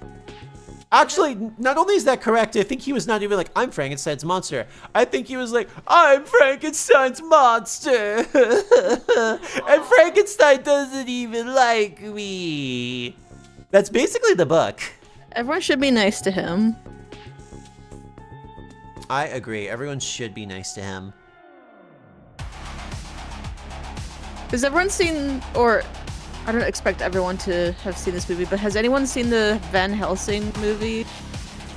Actually, not only is that correct, I think he was not even like, I'm Frankenstein's monster. I think he was like, I'm Frankenstein's monster. And Frankenstein doesn't even like me. That's basically the book. Everyone should be nice to him. I agree. Everyone should be nice to him. Has everyone seen, or I don't expect everyone to have seen this movie, but has anyone seen the Van Helsing movie?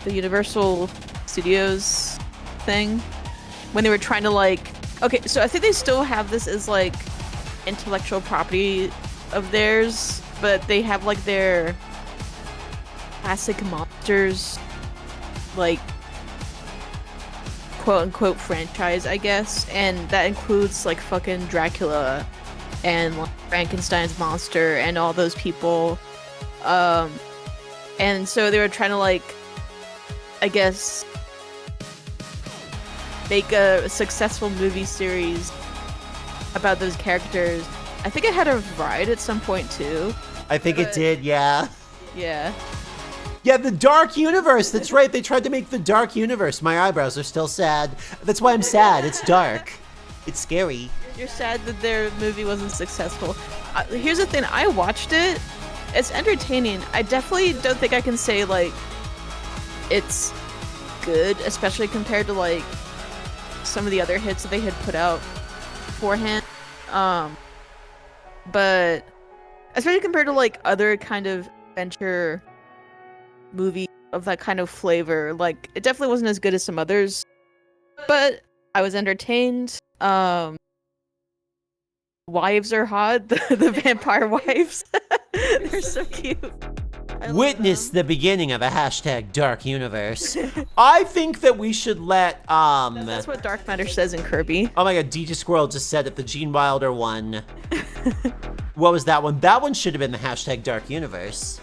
The Universal Studios thing? When they were trying to like... Okay, so I think they still have this as like intellectual property of theirs, but they have like their classic monsters, like quote-unquote franchise, I guess, and that includes like fucking Dracula and like, Frankenstein's monster and all those people, and so they were trying to like, I guess, make a successful movie series about those characters. I think it had a ride at some point too. I think it did, yeah. Yeah. Yeah, the Dark Universe. That's right. They tried to make the Dark Universe. My eyebrows are still sad. That's why I'm sad. It's dark. It's scary. You're sad that their movie wasn't successful. Here's the thing. I watched it. It's entertaining. I definitely don't think I can say, like, it's good, especially compared to, like, some of the other hits that they had put out beforehand. But especially compared to, like, other kind of adventure movie of that kind of flavor, like, it definitely wasn't as good as some others, but I was entertained. Wives are hot. The vampire wives. They're so cute. Witness the beginning of a hashtag Dark Universe. I think that we should let, That's what Dark Matter says in Kirby. Oh my god, DJ Squirrel just said it, the Gene Wilder one. What was that one? That one should have been the hashtag Dark Universe.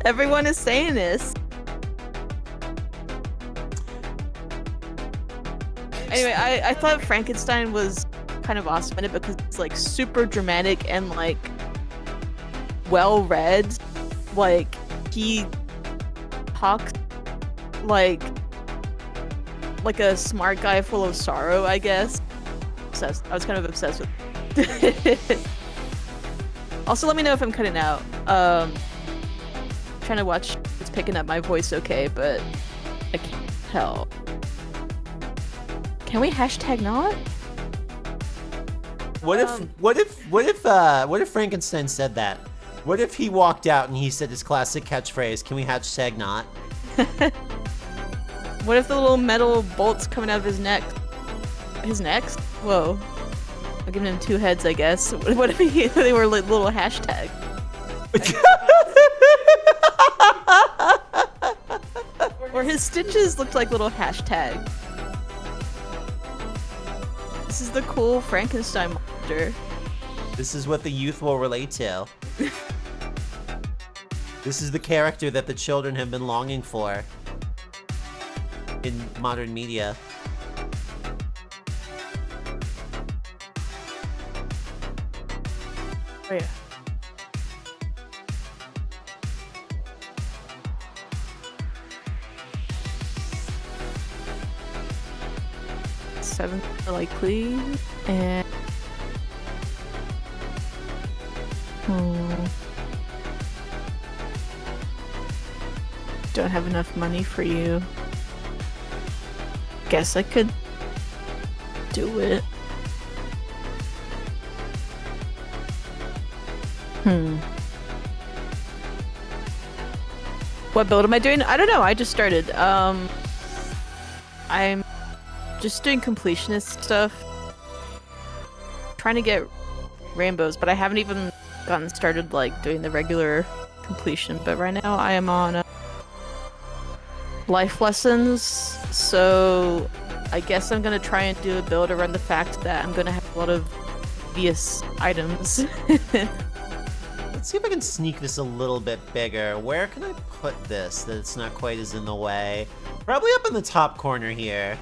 Everyone is saying this. Anyway, I thought Frankenstein was kind of awesome in it because it's like super dramatic and like well read. Like he talks like a smart guy full of sorrow, I guess. Obsessed. I was kind of obsessed with it. Also, let me know if I'm cutting out. Trying to watch if it's picking up my voice okay, but I can't tell. Can we hashtag not? What if Frankenstein said that? What if he walked out and he said his classic catchphrase, can we hashtag not? What if the little metal bolts coming out of his neck? His neck? Whoa. I'm giving him two heads, I guess. What if they were like little hashtag? Or his stitches looked like little hashtag. This is the cool Frankenstein monster. This is what the youth will relate to. This is the character that the children have been longing for in modern media. Oh yeah. Seven likely, and don't have enough money for you. Guess I could do it. What build am I doing? I don't know. I just started. I'm just doing completionist stuff. Trying to get rainbows, but I haven't even gotten started like doing the regular completion. But right now I am on life lessons, so I guess I'm gonna try and do a build around the fact that I'm gonna have a lot of obvious items. Let's see if I can sneak this a little bit bigger. Where can I put this that it's not quite as in the way? Probably up in the top corner here.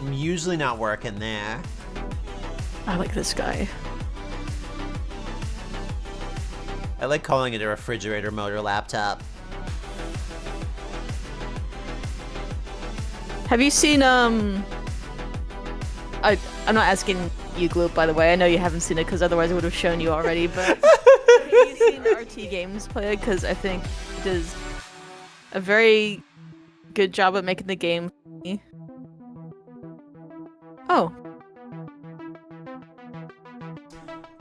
I'm usually not working there. I like this guy. I like calling it a refrigerator motor laptop. Have you seen I'm not asking you, Gloop, by the way. I know you haven't seen it because otherwise I would have shown you already. But have you seen RT Games play it? Because I think it does a very good job at making the game. Oh.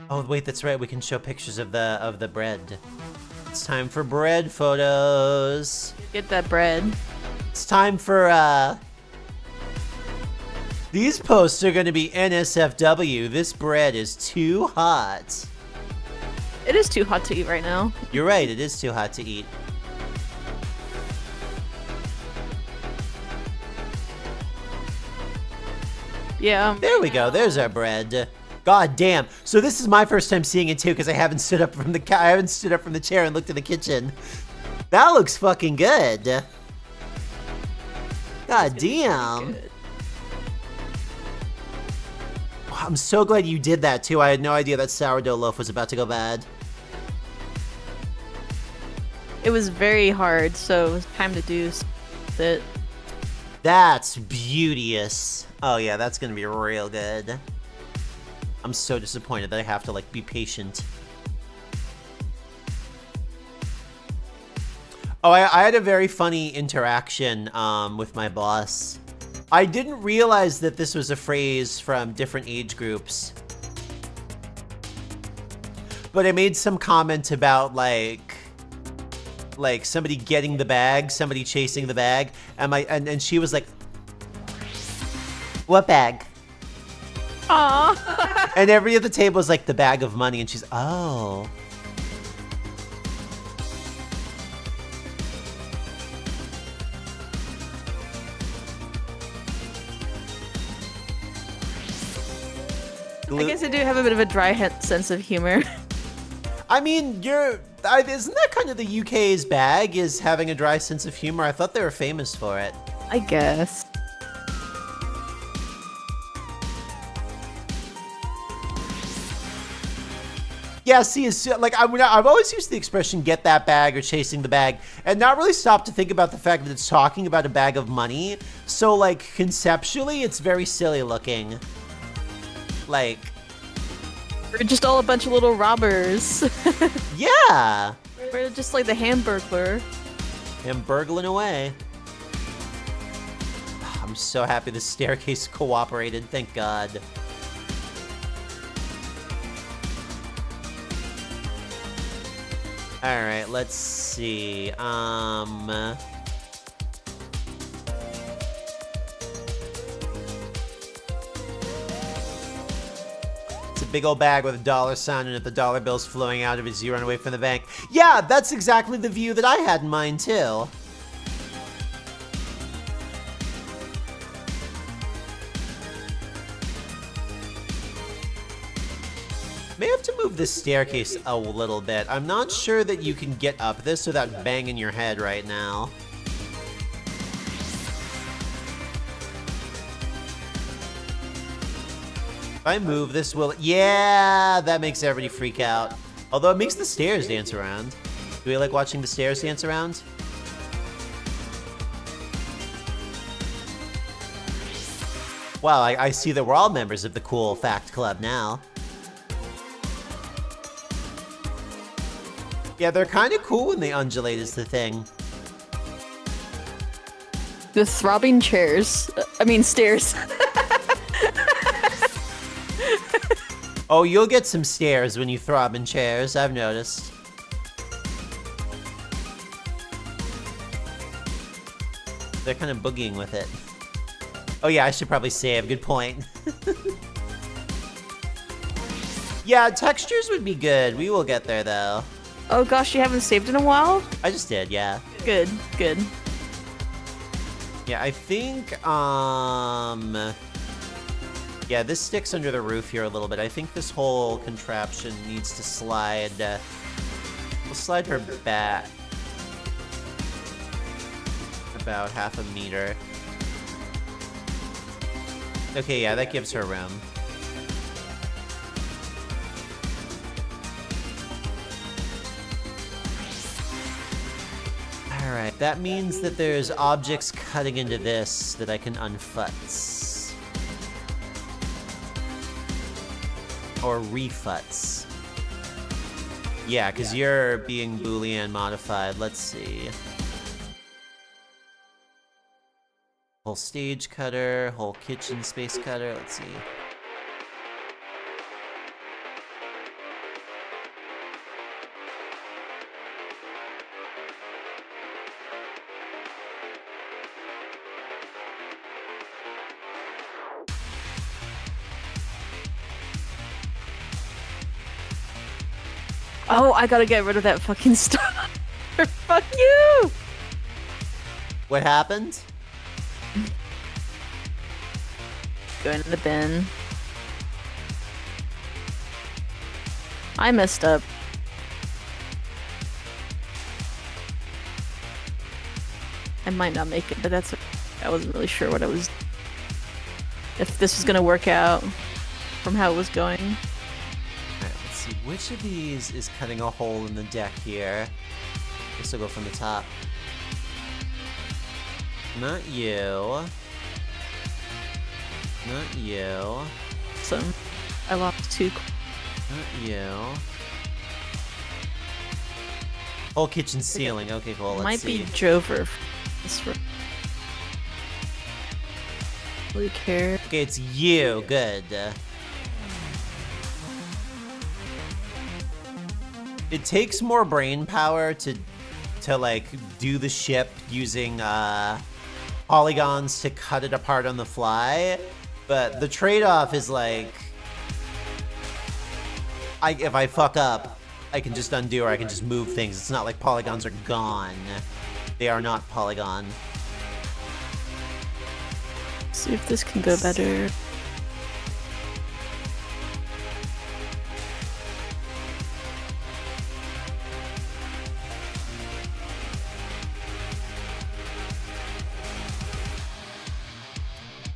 Oh wait, that's right. We can show pictures of the bread. It's time for bread photos. Get that bread. It's time for these posts are going to be NSFW. This bread is too hot. It is too hot to eat right now. You're right, it is too hot to eat. Yeah. There we go. There's our bread. God damn. So this is my first time seeing it too, because I haven't stood up from the chair and looked in the kitchen. That looks fucking good. God damn. Good. I'm so glad you did that too. I had no idea that sourdough loaf was about to go bad. It was very hard, so it was time to do it. That's beauteous. Oh yeah, that's gonna be real good. I'm so disappointed that I have to like be patient. Oh, I had a very funny interaction with my boss. I didn't realize that this was a phrase from different age groups. But I made some comment about like somebody getting the bag, somebody chasing the bag, and she was like, "What bag?" Aww. And every at the table was like the bag of money, and she's, "Oh." I guess I do have a bit of a dry sense of humor. I mean, isn't that kind of the UK's bag, is having a dry sense of humor? I thought they were famous for it. I guess. Yeah, see, like I've always used the expression "get that bag" or "chasing the bag," and not really stopped to think about the fact that it's talking about a bag of money. So, like, conceptually, it's very silly looking. Like, We're just all a bunch of little robbers. yeah, We're just like the Hamburglar. I'm burgling away. I'm so happy the staircase cooperated. Thank God. All right, let's see. It's a big old bag with a dollar sign and the dollar bills flowing out of it as you run away from the bank. Yeah, that's exactly the view that I had in mind too. May have to move this staircase a little bit. I'm not sure that you can get up this without banging your head right now. If I move this, will... Yeah, that makes everybody freak out. Although it makes the stairs dance around. Do we like watching the stairs dance around? Wow, I see that we're all members of the Cool Fact Club now. Yeah, they're kind of cool when they undulate is the thing. The throbbing chairs. I mean, stairs. Oh, you'll get some stares when you throb in chairs, I've noticed. They're kind of boogieing with it. Oh yeah, I should probably save, good point. Yeah, textures would be good. We will get there though. Oh gosh, you haven't saved in a while? I just did, yeah. Good, good. Yeah, I think, yeah, this sticks under the roof here a little bit. I think this whole contraption needs to slide, we'll slide her back about half a meter. Okay, yeah, that gives her room. Alright, that means that there's objects cutting into this that I can unfutz. Or refutz. Yeah, because you're being Boolean modified. Let's see. Whole stage cutter, whole kitchen space cutter. Let's see. Oh, I gotta get rid of that fucking star. Fuck you! What happened? Going in the bin. I messed up. I might not make it, but that's. I wasn't really sure what I was. If this was gonna work out from how it was going. Alright, let's see. Which of these is cutting a hole in the deck here? This will go from the top. Not you. Not you. So I lost 2. Not you. Whole kitchen ceiling. Okay, cool. Let's Might see. be Drover. Really care. Okay, it's you. Good. It takes more brain power to like do the ship using polygons to cut it apart on the fly, but the trade-off is like, if I fuck up, I can just undo or I can just move things. It's not like polygons are gone. They are not polygon. See if this can go better.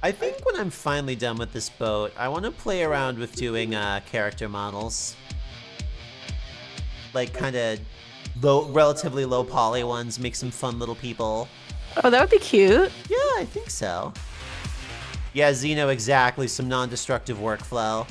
I think when I'm finally done with this boat, I want to play around with doing character models. Like kind of relatively low poly ones, make some fun little people. Oh, that would be cute. Yeah, I think so. Yeah, Xeno, exactly. Some non-destructive workflow.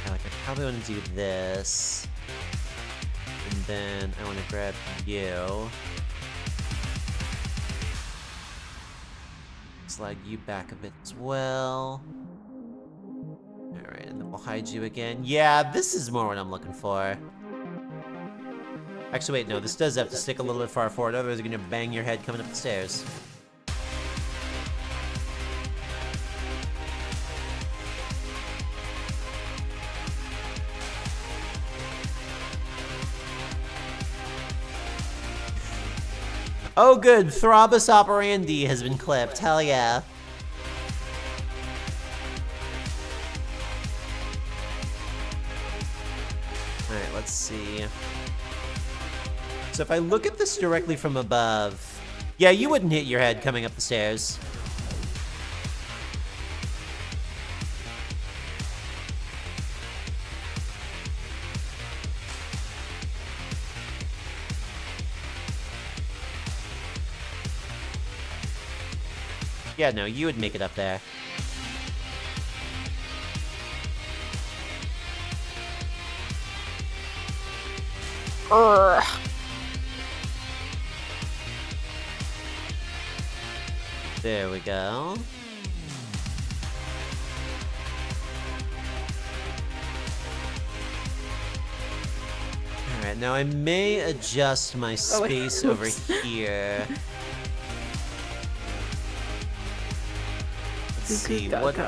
I probably want to do this. And then I want to grab you. Slide you back a bit as well. Alright, and then we'll hide you again. Yeah, this is more what I'm looking for. Actually, wait, no, this does have to stick a little bit far forward, otherwise you're gonna bang your head coming up the stairs. Oh good, Throbus operandi has been clipped, hell yeah. Alright, let's see. So if I look at this directly from above, yeah, you wouldn't hit your head coming up the stairs. Yeah, no, you would make it up there. There we go. Alright, now I may adjust my space over here. Let's see what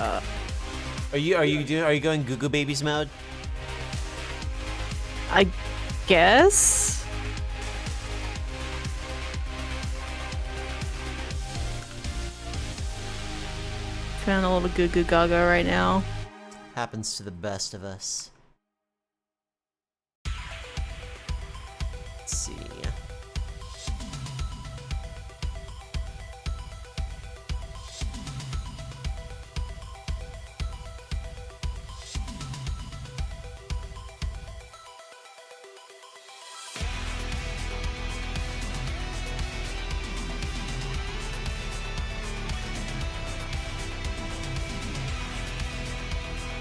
are you going Goo Goo Babies mode? I guess. Feeling a little goo goo gaga right now. Happens to the best of us. Let's see.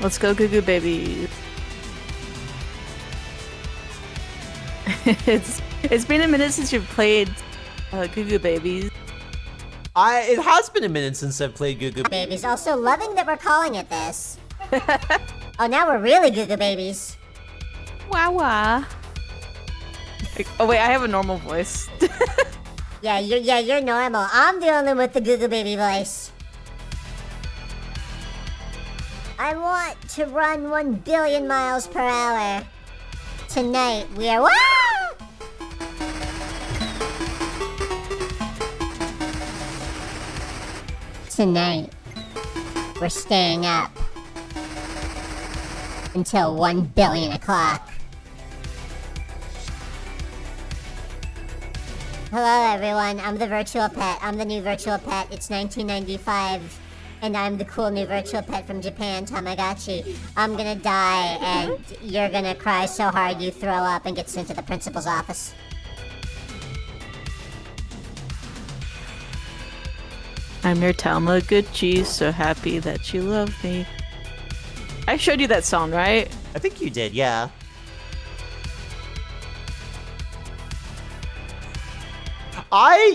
Let's go, Goo Goo Baby. it's been a minute since you've played Goo Goo Babies. It has been a minute since I've played Goo Goo. Babies. Also loving that we're calling it this. Oh, now we're really Goo Goo Babies. Wah wah. Oh wait, I have a normal voice. Yeah, you're normal. I'm the only one with the Goo Goo Baby voice. I want to run 1 billion miles per hour. Tonight we are. Wah! Tonight we're staying up until 1 billion o'clock. Hello everyone, I'm the virtual pet. I'm the new virtual pet. It's 1995. And I'm the cool new virtual pet from Japan, Tamagotchi. I'm gonna die, and you're gonna cry so hard you throw up and get sent to the principal's office. I'm your Tamagotchi, so happy that you love me. I showed you that song, right? I think you did, yeah.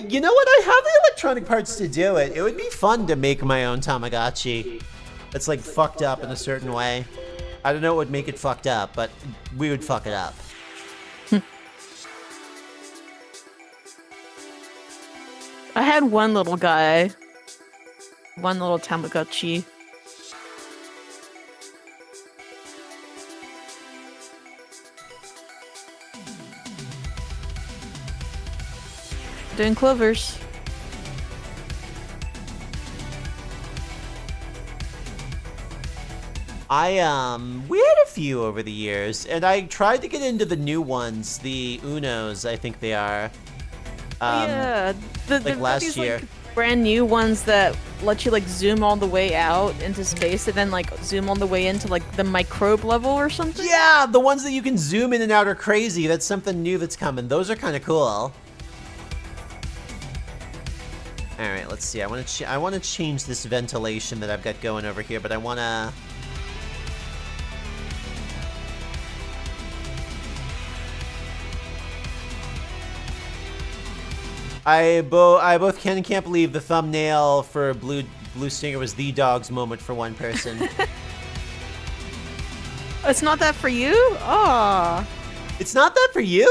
You know what? I have the electronic parts to do it. It would be fun to make my own Tamagotchi. That's like fucked up in a certain way. I don't know what would make it fucked up, but we would fuck it up. I had one little guy. One little Tamagotchi. Doing clovers. We had a few over the years, and I tried to get into the new ones, the Unos, I think they are. Yeah, like last these, year. like, brand new ones that let you like zoom all the way out into space and then like zoom all the way into like the microbe level or something. Yeah, the ones that you can zoom in and out are crazy. That's something new that's coming. Those are kind of cool. All right, let's see. I want to change this ventilation that I've got going over here, but I want to. I both can and can't believe the thumbnail for Blue Stinger was the dog's moment for one person. It's not that for you? Aw. It's not that for you?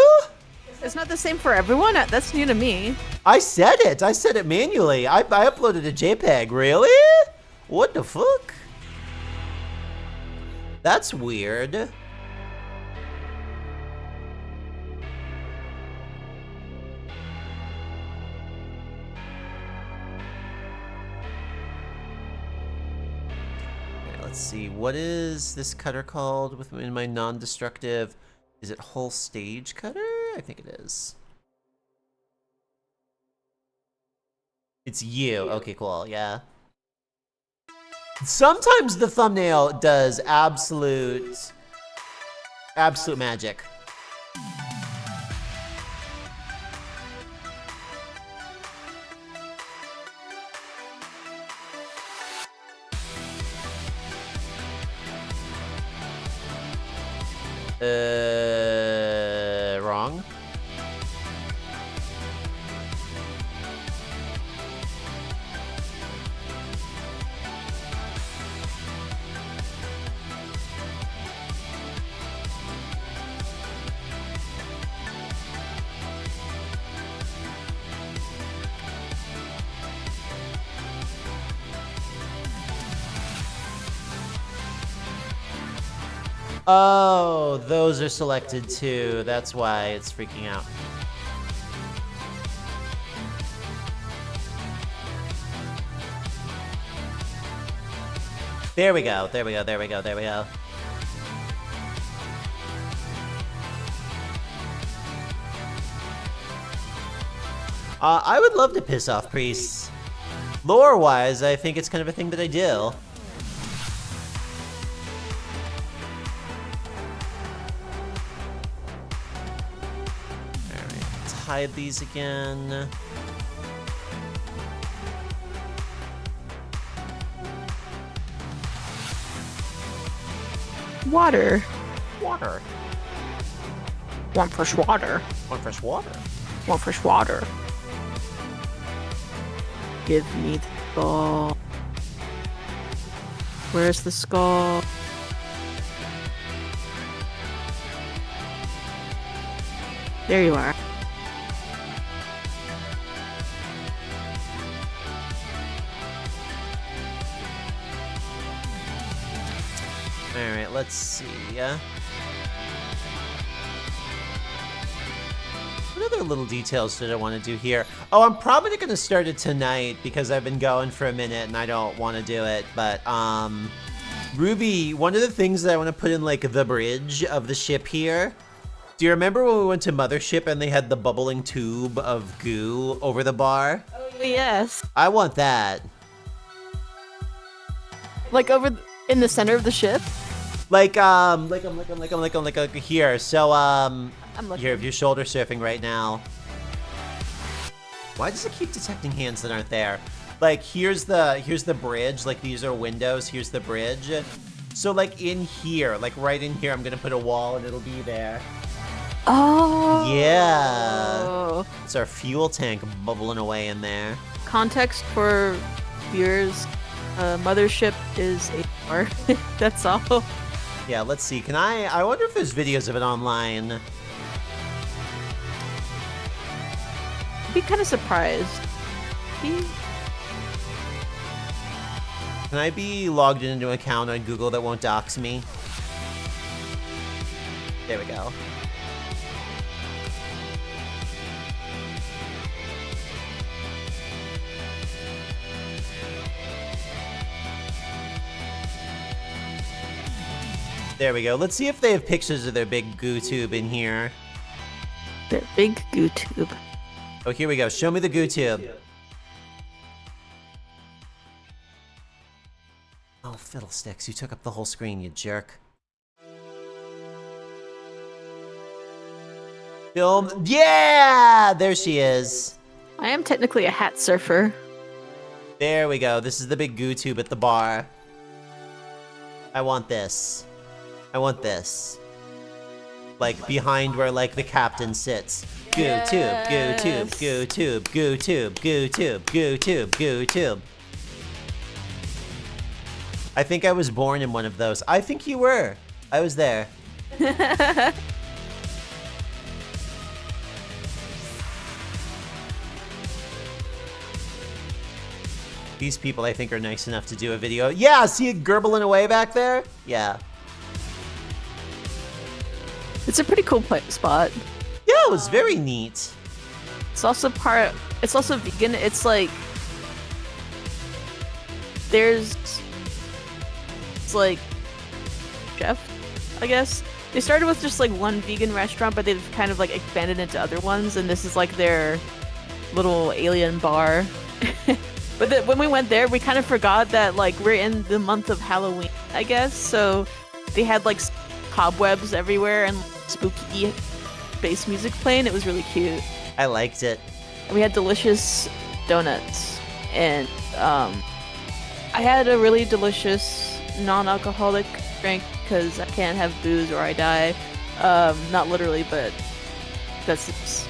It's not the same for everyone? That's new to me. I said it. I said it manually. I uploaded a JPEG. Really? What the fuck? That's weird. Let's see, what is this cutter called in my non-destructive? Is it whole stage cutter? I think it is. It's you. Okay, cool, yeah. Sometimes the thumbnail does absolute magic. Wrong. Oh, those are selected too. That's why it's freaking out. There we go. There we go. There we go. There we go. I would love to piss off priests. Lore-wise, I think it's kind of a thing that I do. Alright, let's hide these again. Water. Water. Want fresh water. Want fresh water? Want fresh water. Give me the skull. Where's the skull? There you are. Alright, let's see. What other little details did I want to do here? Oh, I'm probably going to start it tonight because I've been going for a minute and I don't want to do it. But, Ruby, one of the things that I want to put in, like, the bridge of the ship here. Do you remember when we went to Mothership and they had the bubbling tube of goo over the bar? Oh, yes. I want that. Like in the center of the ship? Like here. So, I'm looking. here, if you're shoulder surfing right now. Why does it keep detecting hands that aren't there? Like, here's the bridge. Like, these are windows. Here's the bridge. So, like, in here, like, right in here, I'm gonna put a wall and it'll be there. Oh. Yeah. It's our fuel tank bubbling away in there. Context for viewers. Mothership is a bar. That's all. Yeah, let's see. I wonder if there's videos of it online. I'd be kind of surprised. Can I be logged into an account on Google that won't dox me? There we go. There we go. Let's see if they have pictures of their big goo tube in here. Their big goo tube. Oh, here we go. Show me the goo tube. Oh, fiddlesticks. You took up the whole screen, you jerk. Film. Yeah! There she is. I am technically a hat surfer. There we go. This is the big goo tube at the bar. I want this. I want this. Like, behind where, like, the captain sits. Goo tube, goo tube, goo tube, goo tube, goo tube, goo tube, goo tube. I think I was born in one of those. I think you were. I was there. These people, I think, are nice enough to do a video. Yeah, see it gurgling away back there? Yeah. It's a pretty cool spot. Yeah, it was very neat. It's also vegan. It's like it's like chef, I guess. They started with just like one vegan restaurant, but they've kind of like expanded into other ones, and this is like their little alien bar. But when we went there, we kind of forgot that like we're in the month of Halloween, I guess. So they had like cobwebs everywhere and spooky bass music playing. It was really cute. I liked it. And we had delicious donuts, and I had a really delicious non-alcoholic drink because I can't have booze or I die. Not literally, but that's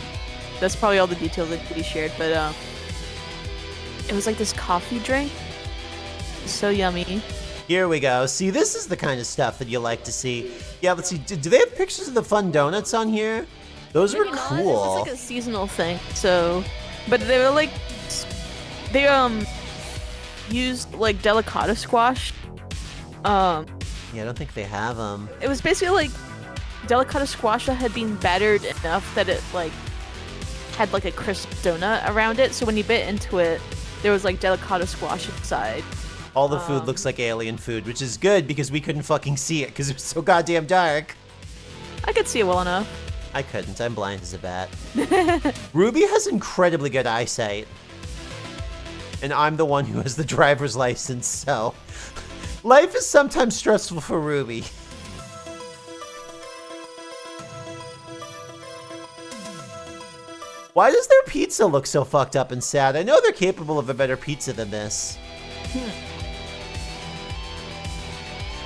probably all the details that could be shared. But it was like this coffee drink. So yummy. Here we go. See, this is the kind of stuff that you like to see. Yeah, let's see. Do they have pictures of the fun donuts on here? Those were Maybe not. cool. It's like a seasonal thing. So, but they were like, they used like delicata squash. Yeah, I don't think they have them. It was basically like delicata squash that had been battered enough that it like had like a crisp donut around it. So when you bit into it, there was like delicata squash inside. All the food looks like alien food, which is good because we couldn't fucking see it because it was so goddamn dark. I could see it well enough. I couldn't. I'm blind as a bat. Ruby has incredibly good eyesight. And I'm the one who has the driver's license, so... Life is sometimes stressful for Ruby. Why does their pizza look so fucked up and sad? I know they're capable of a better pizza than this.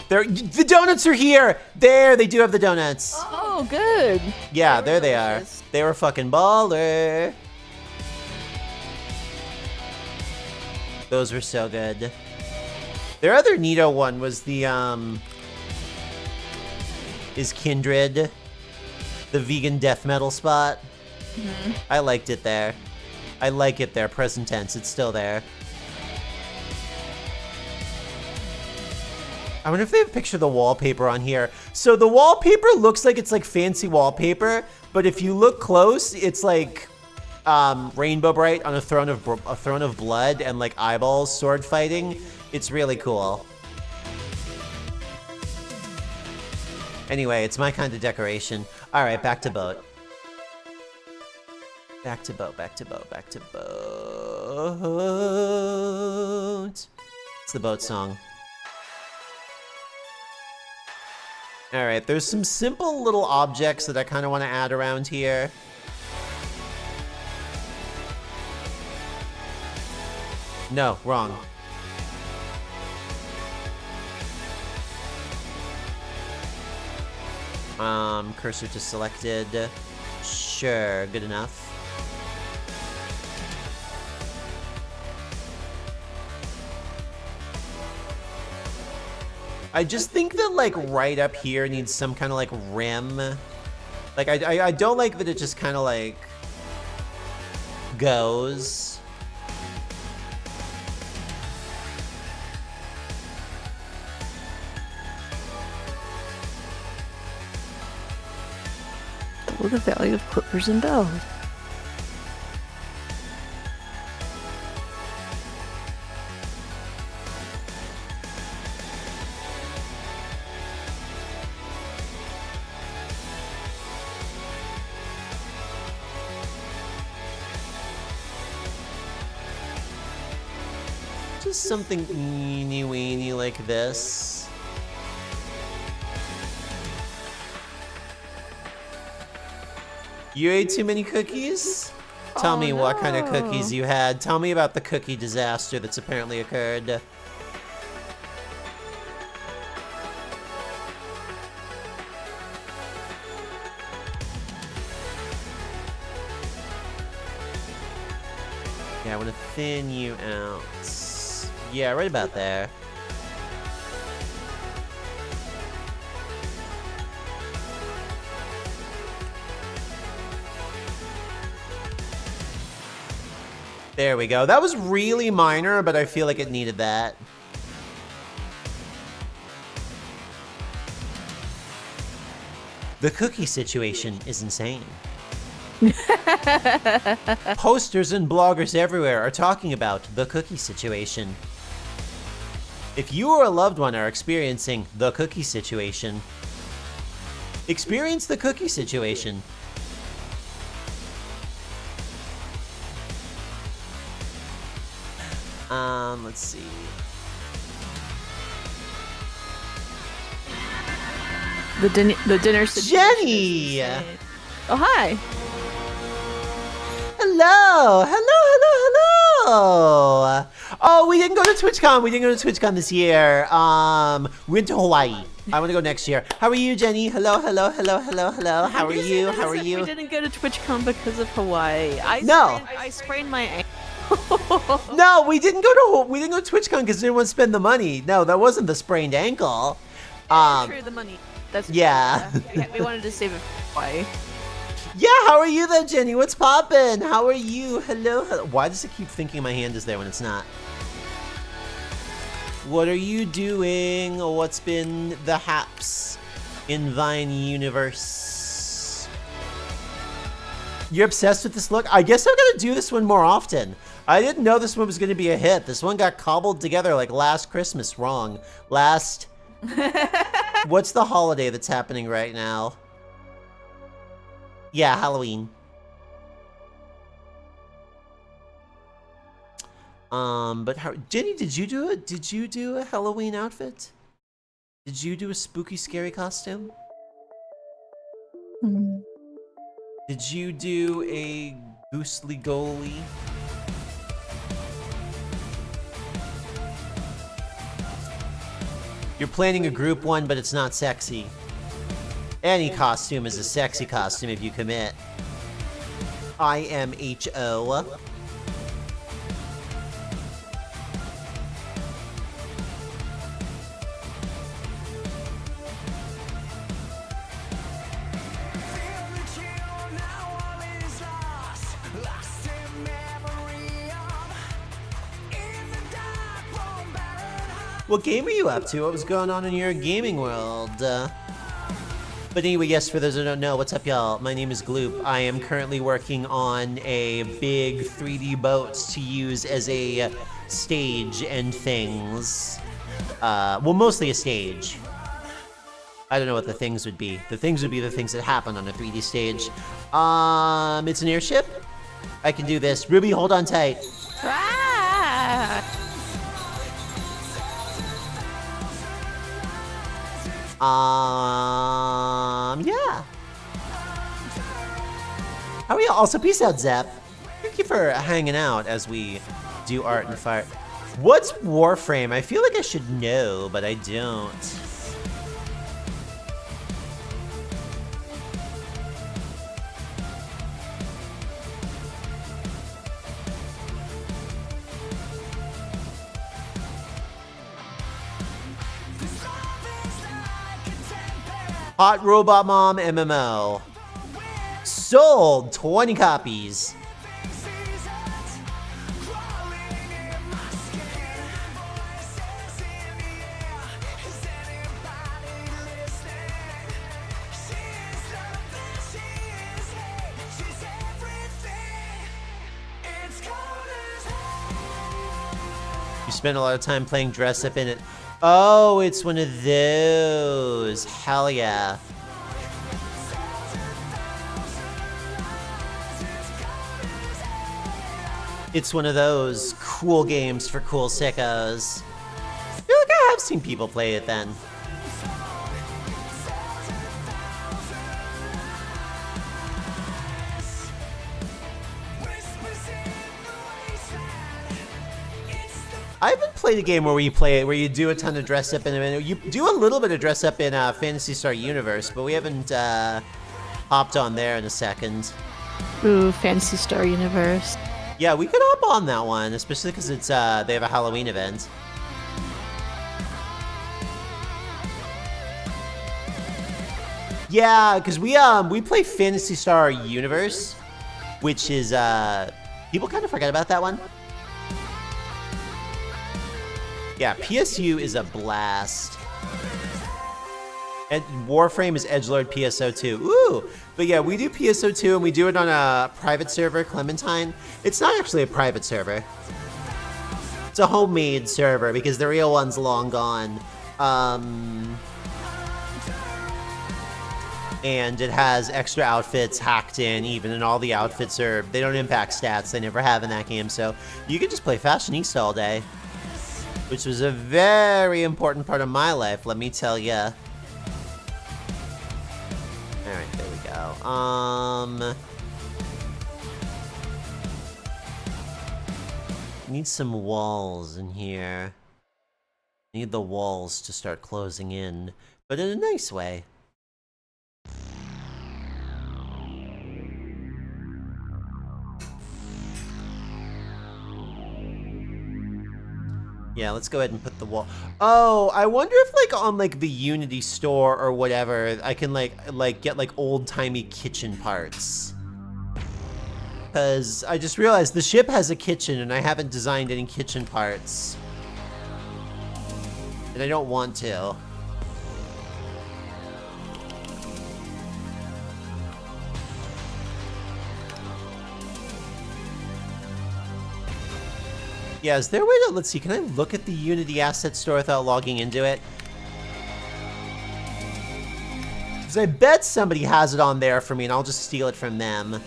The donuts are here! There, they do have the donuts. Oh, good. Yeah, there they are. They were fucking baller. Those were so good. Their other neato one was the, is Kindred. The vegan death metal spot. Mm-hmm. I liked it there. I like it there, present tense. It's still there. I wonder if they have a picture of the wallpaper on here. So the wallpaper looks like it's like fancy wallpaper, but if you look close, it's like Rainbow Bright on a throne of blood and like eyeballs sword fighting. It's really cool. Anyway, it's my kind of decoration. All right, back to boat. Back to boat, back to boat, back to boat. It's the boat song. All right, there's some simple little objects that I kind of want to add around here. No, wrong. Cursor to selected. Sure, good enough. I just think that, like, right up here needs some kind of, like, rim. Like, I don't like that it just kind of, like, goes. Double the value of clippers and bells. Just something eeny-weeny like this. You ate too many cookies? Tell me what kind of cookies you had. Tell me about the cookie disaster that's apparently occurred. Yeah, I want to thin you out. Yeah, right about there. There we go. That was really minor, but I feel like it needed that. The cookie situation is insane. Posters and bloggers everywhere are talking about the cookie situation. If you or a loved one are experiencing the cookie situation, experience the cookie situation. Let's see. The dinner situation. Jenny! Oh, hi. Hello! Hello! Oh, we didn't go to TwitchCon. We didn't go to TwitchCon this year. We went to Hawaii. I want to go next year. How are you, Jenny? Hello. How are you? We didn't go to TwitchCon because of Hawaii. I sprained my ankle. No, we didn't go to TwitchCon because we didn't want to spend the money. No, that wasn't the sprained ankle. True, the money. That's yeah. We wanted to save it for Hawaii. Yeah, how are you though, Jenny? What's poppin'? How are you? Hello. Why does it keep thinking my hand is there when it's not? What are you doing? What's been the haps in Vine universe? You're obsessed with this look? I guess I'm gonna do this one more often. I didn't know this one was gonna be a hit. This one got cobbled together like last Christmas. Wrong. Last... What's the holiday that's happening right now? Yeah, Halloween. But how, Jenny, did you do it? Did you do a Halloween outfit? Did you do a spooky, scary costume? Hmm. Did you do a goosely goalie? You're planning a group one, but it's not sexy. Any costume is a sexy costume if you commit. IMHO. What game are you up to? What was going on in your gaming world? But anyway, yes, for those who don't know, what's up, y'all? My name is Gloop. I am currently working on a big 3D boat to use as a stage and things. Well, mostly a stage. I don't know what the things would be. The things would be the things that happen on a 3D stage. It's an airship. I can do this. Ruby, hold on tight. Ah! Yeah. How are you? Also, peace out, Zap. Thank you for hanging out as we do art and fire. What's Warframe? I feel like I should know, but I don't. Hot Robot Mom MMO. Sold 20 copies. You spend a lot of time playing dress up in it. Oh, it's one of those. Hell yeah. It's one of those cool games for cool sickos. I feel like I have seen people play it then. I haven't played a game where you do a ton of dress up in. You do a little bit of dress up in Phantasy Star Universe, but we haven't hopped on there in a second. Ooh, Fantasy Star Universe. Yeah, we could hop on that one, especially because it's they have a Halloween event. Yeah, because we play Phantasy Star Universe, which is people kind of forget about that one. Yeah, PSU is a blast. And Warframe is Edgelord PSO2. Ooh! But yeah, we do PSO2 and we do it on a private server, Clementine. It's not actually a private server. It's a homemade server because the real one's long gone. And it has extra outfits hacked in even, and all the outfits they don't impact stats. They never have in that game, so you can just play Fashionista all day. Which was a very important part of my life, let me tell ya. Alright, there we go. Need some walls in here. Need the walls to start closing in, but in a nice way. Yeah, let's go ahead and put the wall. Oh, I wonder if like on like the Unity store or whatever, I can like get like old-timey kitchen parts. Cause I just realized the ship has a kitchen and I haven't designed any kitchen parts. And I don't want to. Yeah, is there a way to, let's see, can I look at the Unity asset store without logging into it? Because Because I bet somebody has it on there for me, and I'll just steal it from them.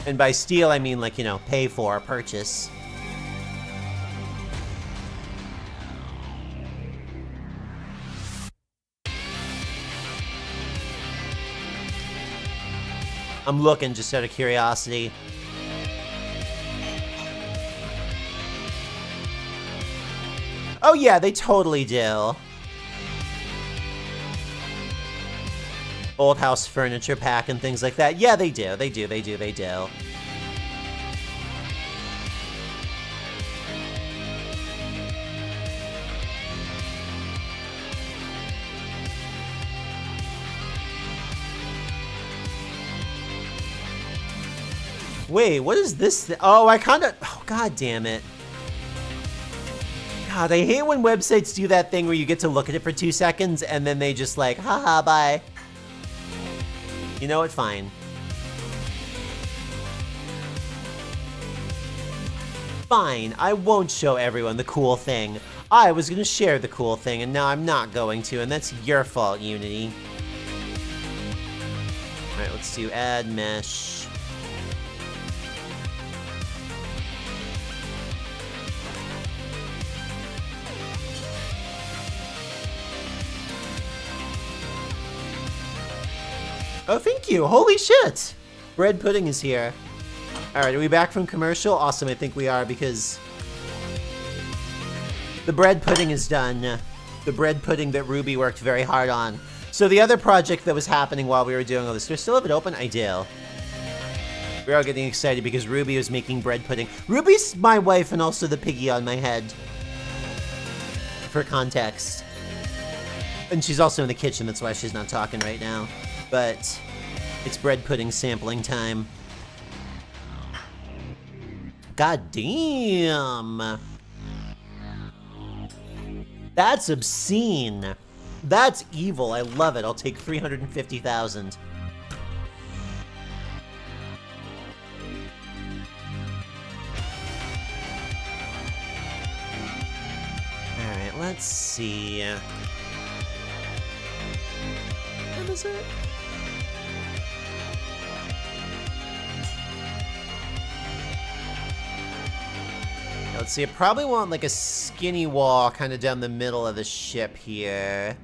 And by steal, I mean, like, you know, pay for, purchase. I'm looking just out of curiosity. Oh yeah, they totally do. Old house furniture pack and things like that. Yeah, they do. They do. Wait, what is this? Oh, oh, god damn it. God, I hate when websites do that thing where you get to look at it for 2 seconds and then they just like, haha, bye. You know what? Fine. Fine, I won't show everyone the cool thing. I was gonna share the cool thing and now I'm not going to, and that's your fault, Unity. Alright, let's do add mesh. Oh, thank you. Holy shit. Bread pudding is here. All right, are we back from commercial? Awesome, I think we are, because the bread pudding is done. The bread pudding that Ruby worked very hard on. So the other project that was happening while we were doing all this, do I still have it open? I do. We're all getting excited because Ruby was making bread pudding. Ruby's my wife and also the piggy on my head. For context. And she's also in the kitchen, that's why she's not talking right now. But it's bread pudding sampling time. God damn. That's obscene. That's evil. I love it. I'll take 350,000. All right, let's see. What is it? Let's see, I probably want like a skinny wall kind of down the middle of the ship here.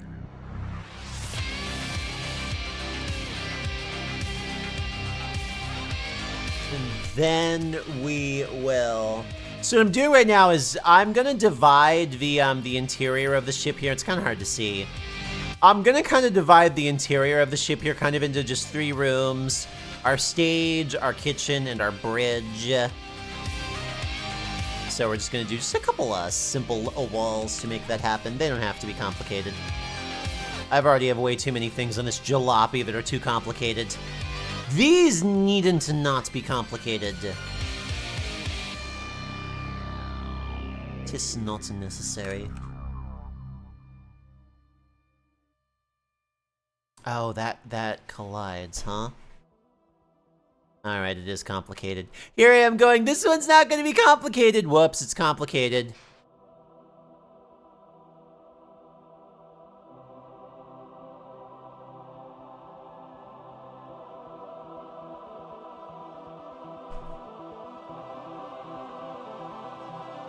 And then we will... So what I'm doing right now is I'm gonna divide the interior of the ship here. It's kind of hard to see. I'm gonna kind of divide the interior of the ship here kind of into just 3 rooms. Our stage, our kitchen, and our bridge. So we're just gonna do just a couple simple walls to make that happen. They don't have to be complicated. I've already have way too many things on this jalopy that are too complicated. These needn't to not be complicated. Tis not necessary. Oh, that collides, huh? Alright, it is complicated. Here I am going, this one's not gonna be complicated! Whoops, it's complicated.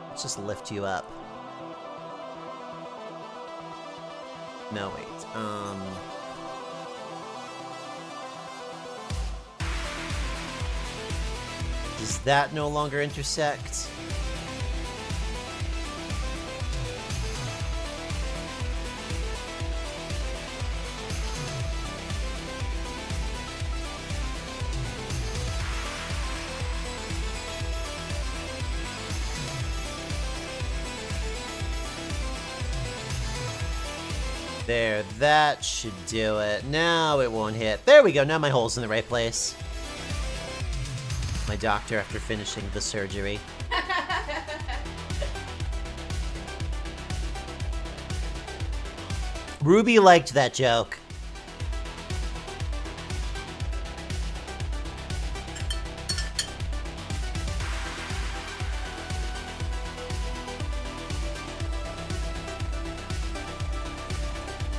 Let's just lift you up. No, wait, does that no longer intersect? There, that should do it. Now it won't hit. There we go, now my hole's in the right place. My doctor after finishing the surgery. Ruby liked that joke.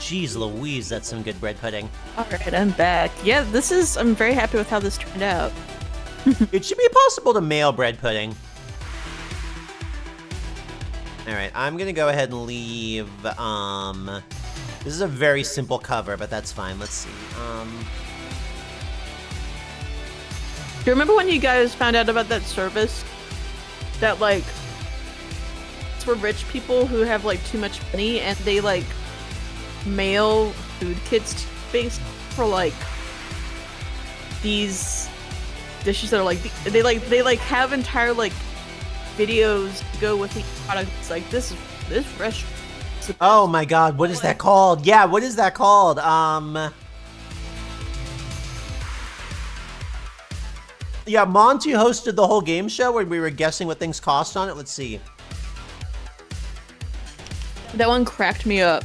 Jeez Louise, that's some good bread pudding. Alright, I'm back. Yeah, I'm very happy with how this turned out. It should be possible to mail bread pudding. Alright, I'm gonna go ahead and leave, this is a very simple cover, but that's fine. Let's see. Do you remember when you guys found out about that service? That, like, it's for rich people who have, like, too much money, and they, like, mail food kits to things for, like, these dishes that are, like, they have entire, like, videos to go with each product. It's like, this restaurant. Oh my god, what is that called? Yeah, what is that called? Yeah, Monty hosted the whole game show where we were guessing what things cost on it. Let's see. That one cracked me up.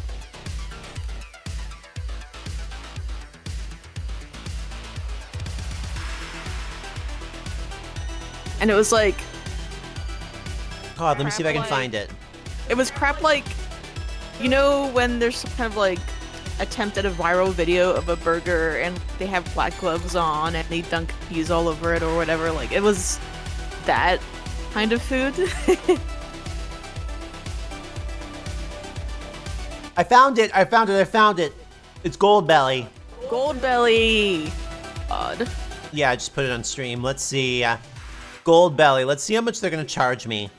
And it was like... God, let me see if I can like- find it. It was crap like... You know when there's some kind of like attempt at a viral video of a burger and they have black gloves on and they dunk peas all over it or whatever, like it was that kind of food. I found it. It's Gold Belly. Gold belly. Odd. Yeah, I just put it on stream. Let's see. Gold Belly. Let's see how much they're gonna charge me.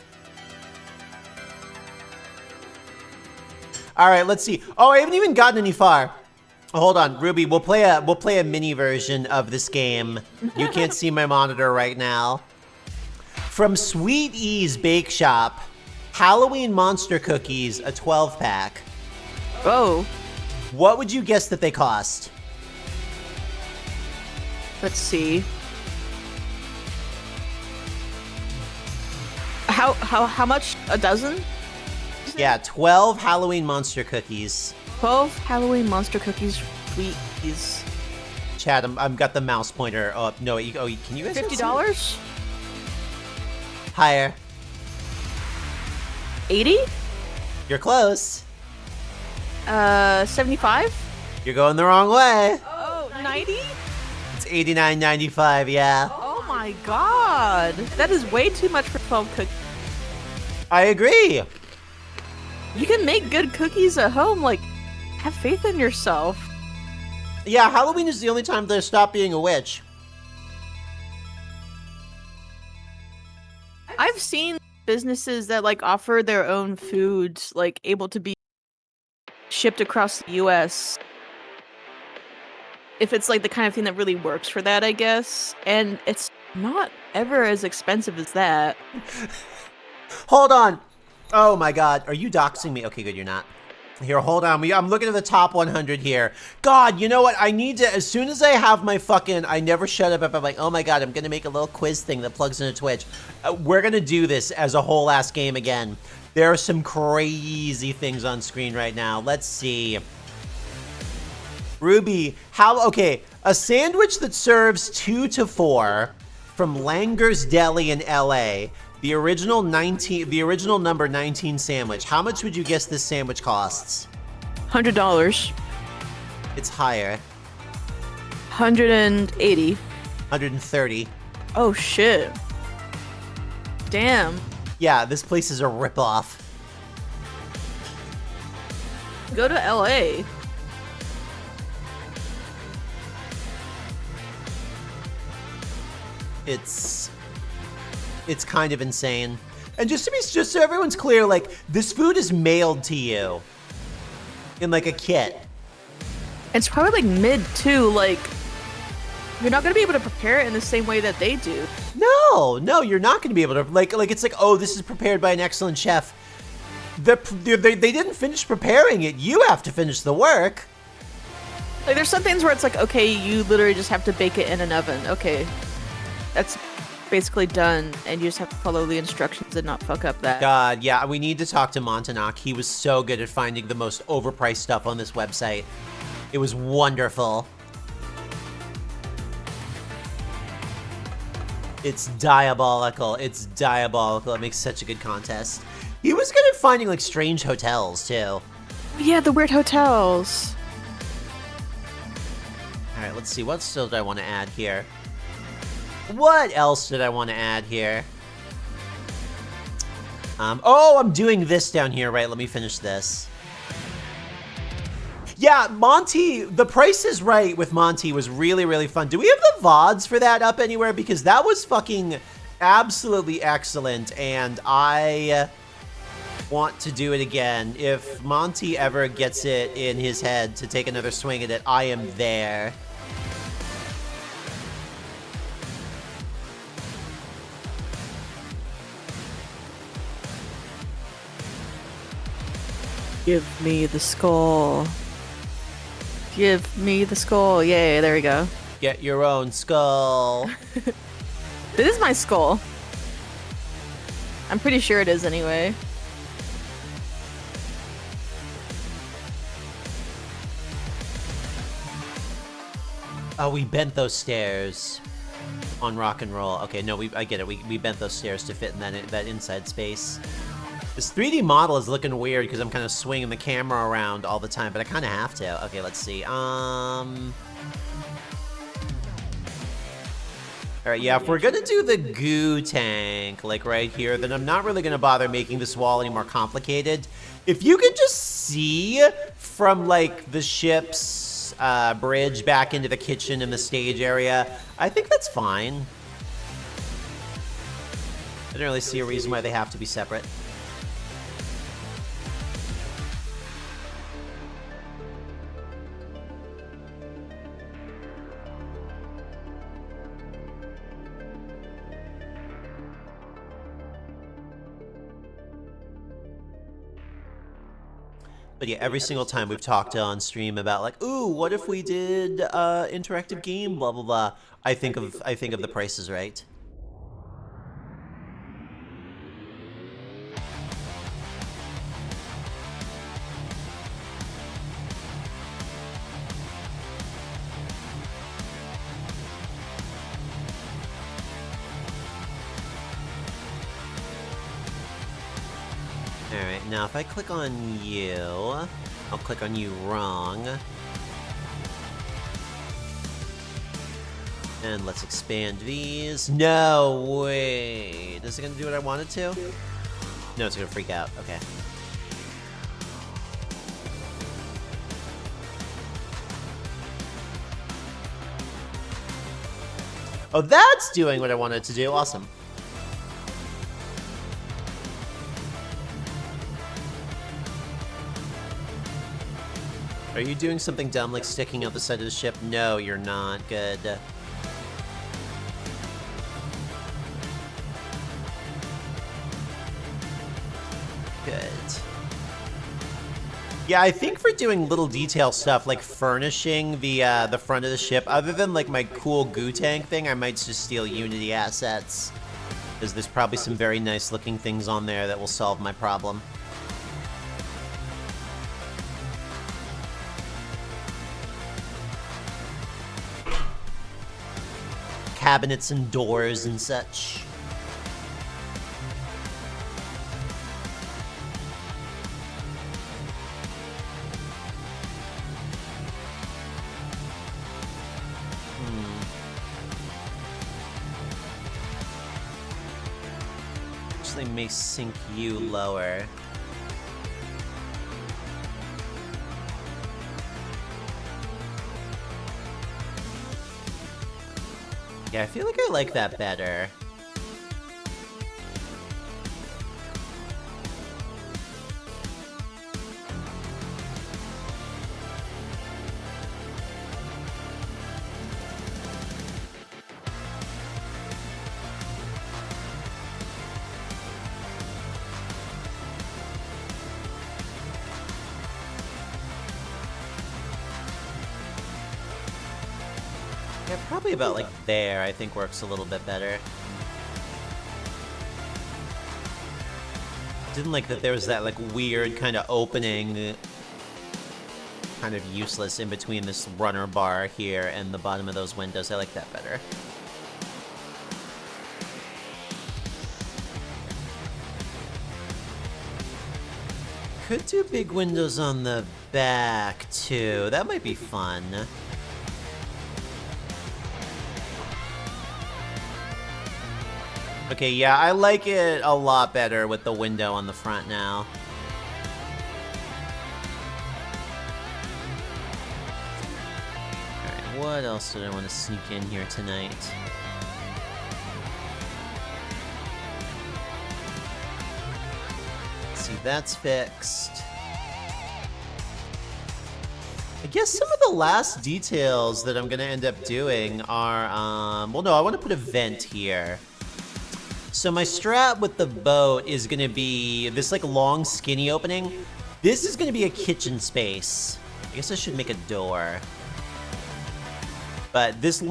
All right, let's see. Oh, I haven't even gotten any far. Hold on, Ruby. We'll play a mini version of this game. You can't see my monitor right now. From Sweet Ease Bake Shop, Halloween monster cookies, a 12-pack. Oh. What would you guess that they cost? Let's see. How much a dozen? Yeah, 12 Halloween monster cookies. 12 Halloween monster cookies, please. Chad, I've got the mouse pointer. Oh no, can you guys? $50? Higher. 80? You're close. 75? You're going the wrong way. Oh, 90? It's $89.95. Yeah. Oh my god. That is way too much for 12 cookies. I agree. You can make good cookies at home, like, have faith in yourself. Yeah, Halloween is the only time to stop being a witch. I've seen businesses that, like, offer their own foods, like, able to be shipped across the US. If it's, like, the kind of thing that really works for that, I guess. And it's not ever as expensive as that. Hold on. Oh my god, are you doxing me? Okay, good, you're not. Here, hold on. I'm looking at the top 100 here. God, you know what? I need to, as soon as I have my fucking, I never shut up if I'm like, oh my god, I'm gonna make a little quiz thing that plugs into Twitch. We're gonna do this as a whole ass game again. There are some crazy things on screen right now. Let's see. Ruby, okay, a sandwich that serves 2 to 4 from Langer's Deli in LA. The original number 19 sandwich. How much would you guess this sandwich costs? $100. It's higher. 180. 130. Oh shit. Damn. Yeah, this place is a ripoff. Go to LA. It's kind of insane. And just so everyone's clear, like, this food is mailed to you in like a kit. It's probably like mid too, like you're not gonna be able to prepare it in the same way that they do. No, you're not gonna be able to. Like it's like, oh, this is prepared by an excellent chef. They didn't finish preparing it. You have to finish the work. Like there's some things where it's like, okay, you literally just have to bake it in an oven. Okay, that's basically done, and you just have to follow the instructions and not fuck up that. God, yeah, we need to talk to Montanak. He was so good at finding the most overpriced stuff on this website. It was wonderful. It's diabolical. It's diabolical. It makes such a good contest. He was good at finding, like, strange hotels, too. Yeah, the weird hotels. All right, let's see. What still did I want to add here? What else did I want to add here? Oh, I'm doing this down here, right? Let me finish this. Yeah, Monty, The Price is Right with Monty was really, really fun. Do we have the VODs for that up anywhere? Because that was fucking absolutely excellent, and I want to do it again. If Monty ever gets it in his head to take another swing at it, I am there. Give me the skull. Give me the skull. Yay, there we go. Get your own skull. It is my skull. I'm pretty sure it is anyway. Oh, we bent those stairs on rock and roll. Okay, no, I get it. We bent those stairs to fit in that inside space. This 3D model is looking weird because I'm kind of swinging the camera around all the time, but I kind of have to. Okay, let's see. All right, yeah, if we're gonna do the goo tank, like right here, then I'm not really gonna bother making this wall any more complicated. If you can just see from, like, the ship's bridge back into the kitchen and the stage area, I think that's fine. I don't really see a reason why they have to be separate. But yeah, every single time we've talked on stream about, like, ooh, what if we did interactive game, blah blah blah, I think of The Price is Right. Alright, now if I click on you, I'll click on you wrong. And let's expand these. No, wait. Is it gonna do what I want it to? No, it's gonna freak out. Okay. Oh, that's doing what I wanted it to do. Awesome. Are you doing something dumb like sticking out the side of the ship? No, you're not. Good. Good. Yeah, I think for doing little detail stuff like furnishing the front of the ship, other than like my cool goo tank thing, I might just steal Unity assets. Because there's probably some very nice looking things on there that will solve my problem. Cabinets and doors and such. Actually may sink you lower. Yeah, I feel like I like that better. Yeah, probably about like there, I think works a little bit better. Didn't like that there was that like weird kind of opening, kind of useless in between this runner bar here and the bottom of those windows. I like that better. Could do big windows on the back, too. That might be fun. Okay, yeah, I like it a lot better with the window on the front now. Alright, what else did I want to sneak in here tonight? See, that's fixed. I guess some of the last details that I'm gonna end up doing are, well, no, I want to put a vent here. So my strat with the boat is gonna be this like long skinny opening. This is gonna be a kitchen space. I guess I should make a door. But this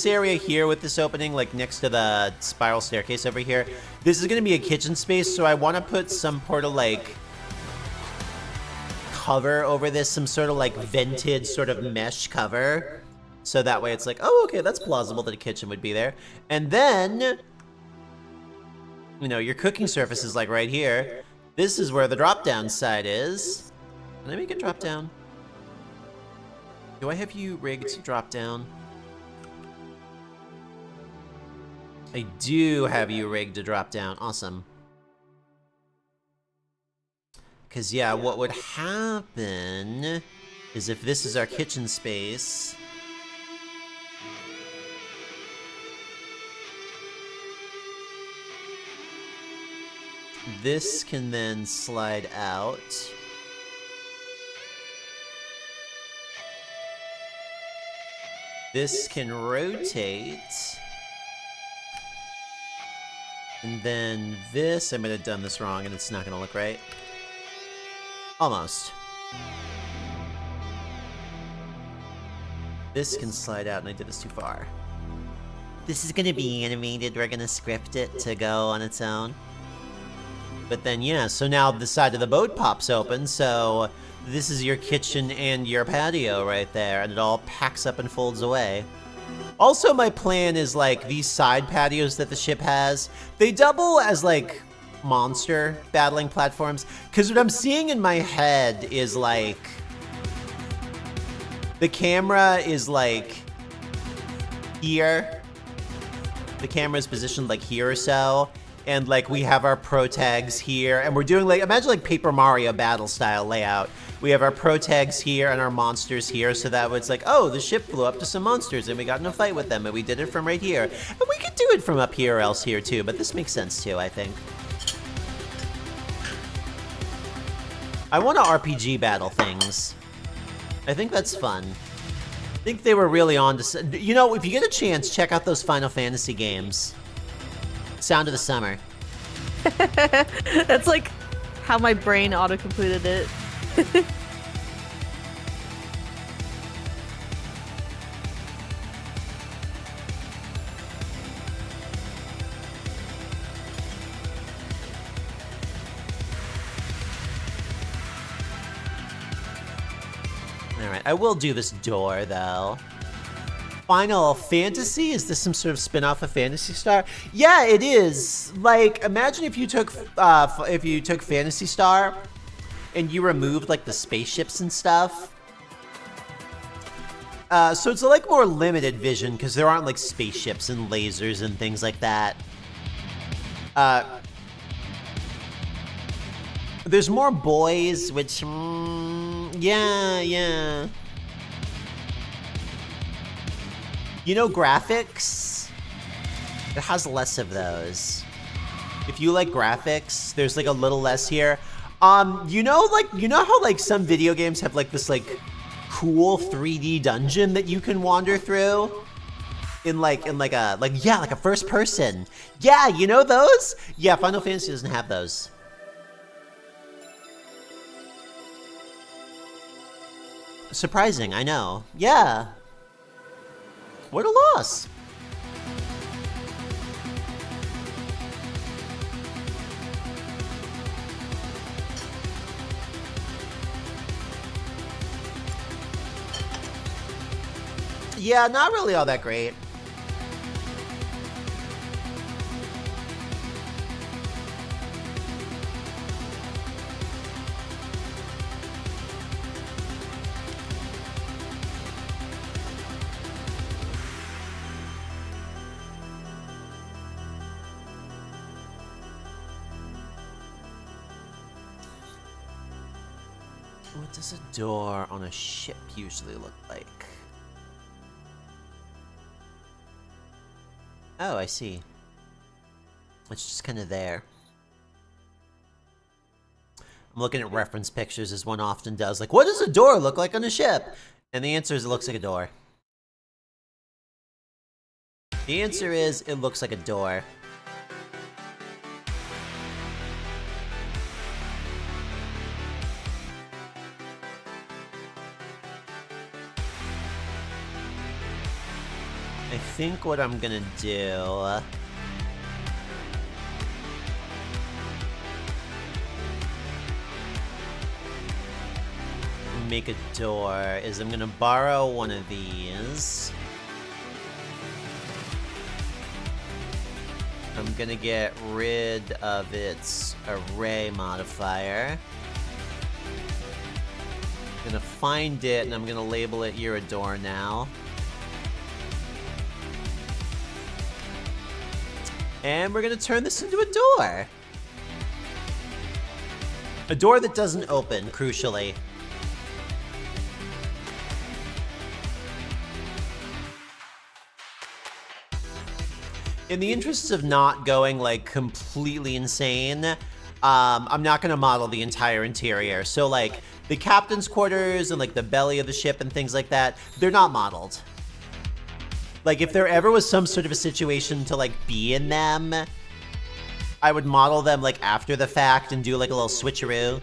area here with this opening, like next to the spiral staircase over here, this is gonna be a kitchen space, so I wanna put some sort of like cover over this, some sort of like vented sort of mesh cover. So that way it's like, oh, okay, that's plausible that a kitchen would be there. And then, you know, your cooking surface is like right here. This is where the drop down side is. Can I make it drop down? Do I have you rigged to drop down? I do have you rigged to drop down. Awesome. Because, yeah, what would happen is if this is our kitchen space, this can then slide out. This can rotate. And then this, I might have done this wrong and it's not gonna look right. Almost. This can slide out and I did this too far. This is gonna be animated, we're gonna script it to go on its own. But then, yeah, so now the side of the boat pops open, so this is your kitchen and your patio right there, and it all packs up and folds away. Also, my plan is, like, these side patios that the ship has, they double as, like, monster battling platforms, because what I'm seeing in my head is, like, the camera is, like, here. The camera's positioned, like, here or so. And, like, we have our pro tags here, and we're doing, like, imagine, like, Paper Mario battle style layout. We have our pro tags here and our monsters here, so that it's like, oh, the ship flew up to some monsters, and we got in a fight with them, and we did it from right here. And we could do it from up here or else here, too, but this makes sense, too, I think. I want to RPG battle things. I think that's fun. I think they were really on to... You know, if you get a chance, check out those Final Fantasy games. Sound of the Summer. That's like how my brain auto-completed it. Alright, I will do this door, though. Final Fantasy? Is this some sort of spin-off of Phantasy Star? Yeah, it is. Like, imagine if you took Phantasy Star and you removed like the spaceships and stuff. So it's like more limited vision because there aren't like spaceships and lasers and things like that. There's more boys, which, yeah. You know, graphics? It has less of those. If you like graphics, there's like a little less here. You know how like some video games have like this like cool 3D dungeon that you can wander through? In a first person. Yeah, you know those? Yeah, Final Fantasy doesn't have those. Surprising, I know. Yeah. What a loss. Yeah, not really all that great. What does a door on a ship usually look like? Oh, I see. It's just kind of there. I'm looking at reference pictures as one often does. Like, what does a door look like on a ship? And the answer is it looks like a door. The answer is it looks like a door. I think what I'm gonna do... make a door is I'm gonna borrow one of these. I'm gonna get rid of its array modifier. I'm gonna find it and I'm gonna label it you're a door now. And we're gonna turn this into a door. A door that doesn't open, crucially. In the interests of not going, like, completely insane, I'm not gonna model the entire interior. So, like, the captain's quarters and, like, the belly of the ship and things like that, they're not modeled. Like, if there ever was some sort of a situation to, like, be in them, I would model them, like, after the fact and do, like, a little switcheroo.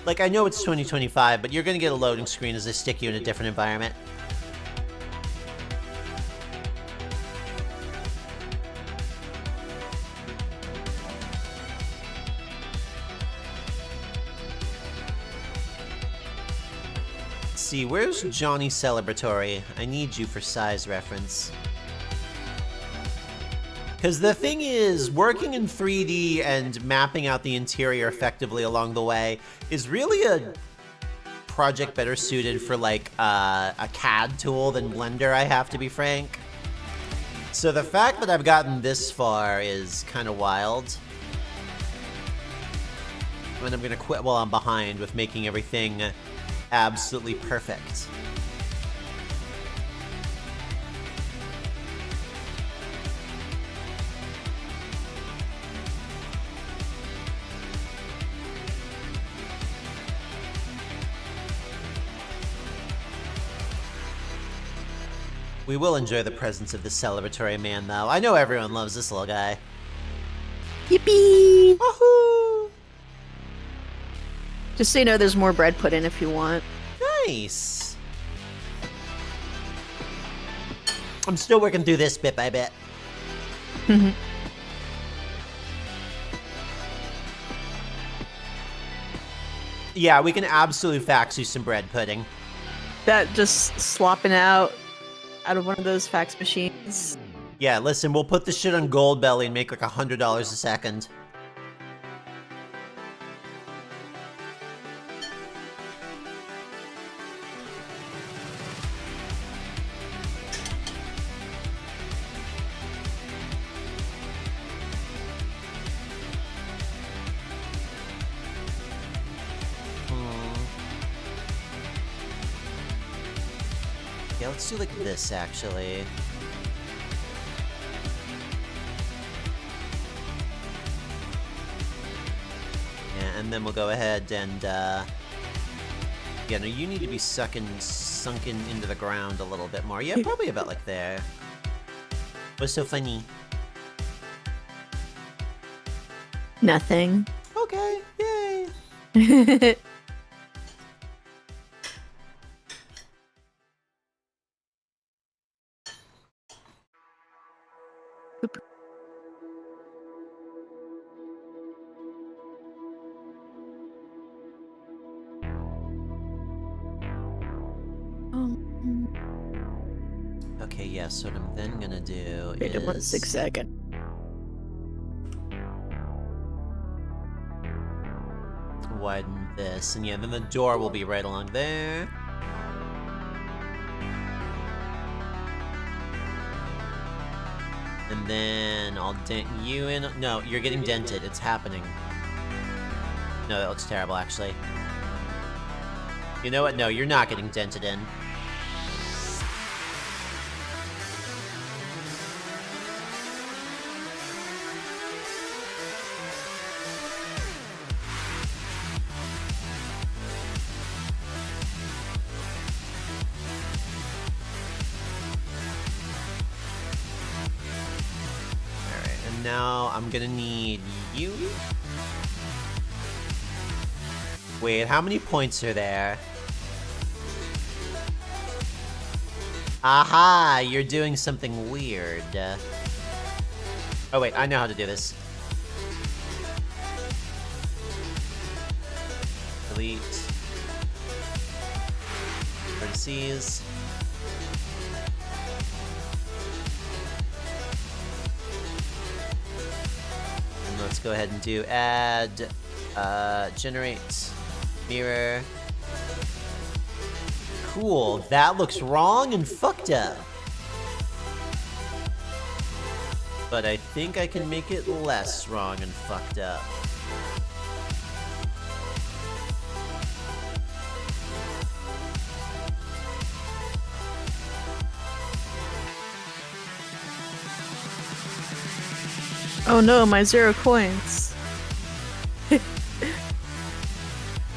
Like, I know it's 2025, but you're gonna get a loading screen as they stick you in a different environment. Let's see, where's Johnny Celebratory? I need you for size reference. Because the thing is, working in 3D and mapping out the interior effectively along the way is really a project better suited for, like, a CAD tool than Blender, I have to be frank. So the fact that I've gotten this far is kind of wild. And I'm gonna quit while I'm behind with making everything absolutely perfect. We will enjoy the presence of this celebratory man, though. I know everyone loves this little guy. Yippee! Woohoo! Just so you know, there's more bread put in if you want. Nice! I'm still working through this bit by bit. Yeah, we can absolutely fax you some bread pudding. That just slopping out of one of those fax machines. Yeah, listen, we'll put this shit on Goldbelly and make like $100 a second. Yeah, let's do like this, actually. Yeah, and then we'll go ahead and, yeah, no, you need to be sunken into the ground a little bit more. Yeah, probably about like there. What's so funny? Nothing. Okay, yay! Okay, yeah, so what I'm then gonna do Wait is... 1 second. widen this, and yeah, then the door will be right along there. And then I'll dent you in. No, you're getting dented. It's happening. No, that looks terrible, actually. You know what? No, you're not getting dented in. Alright, and now I'm gonna need you. Wait, how many points are there? Aha! You're doing something weird. Oh wait, I know how to do this. Delete. Vertices. And let's go ahead and do add, generate, mirror. Cool, that looks wrong and fucked up. But I think I can make it less wrong and fucked up. Oh no, my 0 coins.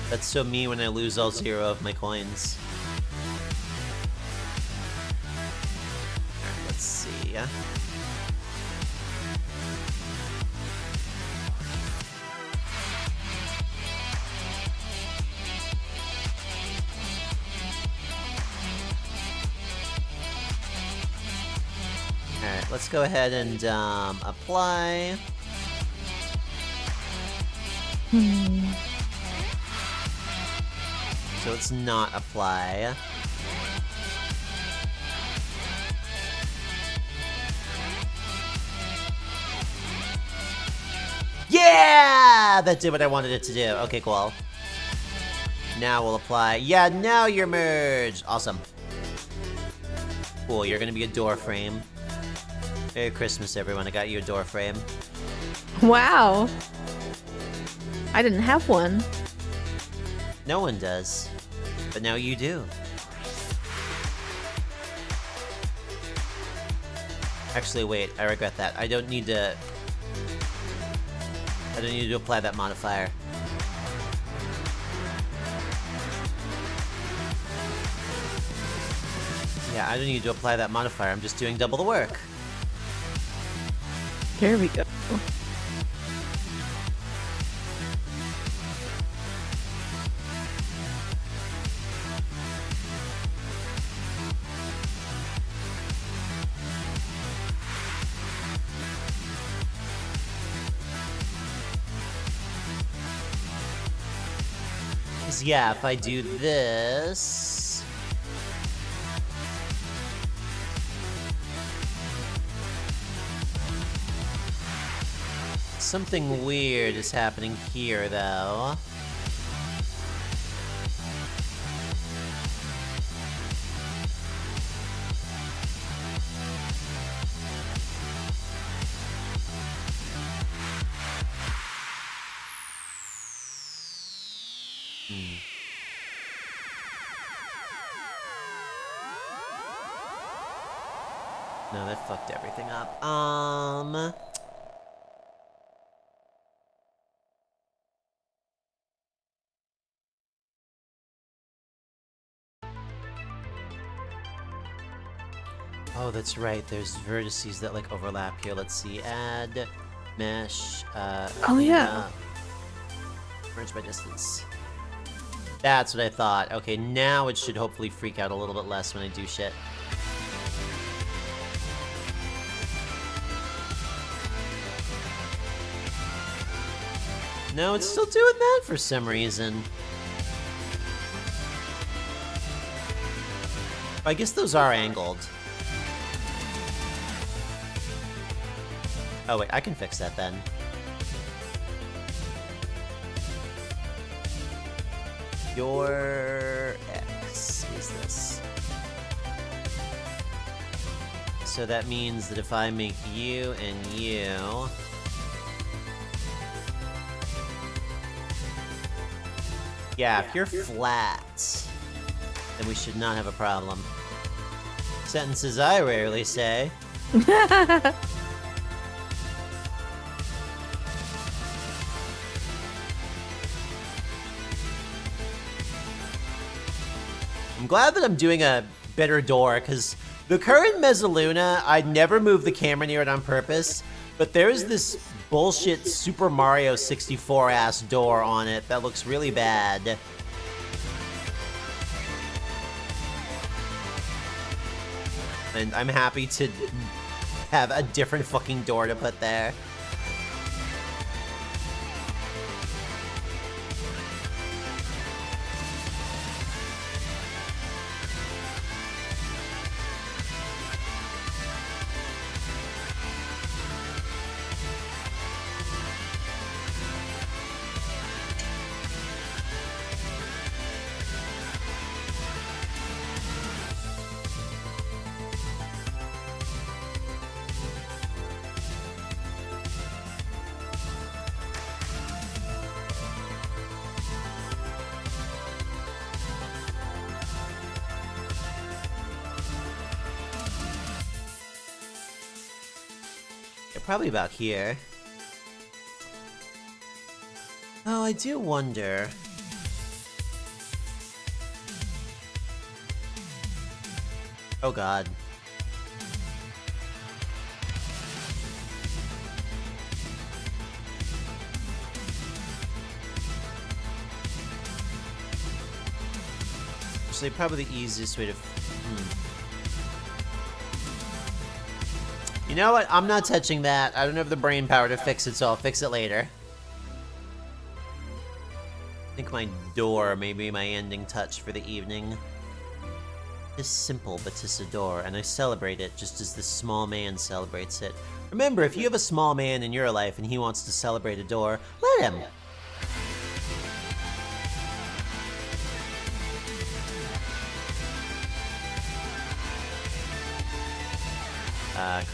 That's so me when I lose all 0 of my coins. Alright, let's see. Alright, let's go ahead and apply. So let's not apply. Yeah! That did what I wanted it to do. Okay, cool. Now we'll apply. Yeah, now you're merged. Awesome. Cool, you're gonna be a door frame. Merry Christmas, everyone. I got you a door frame. Wow. I didn't have one. No one does. But now you do. Actually, wait. I regret that. I don't need to apply that modifier. Yeah, I don't need to apply that modifier. I'm just doing double the work. There we go. Yeah, if I do this... Something weird is happening here, though. No, that fucked everything up. Oh, that's right. There's vertices that like overlap here. Let's see. Add, mesh, Oh yeah. merge by distance. That's what I thought. Okay, now it should hopefully freak out a little bit less when I do shit. No, it's still doing that for some reason. I guess those are angled. Oh wait, I can fix that then. Your X is this. So that means that if I make you and you... Yeah, if you're flat, then we should not have a problem. Sentences I rarely say. I'm glad that I'm doing a better door, because the current Mezzaluna, I'd never move the camera near it on purpose, but there's this bullshit Super Mario 64 ass door on it that looks really bad. And I'm happy to have a different fucking door to put there. Probably about here. Oh, I do wonder. Oh god. Actually, probably the easiest way to... You know what? I'm not touching that. I don't have the brain power to fix it, so I'll fix it later. I think my door may be my ending touch for the evening. It's simple, but it's a door, and I celebrate it just as this small man celebrates it. Remember, if you have a small man in your life and he wants to celebrate a door, let him.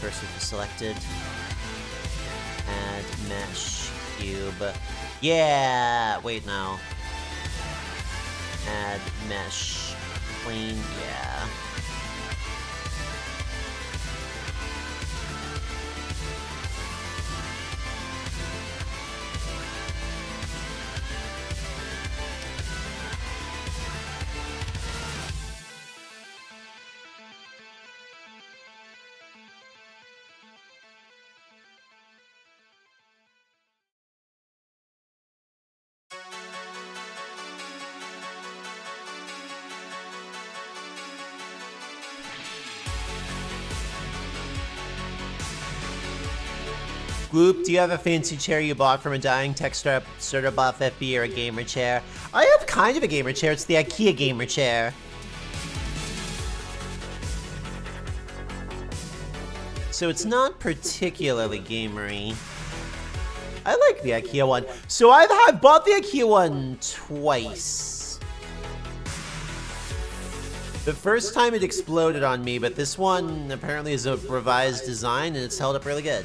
Cursor selected. Add mesh cube. Yeah! Wait, no. Add mesh plane. Yeah. Gloop, do you have a fancy chair you bought from a dying tech startup buff FB or a gamer chair? I have kind of a gamer chair. It's the IKEA gamer chair. So it's not particularly gamery. I like the IKEA one. So I've bought the IKEA one twice. The first time it exploded on me, but this one apparently is a revised design and it's held up really good.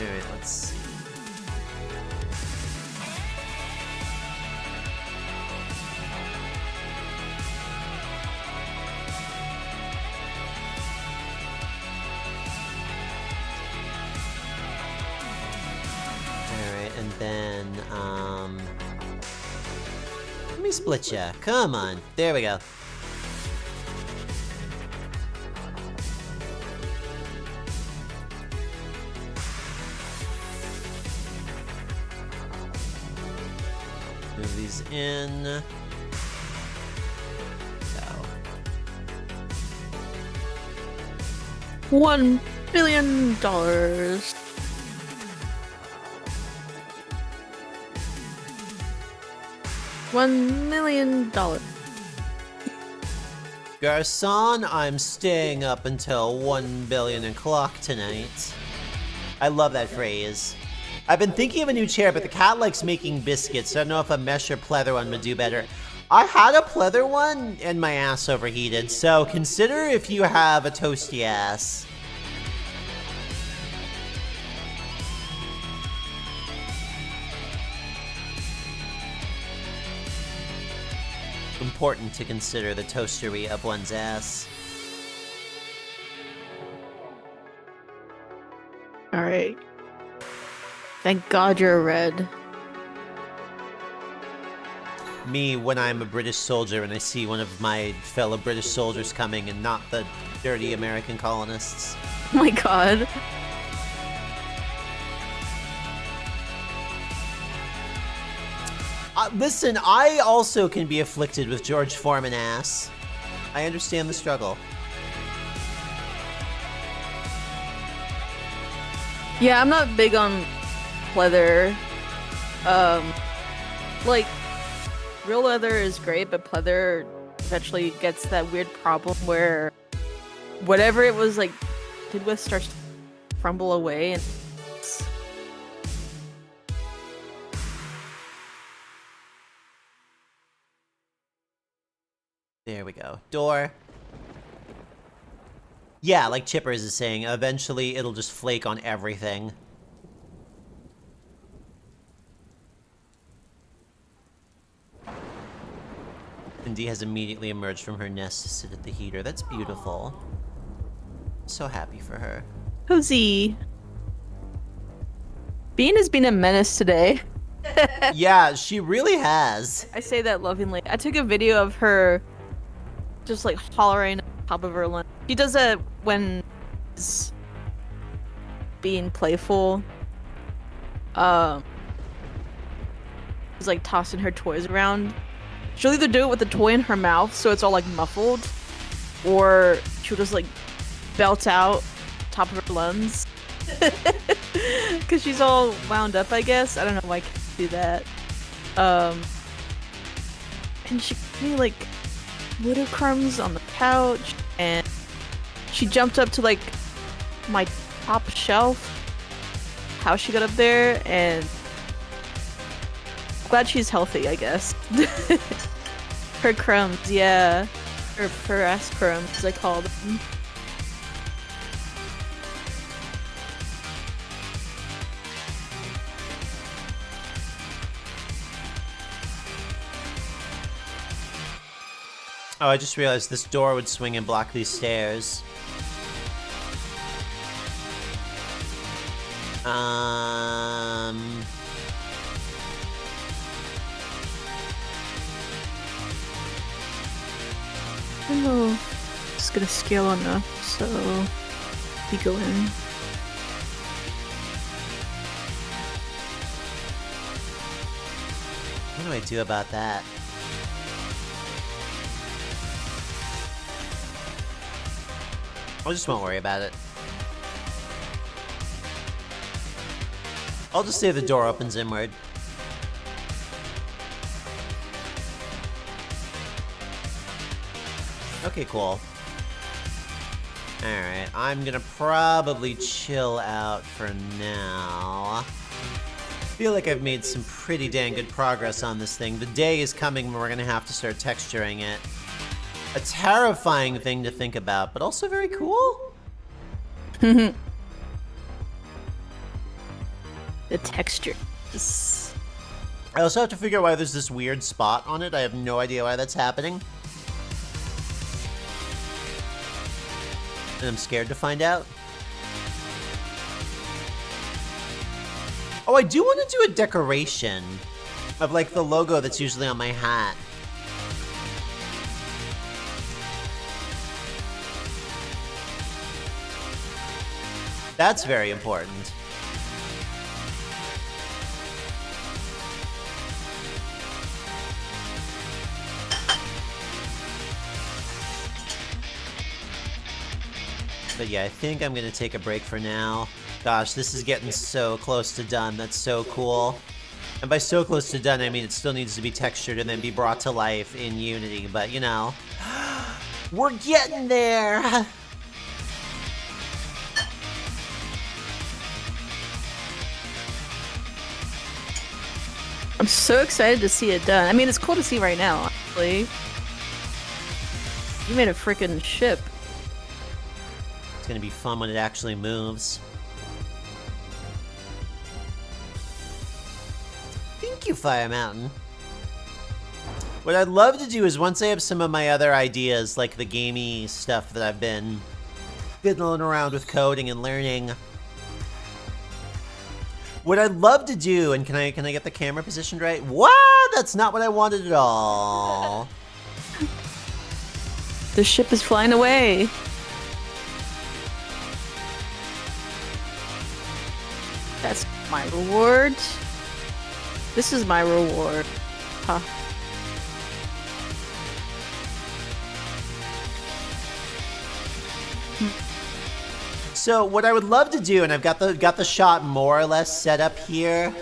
Alright, let's see. Alright, and then, let me split ya. Come on. There we go. Move these in. Go. $1 billion. $1 million. Garçon, I'm staying up until 1 billion o'clock tonight. I love that phrase. I've been thinking of a new chair, but the cat likes making biscuits, so I don't know if a mesh or pleather one would do better. I had a pleather one, and my ass overheated, so consider if you have a toasty ass. Important to consider the toastery of one's ass. Alright. Thank God you're red. Me, when I'm a British soldier and I see one of my fellow British soldiers coming and not the dirty American colonists. Oh my god. Listen, I also can be afflicted with George Foreman ass. I understand the struggle. Yeah, I'm not big on pleather. Like, real leather is great, but pleather eventually gets that weird problem where whatever it was like did with starts to crumble away and there we go. Door. Yeah, like Chippers is saying, eventually it'll just flake on everything. Indy has immediately emerged from her nest to sit at the heater. That's beautiful. So happy for her. cozy. Bean has been a menace today. Yeah, she really has. I say that lovingly. I took a video of her just like hollering on top of her lunch. She does that when she's being playful. She's like tossing her toys around. She'll either do it with the toy in her mouth so it's all like muffled, or she'll just like belt out top of her lungs. Cause she's all wound up, I guess. I don't know why I can't do that. And she gave me like litter crumbs on the couch, and she jumped up to like my top shelf. How she got up there, and I'm glad she's healthy, I guess. Her crumbs, yeah. Her ass crumbs, as I call them. Oh, I just realized this door would swing and block these stairs. I don't know. Just gonna scale enough, so we go in. What do I do about that? I just won't worry about it. I'll just say the door opens inward. Okay, cool. Alright, I'm gonna probably chill out for now. Feel like I've made some pretty dang good progress on this thing. The day is coming when we're gonna have to start texturing it. A terrifying thing to think about, but also very cool. The texture. I also have to figure out why there's this weird spot on it. I have no idea why that's happening. And I'm scared to find out. Oh, I do want to do a decoration of like the logo that's usually on my hat. That's very important. But yeah, I think I'm gonna take a break for now. Gosh, this is getting so close to done. That's so cool. And by so close to done, I mean it still needs to be textured and then be brought to life in Unity, but you know. We're getting there. I'm so excited to see it done. I mean, it's cool to see right now, honestly. You made a freaking ship. It's gonna be fun when it actually moves. Thank you, Fire Mountain. What I'd love to do is once I have some of my other ideas, like the gamey stuff that I've been fiddling around with coding and learning. What I'd love to do, and can I get the camera positioned right? What? That's not what I wanted at all. The ship is flying away. That's my reward. This is my reward. Huh. So what I would love to do, and I've got the shot more or less set up here,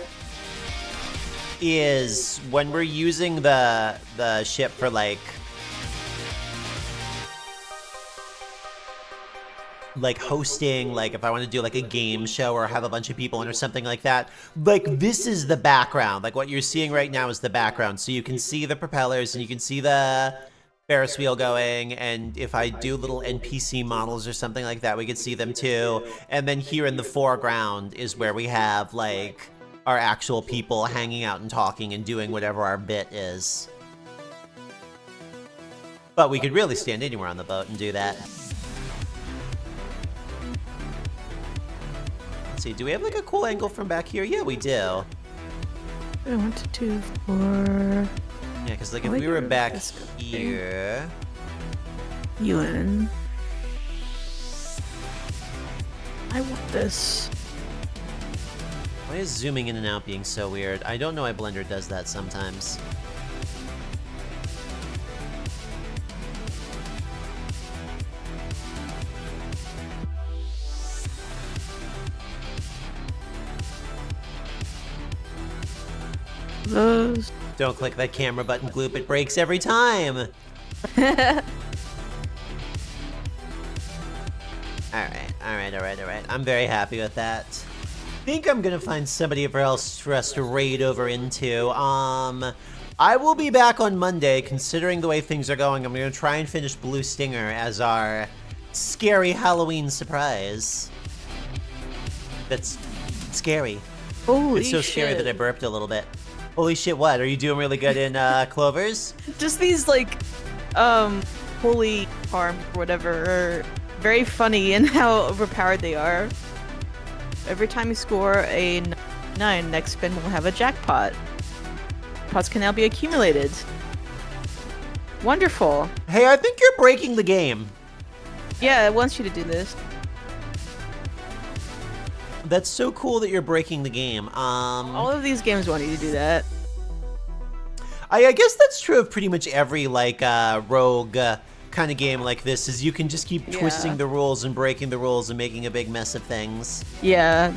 is when we're using the ship for like hosting, like if I want to do like a game show or have a bunch of people in or something like that, like this is the background. Like what you're seeing right now is the background. So you can see the propellers and you can see the Ferris wheel going, and if I do little NPC models or something like that, we could see them too. And then here in the foreground is where we have like our actual people hanging out and talking and doing whatever our bit is. But we could really stand anywhere on the boat and do that. Let's see, do we have like a cool angle from back here? Yeah, we do. 1, 2, 4. Yeah, because like if we were back here... UN. I want this. Why is zooming in and out being so weird? I don't know why Blender does that sometimes. Those. Don't click that camera button, Gloop. It breaks every time. Alright. I'm very happy with that. I think I'm gonna find somebody else for us to raid over into. I will be back on Monday, considering the way things are going. I'm gonna try and finish Blue Stinger as our scary Halloween surprise. That's scary. Holy It's so scary that I burped a little bit. Holy shit, what? Are you doing really good in Clovers? Just these, like, holy farms or whatever are very funny in how overpowered they are. Every time you score a 9, next spin will have a jackpot. Pots can now be accumulated. Wonderful. Hey, I think you're breaking the game. Yeah, it wants you to do this. That's so cool that you're breaking the game. All of these games want you to do that. I guess that's true of pretty much every, like, rogue kind of game like this, is you can just keep twisting the rules and breaking the rules and making a big mess of things. Yeah.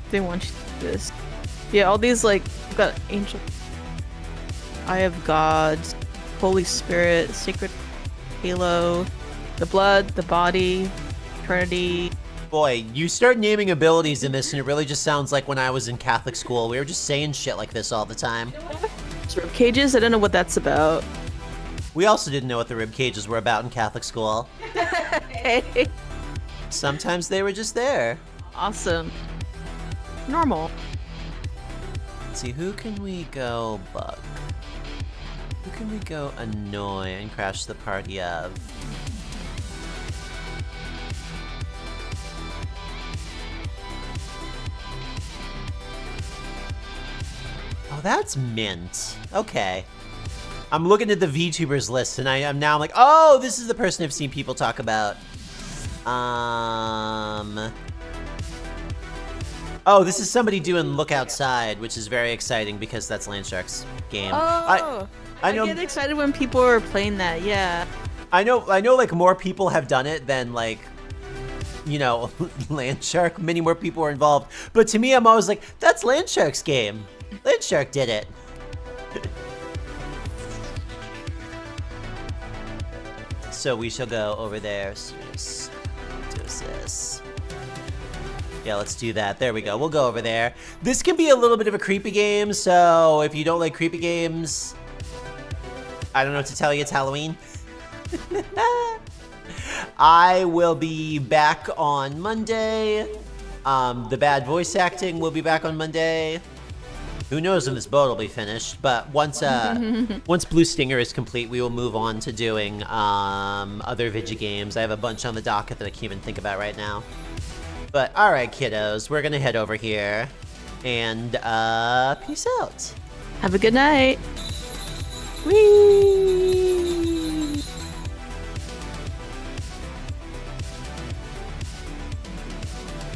They want you to do this. Yeah, all these, like, you've got Angel... Eye of God, Holy Spirit, Sacred Halo, the Blood, the Body, Eternity... Boy, you start naming abilities in this and it really just sounds like when I was in Catholic school. We were just saying shit like this all the time. Rib cages? I don't know what that's about. We also didn't know what the rib cages were about in Catholic school. Hey. Sometimes they were just there. Awesome. Normal. Let's see, who can we go bug? Who can we go annoy and crash the party of? Oh, that's mint. Okay. I'm looking at the VTubers list and I'm now like, oh, this is the person I've seen people talk about. Oh, this is somebody doing Look Outside, which is very exciting because that's Landshark's game. Oh, I know, get excited when people are playing that, yeah. I know like more people have done it than like, you know, Landshark. Many more people are involved. But to me, I'm always like, that's Landshark's game. Landshark did it. So we shall go over there. So just do this. Yeah, let's do that. There we go. We'll go over there. This can be a little bit of a creepy game, so if you don't like creepy games, I don't know what to tell you. It's Halloween. I will be back on Monday. The bad voice acting will be back on Monday. Who knows when this boat will be finished, but once Blue Stinger is complete, we will move on to doing other Vigi games. I have a bunch on the docket that I can't even think about right now. But alright, kiddos, we're gonna head over here, and peace out. Have a good night. Whee!